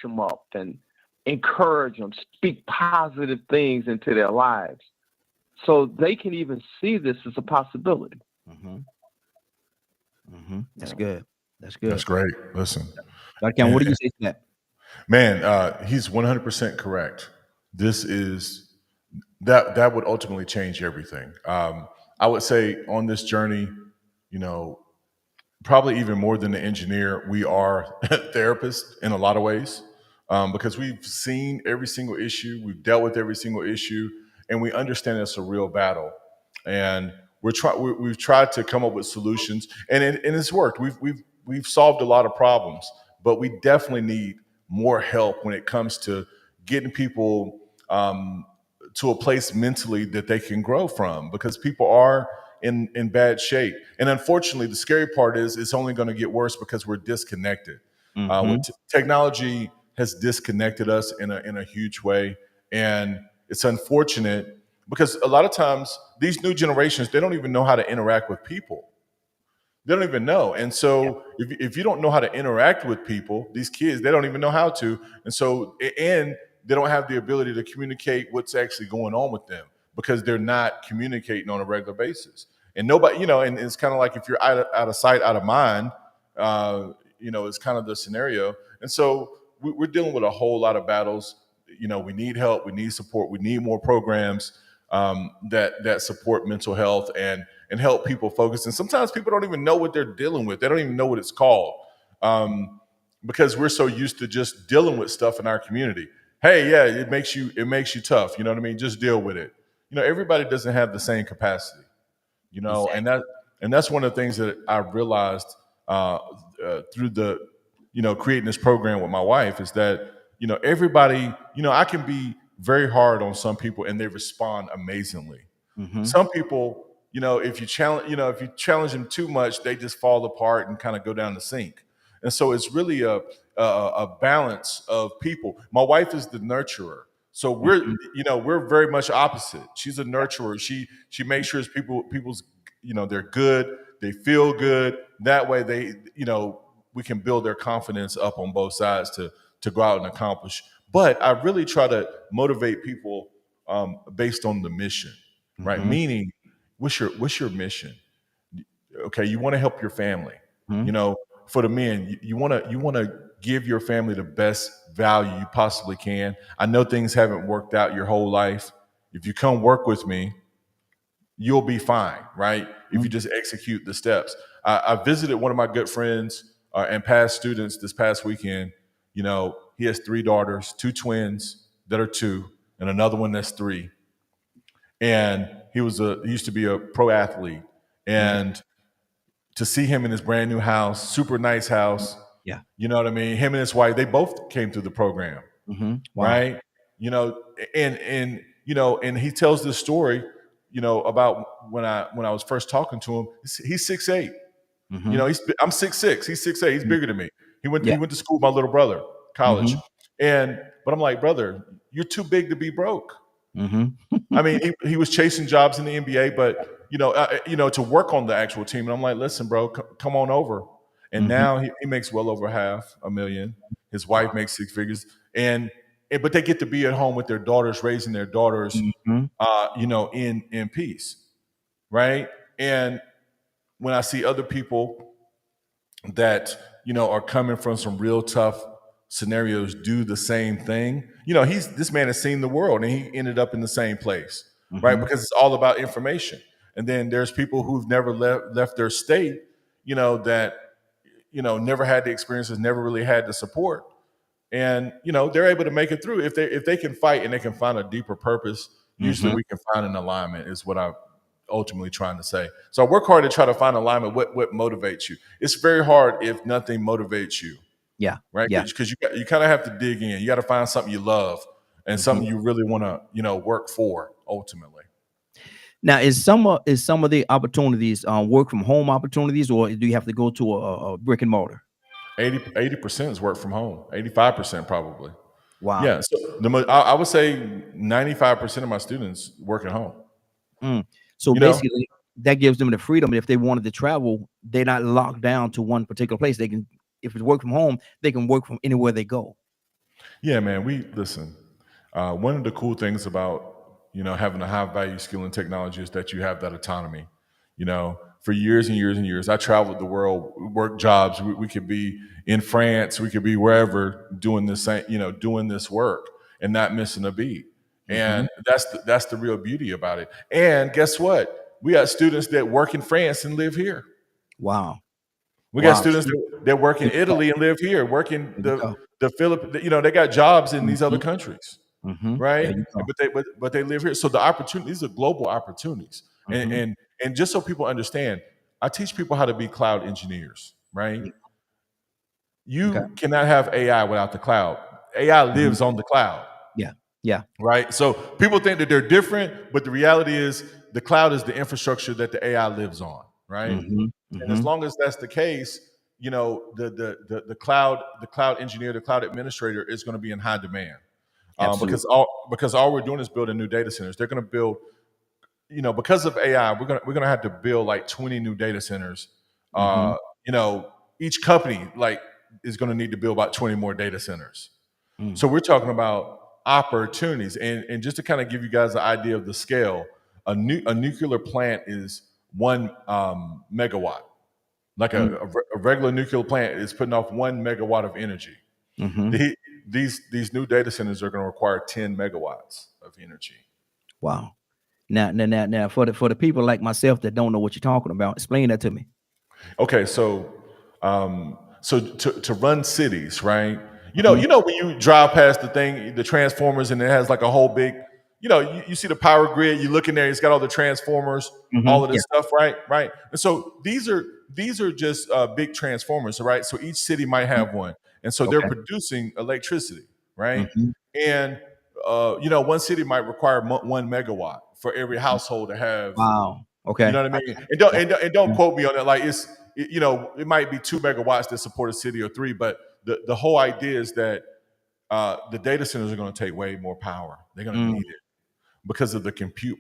them up and encourage them, speak positive things into their lives so they can even see this as a possibility. That's good. That's good. That's great. Listen, Dr. Cameron, what do you say to that? Man, he's 100% correct. This is that would ultimately change everything. I would say on this journey, probably even more than the engineer, we are therapists in a lot of ways, because we've seen every single issue, we've dealt with every single issue, and we understand it's a real battle. And we've tried to come up with solutions, and it's worked. We've solved a lot of problems, but we definitely need more help when it comes to getting people to a place mentally that they can grow from, because people are in bad shape. And unfortunately, the scary part is it's only going to get worse because we're disconnected. Technology has disconnected us in a huge way, and it's unfortunate because a lot of times these new generations, they don't even know how to interact with people. They don't even know. And so if you don't know how to interact with people, these kids, they don't even know how to. And they don't have the ability to communicate what's actually going on with them because they're not communicating on a regular basis. And nobody, and it's kind of like if you're out of sight, out of mind, it's kind of the scenario. And so we're dealing with a whole lot of battles. We need help, we need support, we need more programs that support mental health and help people focus. And sometimes people don't even know what they're dealing with. They don't even know what it's called, because we're so used to just dealing with stuff in our community. Hey, yeah, it makes you tough. You know what I mean? Just deal with it. Everybody doesn't have the same capacity. Exactly. and that's one of the things that I realized through the creating this program with my wife is that everybody, I can be very hard on some people and they respond amazingly. Some people, if you challenge them too much, they just fall apart and kind of go down the sink. And so it's really a balance of people. My wife is the nurturer. So we're very much opposite. She's a nurturer. She makes sure people's they're good, they feel good. That way they we can build their confidence up on both sides to go out and accomplish. But I really try to motivate people based on the mission, right? Meaning, what's your mission? Okay, you want to help your family. For the men, you want to give your family the best value you possibly can. I know things haven't worked out your whole life. If you come work with me, you'll be fine, right? If you just execute the steps. I visited one of my good friends and past students this past weekend. He has 3 daughters, 2 twins that are 2, and another one that's 3. And he used to be a pro athlete. And to see him in his brand new house, super nice house. Yeah. You know what I mean? Him and his wife, they both came through the program. Wow. Right. And he tells this story, about when I was first talking to him. He's 6'8". I'm 6'6". He's 6'8". He's bigger than me. He went to school with my little brother, college. But I'm like, brother, you're too big to be broke. I mean, he was chasing jobs in the NBA, but to work on the actual team. And I'm like, listen, bro, come on over. And now he makes well over $500,000. His wife makes 6 figures, but they get to be at home with their daughters, raising their daughters, in peace, right? And when I see other people that are coming from some real tough scenarios do the same thing, this man has seen the world and he ended up in the same place, right? Because it's all about information. And then there's people who've never left their state, that never had the experiences, never really had the support, and they're able to make it through if they can fight and they can find a deeper purpose. Usually, we can find an alignment. Is what I'm ultimately trying to say. So I work hard to try to find alignment. What motivates you? It's very hard if nothing motivates you. Yeah. Right. Yeah. Because you kind of have to dig in. You got to find something you love and something you really want to work for ultimately. Now, is some of the opportunities work from home opportunities, or do you have to go to a brick and mortar? 80% is work from home. 85% probably. Wow. Yeah. So I would say 95% of my students work at home. So basically, that gives them the freedom. If they wanted to travel, they're not locked down to one particular place. They can, if it's work from home, they can work from anywhere they go. Yeah, man. Listen. One of the cool things about having a high value skill in technology is that you have that autonomy. For years and years and years, I traveled the world, worked jobs. We could be in France, we could be wherever doing this work and not missing a beat. And that's the real beauty about it. And guess what? We got students that work in France and live here. Wow. We got students that work in Italy and live here, work in the Philippines. They got jobs in these other countries. Right, but they live here. So the opportunities, these are global opportunities, and just so people understand, I teach people how to be cloud engineers. Right, you cannot have AI without the cloud. AI lives on the cloud. Yeah. Right. So people think that they're different, but the reality is the cloud is the infrastructure that the AI lives on. Right, and as long as that's the case, the cloud engineer, the cloud administrator is going to be in high demand. Because all we're doing is building new data centers. They're going to build, because of AI, we're going to have to build like 20 new data centers. Each company is going to need to build about 20 more data centers. So we're talking about opportunities, and just to kind of give you guys an idea of the scale, a nuclear plant is 1 megawatt. Like a regular nuclear plant is putting off 1 megawatt of energy. These new data centers are going to require 10 megawatts of energy. Wow. Now for the people like myself that don't know what you're talking about, explain that to me. Okay, so to run cities, right? When you drive past the transformers, and it has like a whole big, you see the power grid. You look in there, it's got all the transformers, all of this stuff, right? And so these are just big transformers, right? So each city might have one. And so they're producing electricity, right? And, one city might require 1 megawatt for every household to have. Wow. Okay. You know what I mean? And don't quote me on that. Like it might be 2 megawatts that support a city or 3, but the whole idea is that the data centers are going to take way more power. They're going to need it because of the compute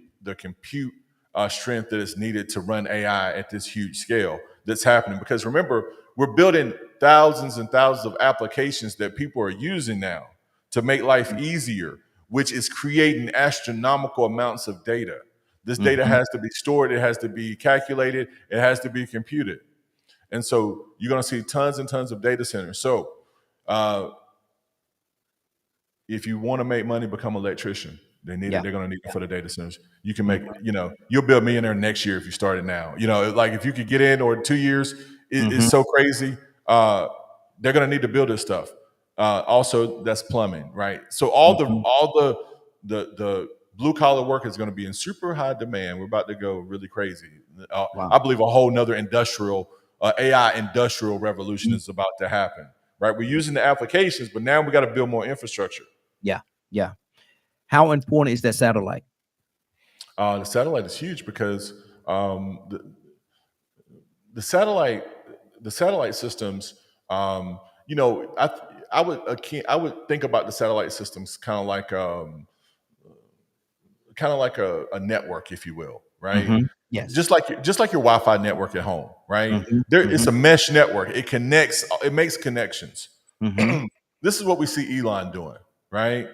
strength that is needed to run AI at this huge scale that's happening. Because remember, we're building thousands and thousands of applications that people are using now to make life easier, which is creating astronomical amounts of data. This data has to be stored, it has to be calculated, it has to be computed. And so you're going to see tons and tons of data centers. So if you want to make money, become an electrician. They need it. They're going to need it for the data centers. You can make, you'll be a millionaire next year if you start it now. Like if you could get in, or 2 years, it's so crazy. They're going to need to build this stuff. Also, that's plumbing, right? So all the blue collar work is going to be in super high demand. We're about to go really crazy. I believe a whole nother AI industrial revolution is about to happen, right? We're using the applications, but now we got to build more infrastructure. Yeah. How important is that satellite? The satellite is huge because the satellite systems. I would think about the satellite systems kind of like a network, if you will, right? Yes. Just like your Wi-Fi network at home, right? It's a mesh network. It connects. It makes connections. This is what we see Elon doing, right?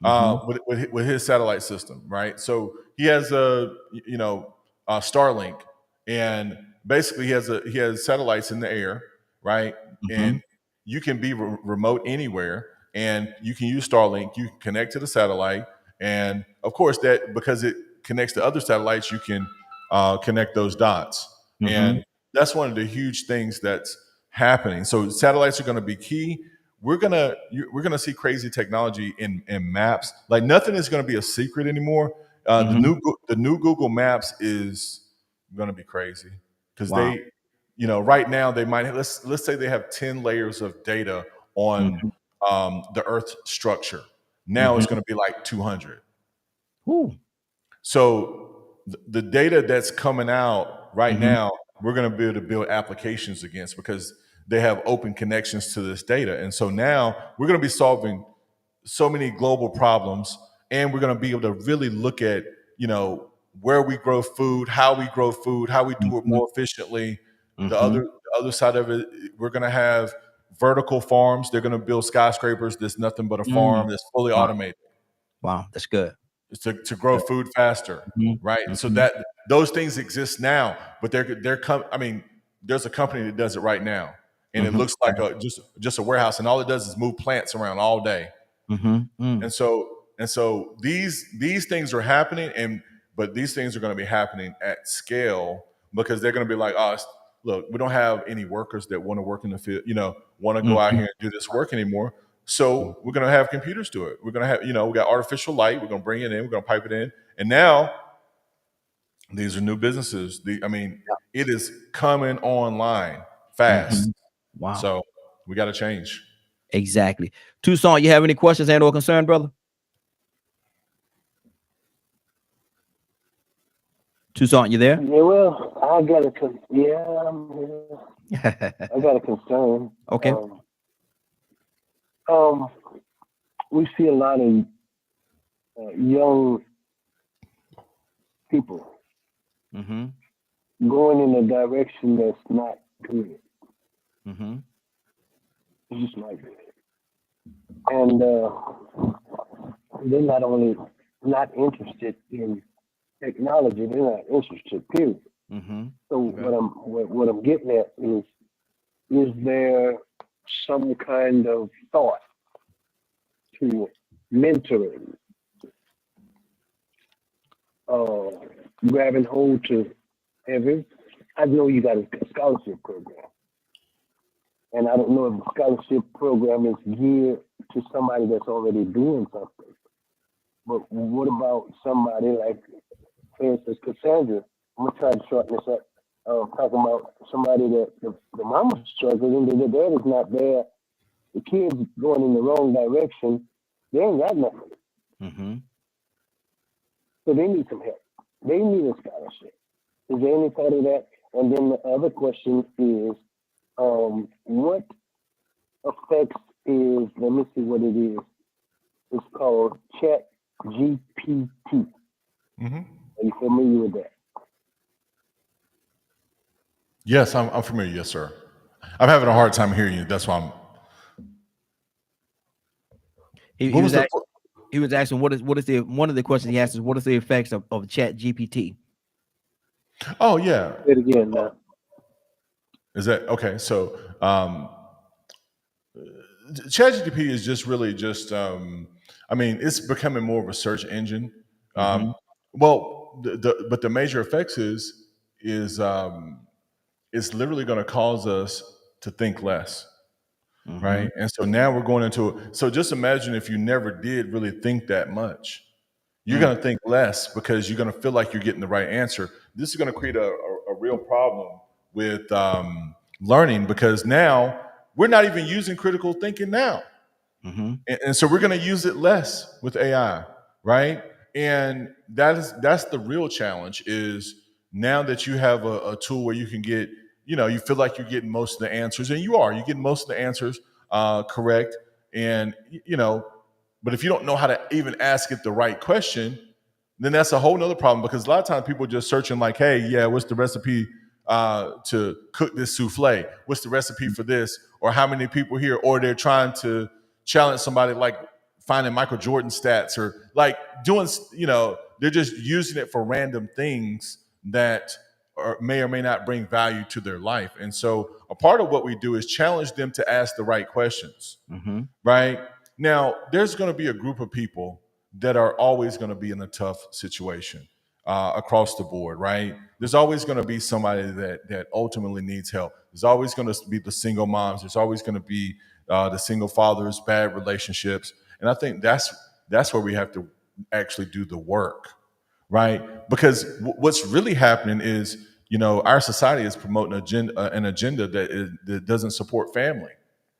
With his satellite system, right? So he has Starlink, and basically he has satellites in the air, right? And you can be remote anywhere, and you can use Starlink. You can connect to the satellite, and of course that because it connects to other satellites, you can connect those dots. And that's one of the huge things that's happening. So satellites are going to be key. We're gonna see crazy technology in maps. Like nothing is going to be a secret anymore. The new Google Maps is going to be crazy because they, right now they might let's say they have 10 layers of data on the Earth structure. Now it's going to be like 200. Ooh. So the data that's coming out right now, we're going to be able to build applications against because they have open connections to this data. And so now we're going to be solving so many global problems, and we're going to be able to really look at, where we grow food, how we grow food, how we do it more efficiently. The other side of it, we're going to have vertical farms. They're going to build skyscrapers. There's nothing but a farm that's fully automated. Wow, that's good. To grow food faster, right? So that those things exist now, but there's a company that does it right now, and it looks like just a warehouse, and all it does is move plants around all day. And so these things are happening, but these things are going to be happening at scale because they're going to be like, look, we don't have any workers that want to work in the field, want to go out here and do this work anymore. So we're going to have computers do it. We're going to have, we got artificial light. We're going to bring it in. We're going to pipe it in. And now these are new businesses. It is coming online fast. Wow. So we got to change. Exactly. Toussaint, you have any questions and or concern, brother? Toussaint, you there? Yeah, well, I got I'm here. I got a concern. Okay. We see a lot of young people going in a direction that's not good. It's just not good. And they're not only not interested in technology, they're not interested, period. So what I'm getting at is there some kind of thought to mentoring, grabbing hold to I know you got a scholarship program, and I don't know if the scholarship program is geared to somebody that's already doing something. But what about somebody like, for instance, Cassandra? I'm gonna try to shorten this up. Talking about somebody that the mama's struggling, the dad is not there, the kids going in the wrong direction, they ain't got nothing. So they need some help. They need a scholarship. Is there any thought of that? And then the other question is, what effects is, let me see what it is. It's called Chat GPT. Are you familiar with that? Yes, I'm familiar. Yes, sir. I'm having a hard time hearing you. That's why I'm. He was asking what is one of the questions he asked is what is the effects of Chat GPT? Oh yeah. Say it again now. Is that okay? So ChatGPT is just really just it's becoming more of a search engine. Well, but the major effects is it's literally going to cause us to think less, right? And so now we're going into it. So just imagine if you never did really think that much. You're going to think less because you're going to feel like you're getting the right answer. This is going to create a real problem with learning because now we're not even using critical thinking now. And so we're going to use it less with AI, right? And that's the real challenge is now that you have a tool where you can get, you feel like you're getting most of the answers, and you're getting most of the answers correct. And, but if you don't know how to even ask it the right question, then that's a whole nother problem because a lot of times people are just searching like, hey, yeah, what's the recipe to cook this souffle? What's the recipe for this? Or how many people here? Or they're trying to challenge somebody like finding Michael Jordan stats or like doing, they're just using it for random things that may or may not bring value to their life. And so a part of what we do is challenge them to ask the right questions, right? Now, there's going to be a group of people that are always going to be in a tough situation. across the board, right? There's always going to be somebody that ultimately needs help. There's always going to be the single moms. There's always going to be the single fathers, bad relationships, and I think that's where we have to actually do the work, right? Because what's really happening is, our society is promoting an agenda that doesn't support family.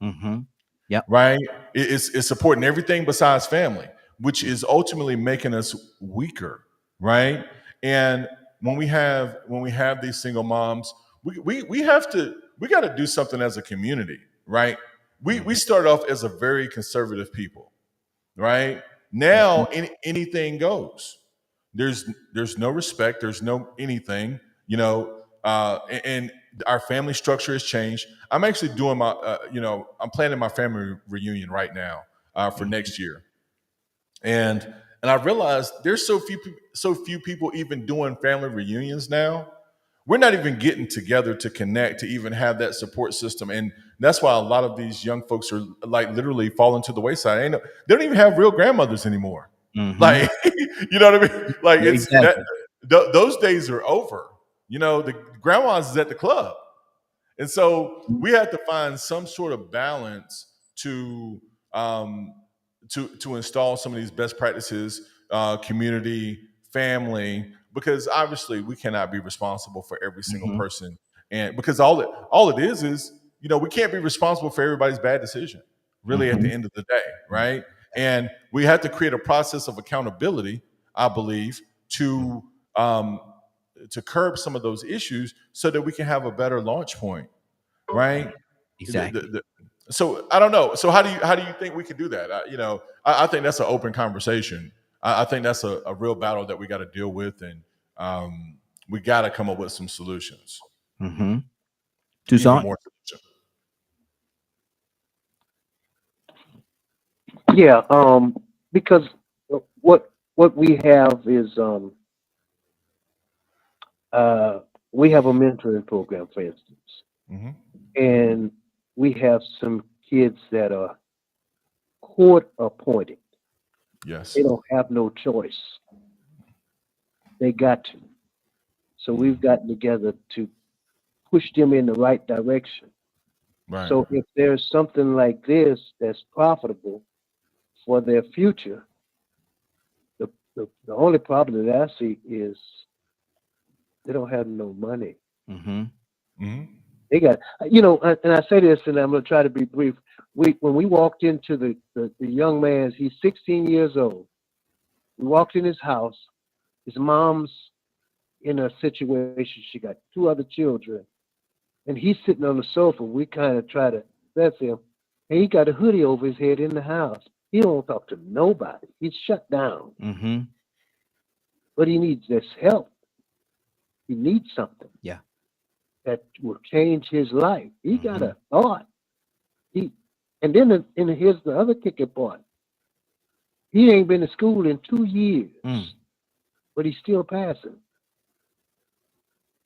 Mm-hmm. Yep. Right. It's supporting everything besides family, which is ultimately making us weaker. Right. And when we have these single moms, we got to do something as a community. Right. We start off as a very conservative people. Right. Now anything goes. There's no respect. There's no anything. And our family structure has changed. I'm actually doing my, I'm planning my family reunion right now for next year, and I realized there's so few people even doing family reunions now. We're not even getting together to connect, to even have that support system, and that's why a lot of these young folks are like literally falling to the wayside. They don't even have real grandmothers anymore. Mm-hmm. Like, you know what I mean? Like Exactly. those days are over. The grandma's is at the club. And so we have to find some sort of balance to install some of these best practices, community, family, because obviously we cannot be responsible for every single person. And because all it is, we can't be responsible for everybody's bad decision, really, at the end of the day, right? And we have to create a process of accountability, I believe, to curb some of those issues so that we can have a better launch point, right? Exactly. So I don't know. So how do you think we could do that? I think that's an open conversation. I think that's a real battle that we got to deal with, and we got to come up with some solutions. Mm-hmm. Tucson? Yeah, because what we have is we have a mentoring program, for instance, and we have some kids that are court appointed. Yes, they don't have no choice; they got to. So we've gotten together to push them in the right direction. right. So if there's something like this that's profitable for their future, the only problem that I see is they don't have no money. They got, and I say this, and I'm going to try to be brief. When we walked into the young man's, he's 16 years old. We walked in his house. His mom's in a situation. She got 2 other children, and he's sitting on the sofa. We kind of try to bless him, and he got a hoodie over his head in the house. He don't talk to nobody. He's shut down. But he needs this help. He needs something. Yeah. That will change his life. He got a thought. And then here's the other kicker part. He ain't been to school in 2 years, but he's still passing.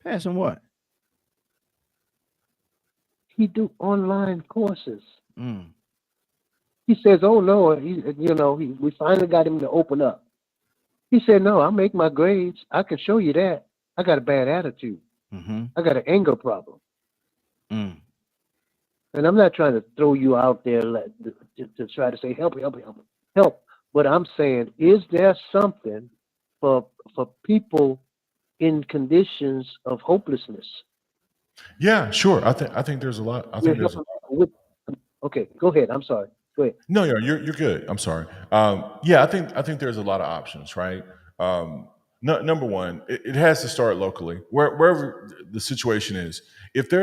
Passing what? He do online courses. He says, "Oh no, we finally got him to open up." He said, "No, I make my grades. I can show you that. I got a bad attitude. I got an anger problem." And I'm not trying to throw you out there to try to say help. But I'm saying, is there something for people in conditions of hopelessness? Yeah, sure. I think there's a lot. Okay, go ahead. I'm sorry. Go ahead. No, you're good. I'm sorry. Yeah, I think there's a lot of options, right? Number one, it has to start locally, wherever the situation is. If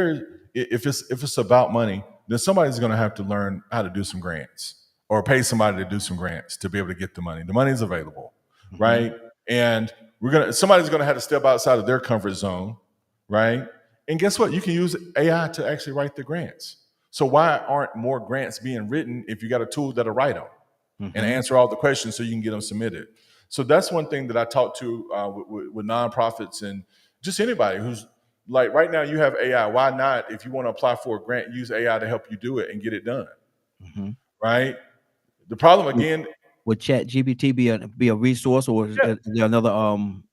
it's about money, then somebody's going to have to learn how to do some grants or pay somebody to do some grants to be able to get the money. The money's available, right? And somebody's going to have to step outside of their comfort zone, right? And guess what? You can use AI to actually write the grants. So why aren't more grants being written if you got a tool that'll write them and answer all the questions so you can get them submitted? So that's one thing that I talk to with nonprofits and just anybody who's like, right now you have AI. Why not, if you want to apply for a grant, use AI to help you do it and get it done, right? The problem, again, would ChatGPT be a resource, or is there another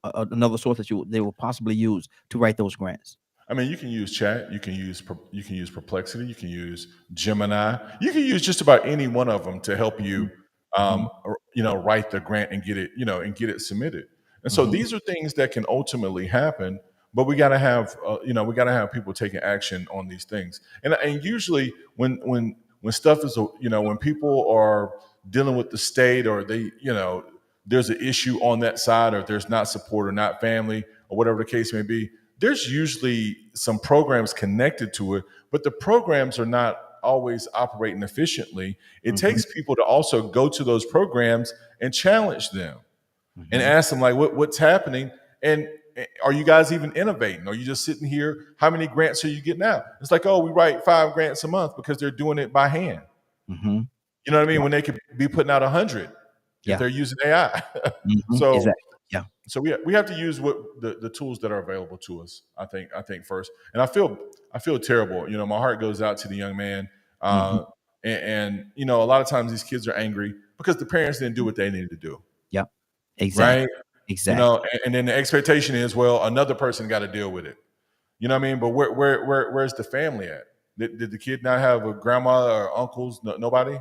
another source that they will possibly use to write those grants? I mean, you can use Chat, you can use Perplexity, you can use Gemini, you can use just about any one of them to help you, write the grant and get it submitted. And so these are things that can ultimately happen, but we got to have people taking action on these things. And usually when stuff is when people are dealing with the state, or there's an issue on that side, or if there's not support or not family or whatever the case may be, there's usually some programs connected to it, but the programs are not always operating efficiently. It takes people to also go to those programs and challenge them and ask them, like, what's happening? And are you guys even innovating? Are you just sitting here? How many grants are you getting out? It's like, oh, we write 5 grants a month, because they're doing it by hand. You know what I mean? When they could be putting out 100 if they're using AI. So exactly. So we have to use what the tools that are available to us. I think first, and I feel terrible. My heart goes out to the young man, and a lot of times these kids are angry because the parents didn't do what they needed to do. Yep, exactly. Right. Exactly. And then the expectation is, well, another person got to deal with it. You know what I mean? But where's the family at? Did the kid not have a grandma or uncles? Nobody.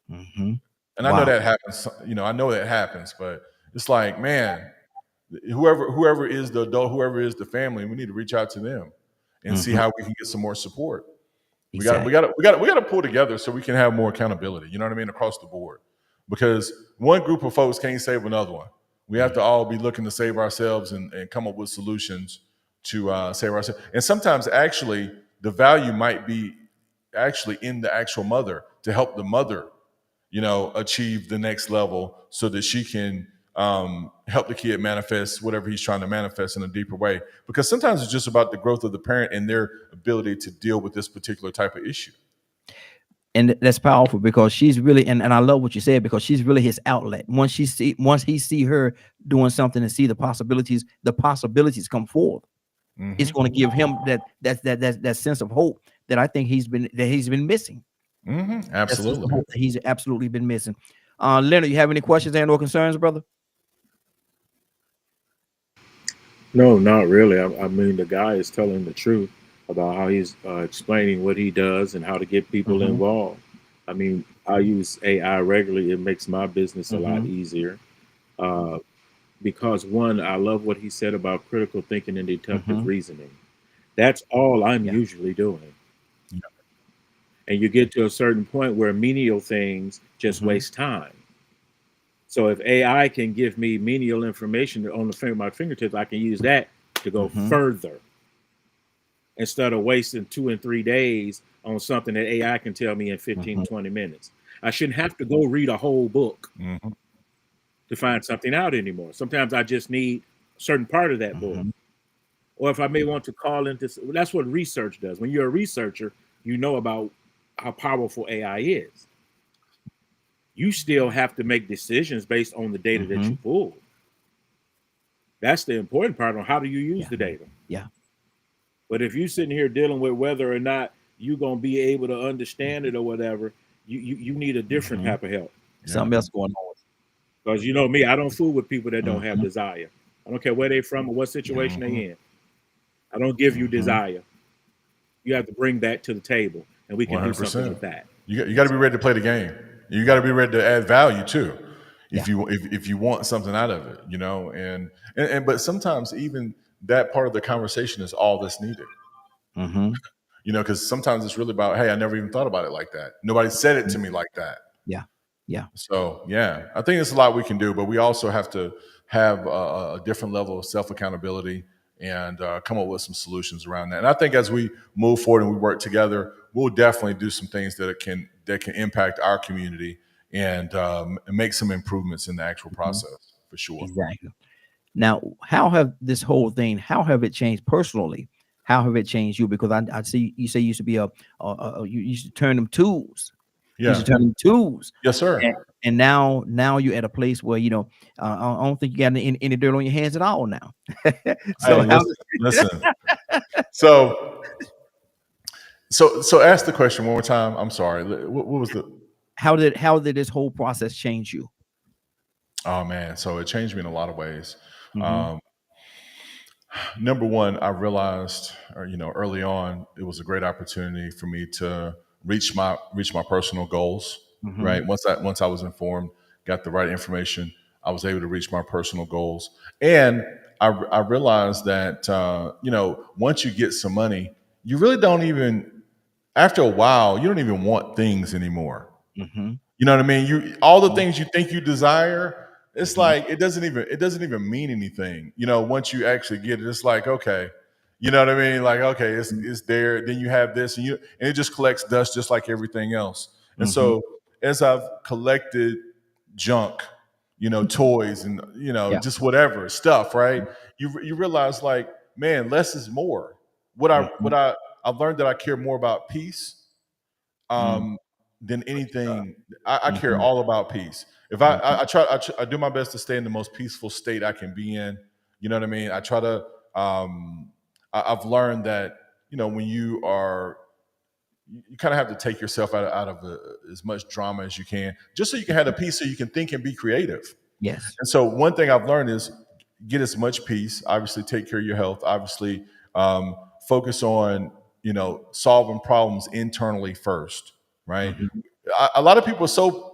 And I know that happens. I know that happens, but it's like, man, whoever is the adult, whoever is the family, we need to reach out to them and see how we can get some more support. Exactly. We got to pull together so we can have more accountability. You know what I mean, across the board, because one group of folks can't save another one. We have to all be looking to save ourselves and come up with solutions to save ourselves. And sometimes, actually, the value might be actually in the actual mother, to help the mother, achieve the next level, so that she can help the kid manifest whatever he's trying to manifest in a deeper way. Because sometimes it's just about the growth of the parent and their ability to deal with this particular type of issue. And that's powerful, because she's really, and I love what you said, because she's really his outlet. Once he see her doing something and see the possibilities come forth, it's going to give him that sense of hope that I think he's been missing. Absolutely. He's absolutely been missing. Leonard, you have any questions and or concerns, brother? No, not really. I mean, the guy is telling the truth about how he's explaining what he does and how to get people involved. I mean, I use AI regularly. It makes my business a lot easier. Because one, I love what he said about critical thinking and deductive reasoning. That's all I'm usually doing. And you get to a certain point where menial things just waste time. So if AI can give me menial information on my fingertips, I can use that to go further, instead of wasting 2 and 3 days on something that AI can tell me in 15, 20 minutes. I shouldn't have to go read a whole book to find something out anymore. Sometimes I just need a certain part of that book. Or if I may want to call into, that's what research does. When you're a researcher, you know about how powerful AI is. You still have to make decisions based on the data that you pull. That's the important part on how do you use the data. But if you're sitting here dealing with whether or not you're going to be able to understand it or whatever, you need a different type of help. Something else going on. Because you know me, I don't fool with people that don't have desire. I don't care where they're from or what situation they're in. I don't give you desire. You have to bring that to the table, and we can 100%. Do something with that. You got to be ready to play the game. You got to be ready to add value too, if you want something out of it, and but sometimes even that part of the conversation is all that's needed. Because sometimes it's really about, hey, I never even thought about it like that. Nobody said it to me like that. So I think there's a lot we can do, but we also have to have a different level of self-accountability and come up with some solutions around that. And I think as we move forward and we work together, we'll definitely do some things that can impact our community and make some improvements in the actual process, for sure. Exactly. Now, how have it changed personally? How have it changed you? Because I see you say you used to be you used to turn them tools. Yeah. You used to turn them tools. Yes, sir. And now you're at a place where, I don't think you got any dirt on your hands at all now. So hey, listen. So ask the question one more time. I'm sorry. What was the? How did this whole process change you? Oh man, so it changed me in a lot of ways. Mhm. Number one, I realized, early on, it was a great opportunity for me to reach my personal goals. Right. Mhm. Once I was informed, got the right information, I was able to reach my personal goals, and I realized that once you get some money, you really don't even, after a while, you don't even want things anymore. Mhm. You know what I mean? All the Mhm. things you think you desire, it's Mhm. like it doesn't even mean anything. Once you actually get it, it's like, okay, you know what I mean? Like, okay, it's there. Then you have this, and it just collects dust just like everything else. And Mhm. so as I've collected junk, toys and Yeah. just whatever stuff, right? You realize, like, man, less is more. Mhm. I've learned that I care more about peace Mm. than anything. I care Mhm. all about peace. If Mhm. I do my best to stay in the most peaceful state I can be in. You know what I mean? I try to. I've learned that when you kind of have to take yourself out of as much drama as you can, just so you can have the peace, so you can think and be creative. Yes. And so one thing I've learned is get as much peace. Obviously, take care of your health. Obviously, focus on solving problems internally first. Right. Mhm. A lot of people are so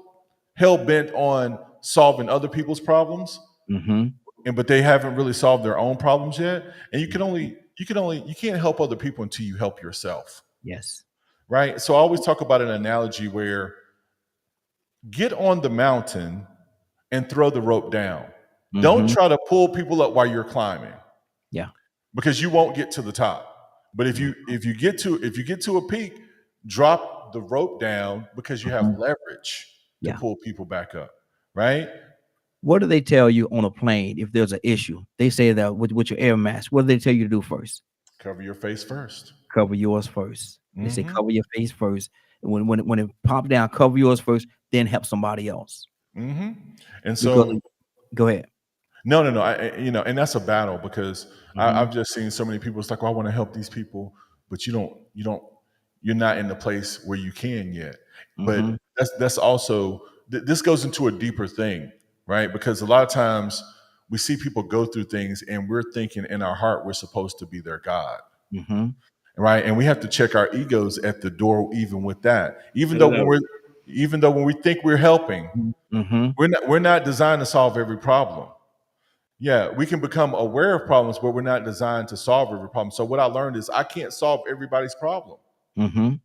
hell bent on solving other people's problems, Mhm. but they haven't really solved their own problems yet. And you can't help other people until you help yourself. Yes. Right. So I always talk about an analogy where get on the mountain and throw the rope down. Don't Mhm. try to pull people up while you're climbing, Yeah. because you won't get to the top. But Mhm. if you get to a peak, drop the rope down, because you have Mhm. leverage to Yeah. pull people back up, right? What do they tell you on a plane if there's an issue? They say that with your air mask. What do they tell you to do first? Cover your face first. Cover yours first. They say Hmm. cover your face first. And when it pops down, cover yours first, then help somebody else. Hmm. And Because so go ahead. no, and that's a battle, because Mhm. I've just seen so many people. It's like, well, I want to help these people, but you're not in the place where you can yet. But Mhm. that's also this goes into a deeper thing, right? Because a lot of times we see people go through things, and we're thinking in our heart we're supposed to be their God, Mhm. right? And we have to check our egos at the door, even with that. Hello. Even though when we think we're helping, Mhm. we're not designed to solve every problem. Yeah, we can become aware of problems, but we're not designed to solve every problem. So what I learned is I can't solve everybody's problem, Mhm.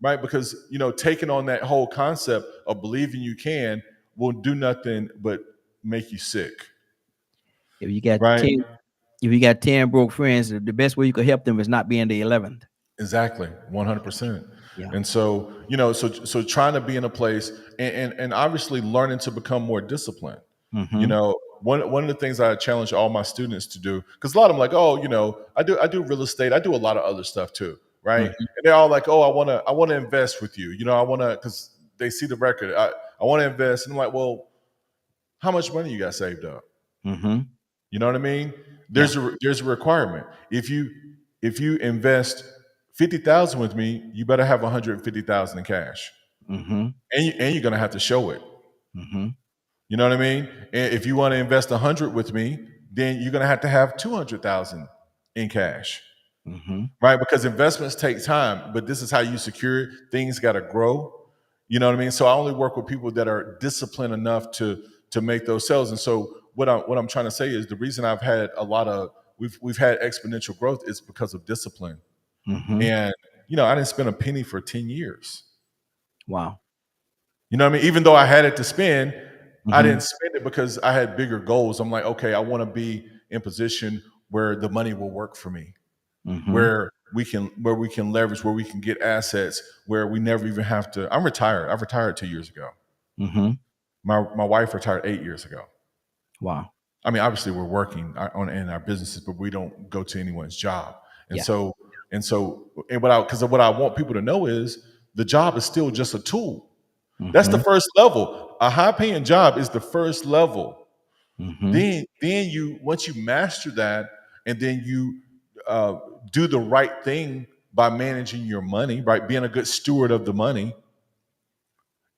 right? Because taking on that whole concept of believing you can will do nothing but make you sick, If you got right? 10, if you got 10 broke friends, the best way you could help them is not being the 11th. Exactly, 100%. Yeah. And so so trying to be in a place, and obviously learning to become more disciplined. Mhm. One of the things I challenge all my students to do, because a lot of them like, oh, I do real estate, I do a lot of other stuff too, right? Mhm. And they're all like, oh, I want to invest with you, I want to, because they see the record, I want to invest, and I'm like, well, how much money you got saved up? Mhm. You know what I mean? Yeah. There's a requirement. If you invest 50,000 with me, you better have 150,000 in cash, Mhm. and you're gonna have to show it. Mhm. You know what I mean? And if you want to invest 100 with me, then you're gonna have to have 200,000 in cash, Mhm. right? Because investments take time, but this is how you secure it. Things got to grow. You know what I mean? So I only work with people that are disciplined enough to make those sales. And so what I'm trying to say is the reason I've had we've had exponential growth is because of discipline. Mhm. And I didn't spend a penny for 10 years. Wow. You know what I mean? Even though I had it to spend, I Mhm. didn't spend it because I had bigger goals. I'm like, okay, I want to be in position where the money will work for me, Mhm. where we can leverage, where we can get assets, where we never even have to. I'm retired. I've retired 2 years ago. Mhm. My wife retired 8 years ago. Wow. I mean, obviously we're working in our businesses, but we don't go to anyone's job. And Yeah. so what I want people to know is the job is still just a tool. That's the Mhm. first level. A high paying job is the first level. Mhm. Then you once you master that, and then you uh, do the right thing by managing your money, right? Being a good steward of the money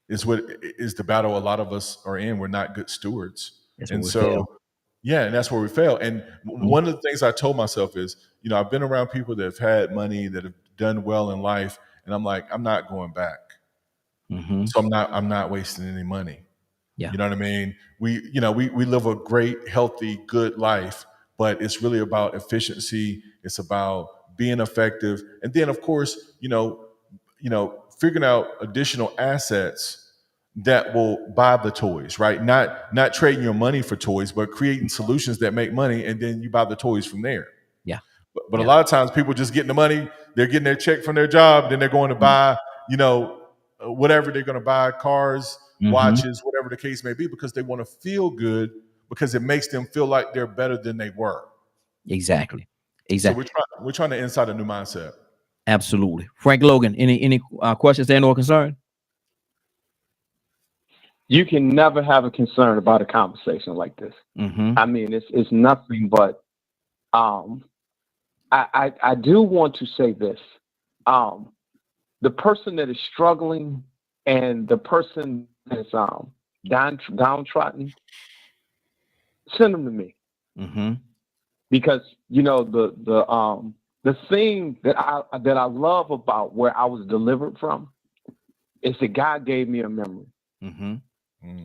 is what is the battle a lot of us are in. We're not good stewards. That's And where we so, fail. yeah, and that's where we fail. And one of the things I told myself is, I've been around people that have had money, that have done well in life, and I'm like, I'm not going back. So I'm not wasting any money. Yeah. You know what I mean? We live a great, healthy, good life, but it's really about efficiency. It's about being effective. And then of course, figuring out additional assets that will buy the toys, right? Not trading your money for toys, but creating solutions that make money, and then you buy the toys from there. Yeah. But a lot of times people just getting the money, they're getting their check from their job, then they're going to buy, whatever they're going to buy, cars, watches, whatever the case may be, because they want to feel good, because it makes them feel like they're better than they were. Exactly. So we're trying to inside a new mindset. Absolutely. Frank Logan, any questions and or concern? You can never have a concern about a conversation like this. I mean, it's nothing but. I do want to say this. The person that is struggling and the person that's downtrodden, send them to me. Because the thing that I love about where I was delivered from is that God gave me a memory.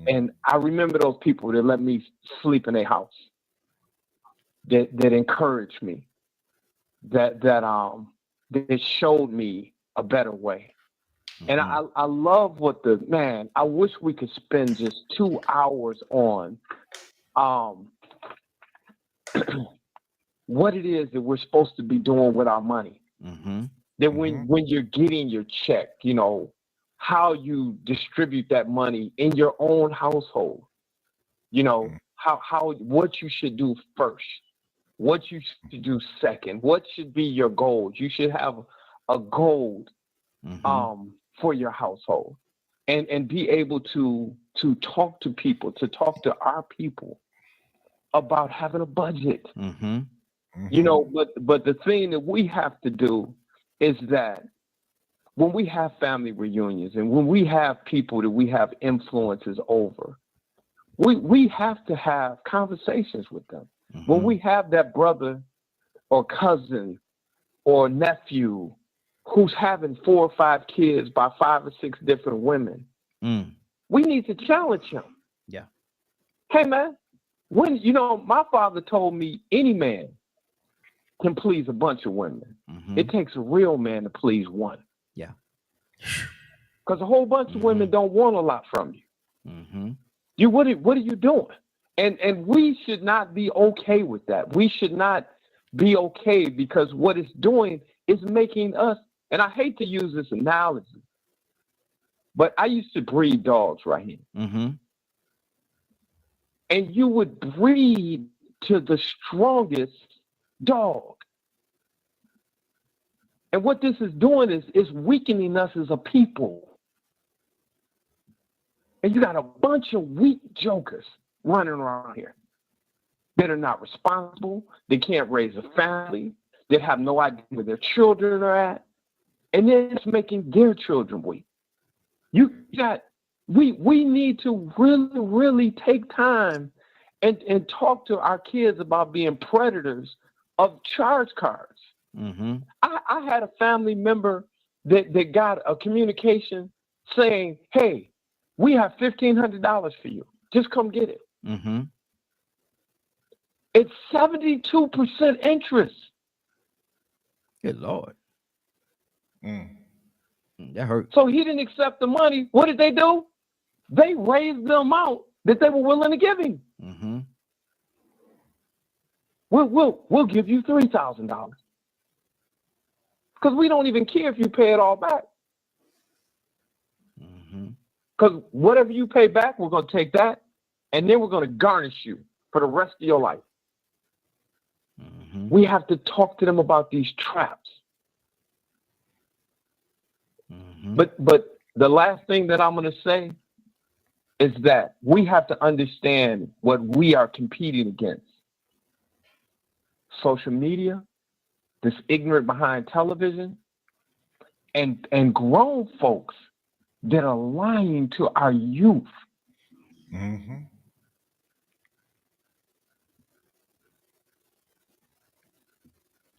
And I remember those people that let me sleep in their house, that encouraged me, that showed me a better way. And I love I wish we could spend just 2 hours on what it is that we're supposed to be doing with our money. That when you're getting your check, how you distribute that money in your own household, what you should do first, what you should do second, what should be your goals. You should have a goal for your household, and be able to talk to people, to talk to our people about having a budget. But the thing that we have to do is that when we have family reunions and when we have people that we have influences over, we have to have conversations with them. When we have that brother or cousin or nephew who's having 4 or 5 kids by 5 or 6 different women, we need to challenge him. Yeah. Hey man, my father told me any man can please a bunch of women. It takes a real man to please one. Yeah. Because a whole bunch of women don't want a lot from you. What are you doing? And we should not be okay with that. We should not be okay, because what it's doing is making us, and I hate to use this analogy, but I used to breed dogs right here. And you would breed to the strongest dog. And what this is doing is weakening us as a people. And you got a bunch of weak jokers running around here that are not responsible. They can't raise a family. They have no idea where their children are at. And then it's making their children weak. We need to really, really take time and talk to our kids about being predators of charge cards. I had a family member that got a communication saying, hey, we have $1,500 for you. Just come get it. It's 72% interest. Good Lord. That hurt. So he didn't accept the money. What did they do? They raised the amount that they were willing to give him. We'll give you $3,000. Because we don't even care if you pay it all back. Because whatever you pay back, we're going to take that, and then we're going to garnish you for the rest of your life. We have to talk to them about these traps. But the last thing that I'm going to say is that we have to understand what we are competing against. Social media, this ignorant behind television, and grown folks that are lying to our youth.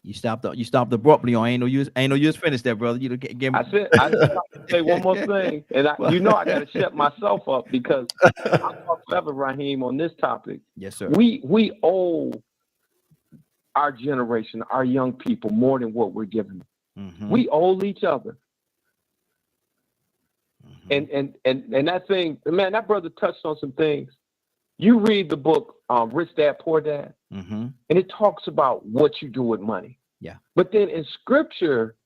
You stopped abruptly on ain't no use finish that, brother. You give me. I just have to say one more thing, and I got to shut myself up because I'll talk forever, Raheem, on this topic. Yes, sir. We owe our generation, our young people, more than what we're giving them. Mm-hmm. We owe each other. And that thing, man, that brother touched on some things. You read the book Rich Dad Poor Dad, mm-hmm. and it talks about what you do with money. Yeah. But then in scripture,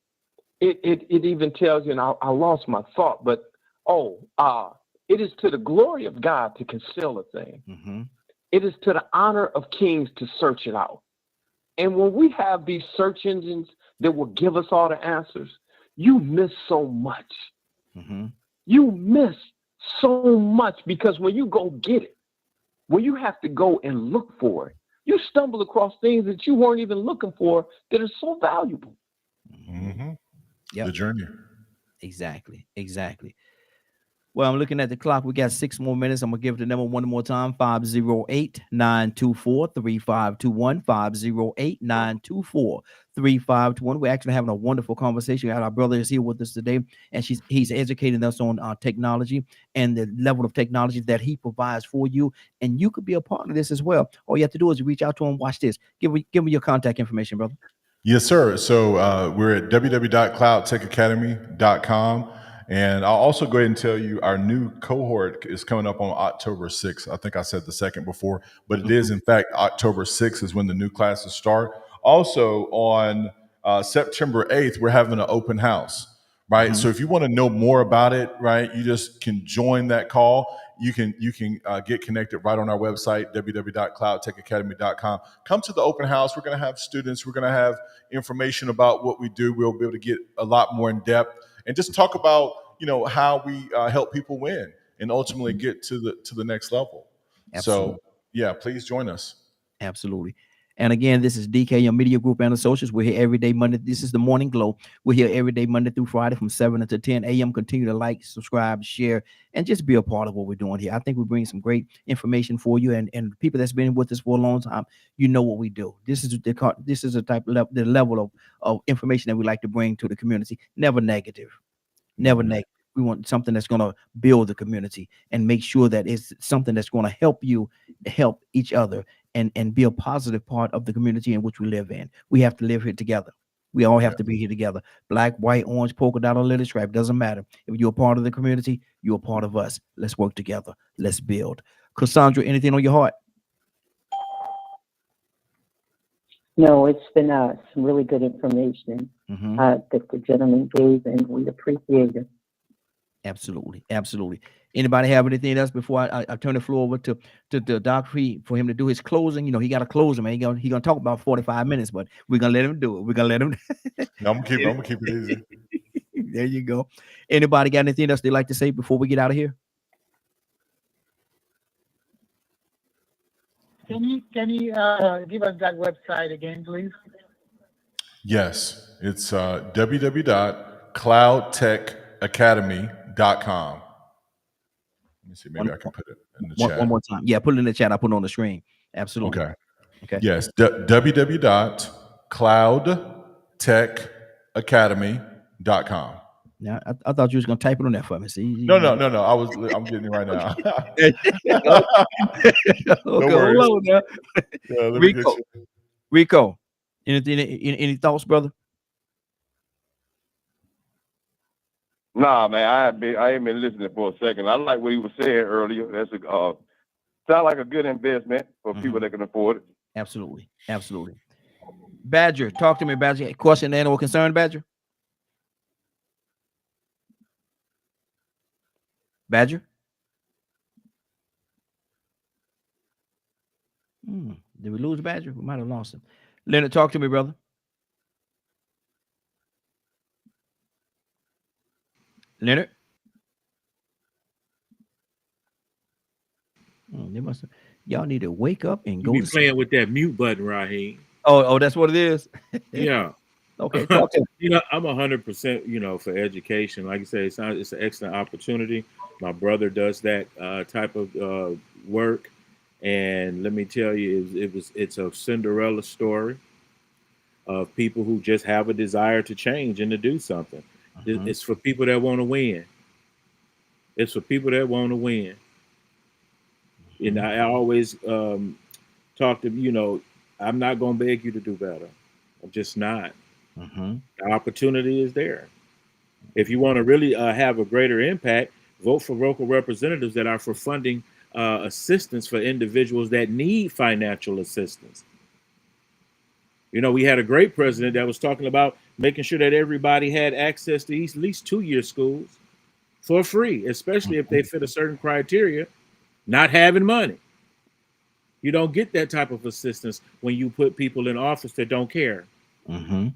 it even tells you, and I lost my thought, but it is to the glory of God to conceal a thing. Mm-hmm. It is to the honor of kings to search it out. And when we have these search engines that will give us all the answers, you miss so much. Mm-hmm. You miss so much because when you go get it, when you have to go and look for it, you stumble across things that you weren't even looking for that are so valuable. Mm-hmm. Yep. The journey. Exactly. Well, I'm looking at the clock. We got 6 more minutes. I'm going to give the number one more time, 508-924-3521, 508-924-3521. We're actually having a wonderful conversation. Our brother is here with us today, and he's educating us on technology and the level of technology that he provides for you, and you could be a part of this as well. All you have to do is reach out to him. Watch this. Give me your contact information, brother. Yes, sir. So we're at www.cloudtechacademy.com. And I'll also go ahead and tell you our new cohort is coming up on October 6th. I think I said the 2nd before, but it is, in fact, October 6th is when the new classes start. Also, on September 8th, we're having an open house, right? Mm-hmm. So if you want to know more about it, right, you just can join that call. You can get connected right on our website, www.cloudtechacademy.com. Come to the open house. We're going to have students. We're going to have information about what we do. We'll be able to get a lot more in depth and just talk about, how we help people win and ultimately get to the next level. Absolutely. So, yeah, please join us. Absolutely. And again, this is DKM Media Group and Associates. We're here every day Monday. This is the Morning Glow. We're here every day Monday through Friday from 7 to 10 a.m. Continue to like, subscribe, share, and just be a part of what we're doing here. I think we bring some great information for you, and people that's been with us for a long time, you know what we do. This is the type of the level of information that we like to bring to the community. Never negative. Never negative. We want something that's going to build the community and make sure that it's something that's going to help you help each other and be a positive part of the community in which we live in. We have to live here together. We all have to be here together. Black, white, orange, polka dot, or little stripe, doesn't matter. If you're a part of the community, you're a part of us. Let's work together. Let's build. Cassandra, anything on your heart? No, it's been some really good information that the gentleman gave, and we appreciate it. Absolutely. Anybody have anything else before I turn the floor over to the Doc for him to do his closing? He got to close him. He gonna talk about 45 minutes, but we're gonna let him do it. We're gonna let him. No, I'm gonna keep it easy. There you go. Anybody got anything else they'd like to say before we get out of here? Can you give us that website again, please? Yes, it's www.cloudtechacademy.com. Let me see. Maybe I can put it in the chat. One more time. Yeah, put it in the chat. I put it on the screen. Absolutely. Okay. Yes, www.cloudtechacademy.com. Now, I thought you was gonna type it on there for me. See? No. I'm getting it right now. Okay, hold on now. Rico, any thoughts, brother? Nah, man, I ain't been listening for a second. I like what he was saying earlier. That's sound like a good investment for people that can afford it. Absolutely. Badger, talk to me, Badger. Question, animal concern, Badger? Badger? Did we lose Badger? We might have lost him. Leonard, talk to me, brother. Leonard? They must have. Y'all need to wake up and go. You be playing with that mute button, Raheem. Oh, that's what it is. Yeah. Okay. Talk to me. I'm 100%, for education. Like I say, it's an excellent opportunity. My brother does that type of work, and let me tell you, it's a Cinderella story. of people who just have a desire to change and to do something. Mhm. It's for people that want to win. It's for people that want to win. And I always talk to, I'm not going to beg you to do better. I'm just not. Mhm. The opportunity is there. If you want to really have a greater impact, vote for local representatives that are for funding assistance for individuals that need financial assistance. We had a great president that was talking about making sure that everybody had access to at least 2-year schools for free, especially if they fit a certain criteria, not having money. You don't get that type of assistance when you put people in office that don't care. Mm-hmm.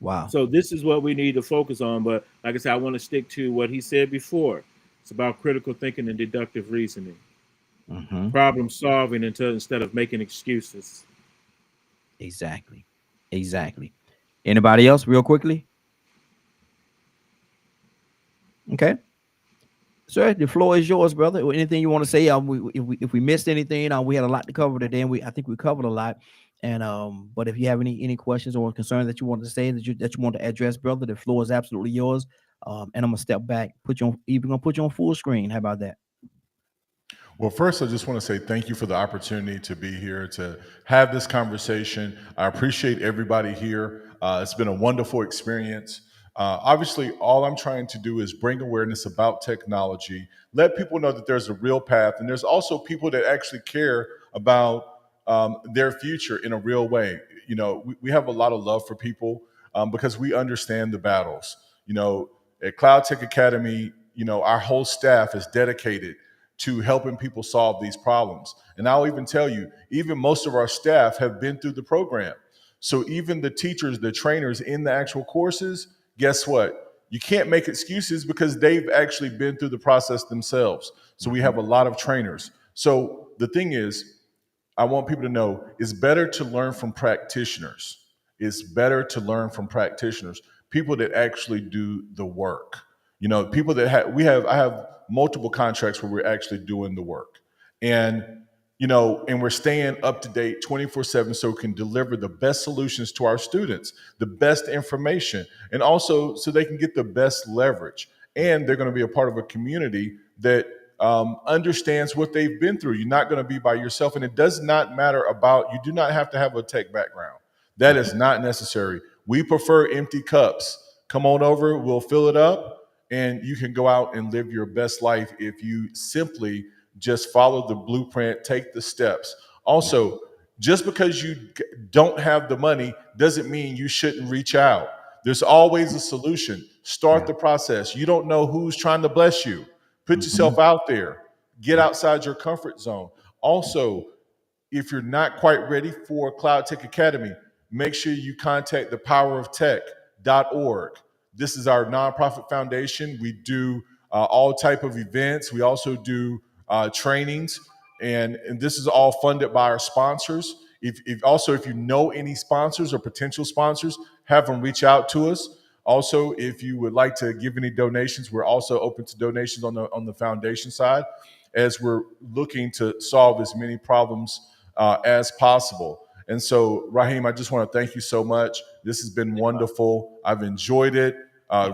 Wow. So this is what we need to focus on. But like I said, I want to stick to what he said before. It's about critical thinking and deductive reasoning. Mm-hmm. Problem solving instead of making excuses. Exactly. Anybody else real quickly? Okay. Sir, the floor is yours, brother. Anything you want to say? If we missed anything, we had a lot to cover today, and I think we covered a lot. And but if you have any questions or concerns that you want to say that you want to address, brother, the floor is absolutely yours. And I'm gonna step back, put you on full screen. How about that? Well, first, I just want to say thank you for the opportunity to be here to have this conversation. I appreciate everybody here. It's been a wonderful experience. Obviously, all I'm trying to do is bring awareness about technology, let people know that there's a real path, and there's also people that actually care about their future in a real way. We have a lot of love for people because we understand the battles. At Cloud Tech Academy, our whole staff is dedicated to helping people solve these problems. And I'll even tell you, even most of our staff have been through the program. So even the teachers, the trainers in the actual courses, guess what? You can't make excuses because they've actually been through the process themselves. So we have a lot of trainers. So the thing is, I want people to know it's better to learn from practitioners. It's better to learn from practitioners, people that actually do the work. People that I have multiple contracts where we're actually doing the work. And and we're staying up to date 24/7 so we can deliver the best solutions to our students, the best information, and also so they can get the best leverage. And they're going to be a part of a community that understands what they've been through. You're not going to be by yourself. And it does not matter you do not have to have a tech background. That is not necessary. We prefer empty cups. Come on over, we'll fill it up, and you can go out and live your best life if you simply just follow the blueprint, take the steps. Also, just because you don't have the money doesn't mean you shouldn't reach out. There's always a solution. Start the process. You don't know who's trying to bless you. Put yourself out there. Get outside your comfort zone. Also, if you're not quite ready for Cloud Tech Academy, make sure you contact thepoweroftech.org. This is our nonprofit foundation. We do all type of events. We also do trainings, and this is all funded by our sponsors. If you know any sponsors or potential sponsors, have them reach out to us. Also, if you would like to give any donations, we're also open to donations on the foundation side, as we're looking to solve as many problems as possible. And so, Raheem, I just want to thank you so much. This has been wonderful. I've enjoyed it.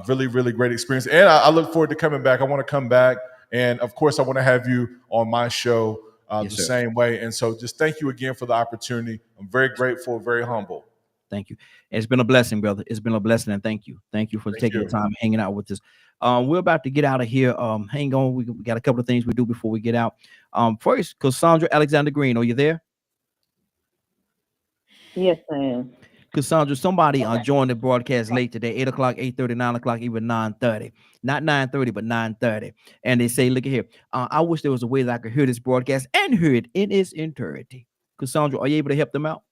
Really, really great experience. And I look forward to coming back. I want to come back. And of course, I want to have you on my show same way. And so just thank you again for the opportunity. I'm very grateful, very humble. Thank you. It's been a blessing, brother. It's been a blessing, and thank you. Thank you for taking the time and hanging out with us. We're about to get out of here. Hang on. We got a couple of things we do before we get out. First, Cassandra Alexander Green, are you there? Yes, I am. Cassandra, somebody joined the broadcast late today, 8 o'clock, 8:30, 9 o'clock, even 9:30. Not 9:30, but 9:30. And they say, look at here. I wish there was a way that I could hear this broadcast and hear it in its entirety. Cassandra, are you able to help them out?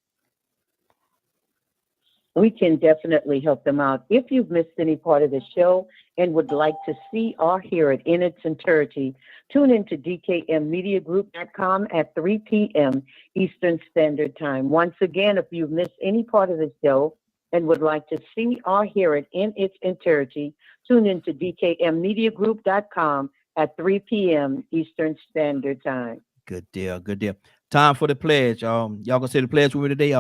We can definitely help them out. If you've missed any part of the show and would like to see or hear it in its entirety, tune into dkmmediagroup.com at 3 p.m. Eastern Standard Time. Once again, if you've missed any part of the show and would like to see or hear it in its entirety, tune into dkmmediagroup.com at 3 p.m. Eastern Standard Time. Good deal. Good deal. Time for the pledge. Y'all gonna say the pledge with me today.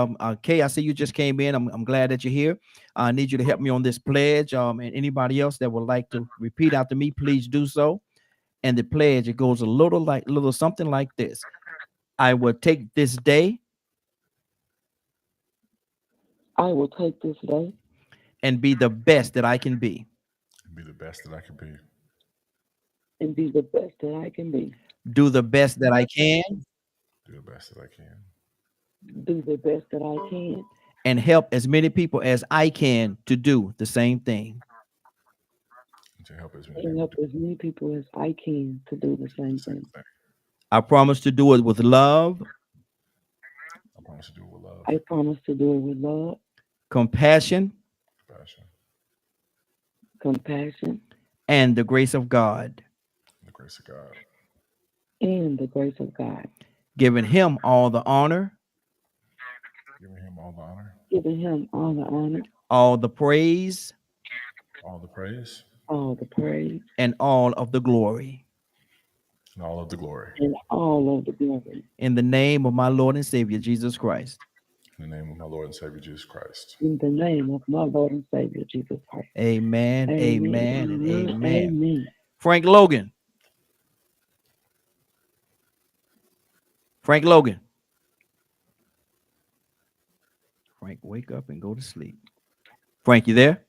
Kay, I see you just came in. I'm glad that you're here. I need you to help me on this pledge. And anybody else that would like to repeat after me, please do so. And the pledge, it goes a little something like this. I will take this day. I will take this day. And be the best that I can be. Be the best that I can be. And be the best that I can be. Do the best that I can. Do the best that I can. Do the best that I can. And help as many people as I can to do the same thing. To help as many people as I can to do the same thing. I promise to do it with love. I promise to do it with love. I promise to do it with love. Compassion. Compassion. And the grace of God. The grace of God. And the grace of God. Giving him all the honor. Giving him all the honor. Giving him all the honor. All the praise. All the praise. All the praise. And all of the glory. And all of the glory. And all of the glory. In the name of my Lord and Savior, Jesus Christ. In the name of my Lord and Savior, Jesus Christ. In the name of my Lord and Savior, Jesus Christ. Amen, amen, and amen. Amen. Frank Logan. Frank Logan. Frank, wake up and go to sleep. Frank, you there?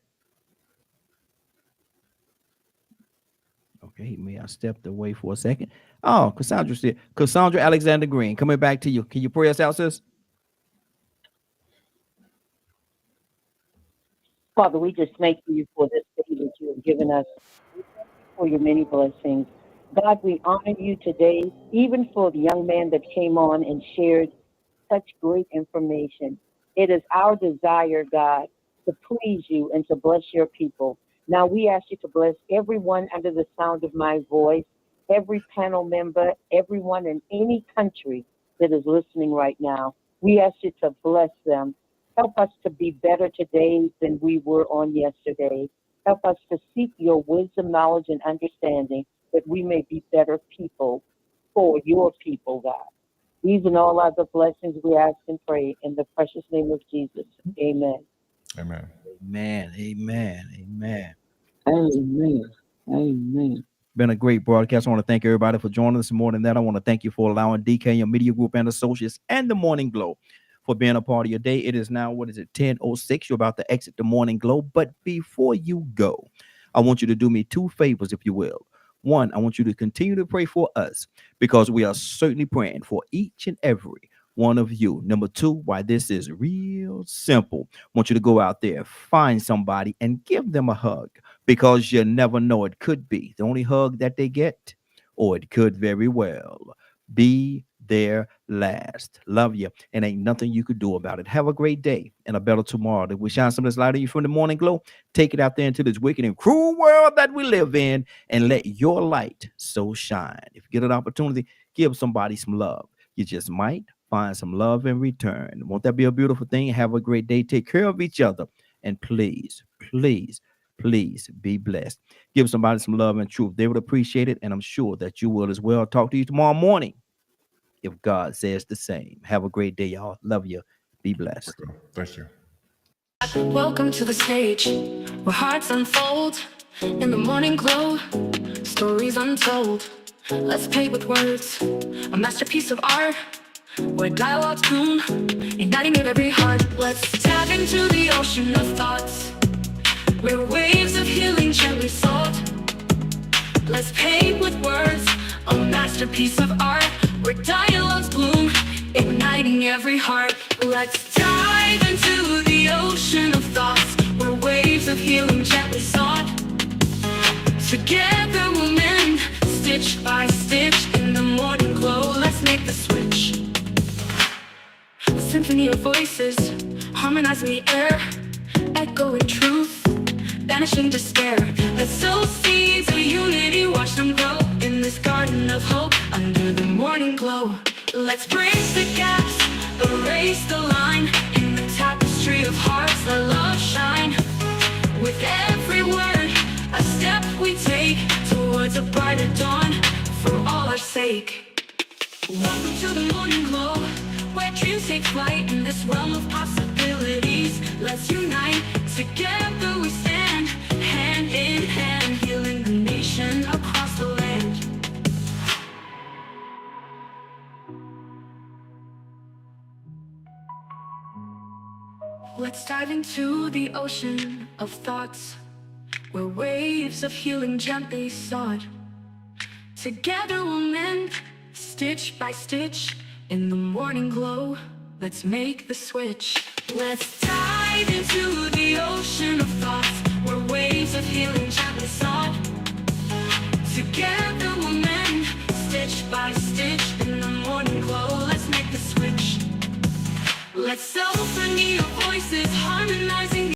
Okay, may I stepped away for a second. Oh, Cassandra's here. Cassandra Alexander Green, coming back to you. Can you pray us out, sis? Father, we just thank you for this day that you have given us. We thank you for your many blessings. God, we honor you today, even for the young man that came on and shared such great information. It is our desire, God, to please you and to bless your people. Now we ask you to bless everyone under the sound of my voice, every panel member, everyone in any country that is listening right now. We ask you to bless them. Help us to be better today than we were on yesterday. Help us to seek your wisdom, knowledge, and understanding that we may be better people for your people, God. These and all other blessings we ask and pray in the precious name of Jesus. Amen. Amen. Amen. Amen. Amen. Amen. Amen. Been a great broadcast. I want to thank everybody for joining us. More than that, I want to thank you for allowing DK, your media group and associates, and the Morning Glow for being a part of your day. It is now, 10:06. You're about to exit the Morning Glow. But before you go, I want you to do me two favors, if you will. One, I want you to continue to pray for us because we are certainly praying for each and every one of you. Number two, why this is real simple. I want you to go out there, find somebody and give them a hug because you never know. It could be the only hug that they get, or it could very well be their last. Love you, and ain't nothing you could do about it. Have a great day and a better tomorrow. That we shine some of this light on you from the Morning Glow. Take it out there into this wicked and cruel world that we live in and let your light so shine. If you get an opportunity, give somebody some love. You just might find some love in return. Won't that be a beautiful thing? Have a great day. Take care of each other. And please, please, please be blessed. Give somebody some love and truth. They would appreciate it, and I'm sure that you will as well. Talk to you tomorrow morning if God says the same. Have a great day, y'all. Love you. Be blessed. Thank you. Welcome to the stage where hearts unfold in the Morning Glow, stories untold. Let's play with words, a masterpiece of art where dialogues bloom, igniting every heart. Let's dive into the ocean of thoughts where waves of healing gently salt. Let's paint with words, a masterpiece of art where dialogues bloom, igniting every heart. Let's dive into the ocean of thoughts where waves of healing gently sought. Together we'll mend, stitch by stitch in the Morning Glow. Let's make the switch. A symphony of voices, harmonizing the air, echoing truth, banishing despair. Let's sow seeds of unity, watch them grow in this garden of hope under the Morning Glow. Let's bridge the gaps, erase the line in the tapestry of hearts that love shine. With every word, a step we take towards a brighter dawn for all our sake. Welcome to the morning glow, where dreams take flight in this realm of possibilities. Let's unite, together we stand, hand in hand, healing the nation across the land. Let's dive into the ocean of thoughts, where waves of healing gently sought. Together we'll mend, stitch by stitch, in the morning glow, let's make the switch. Let's dive into the ocean of thoughts, where waves of healing gently sought. Together we'll mend, stitch by stitch, in the morning glow, let's make the switch. Let's symphony of voices harmonizing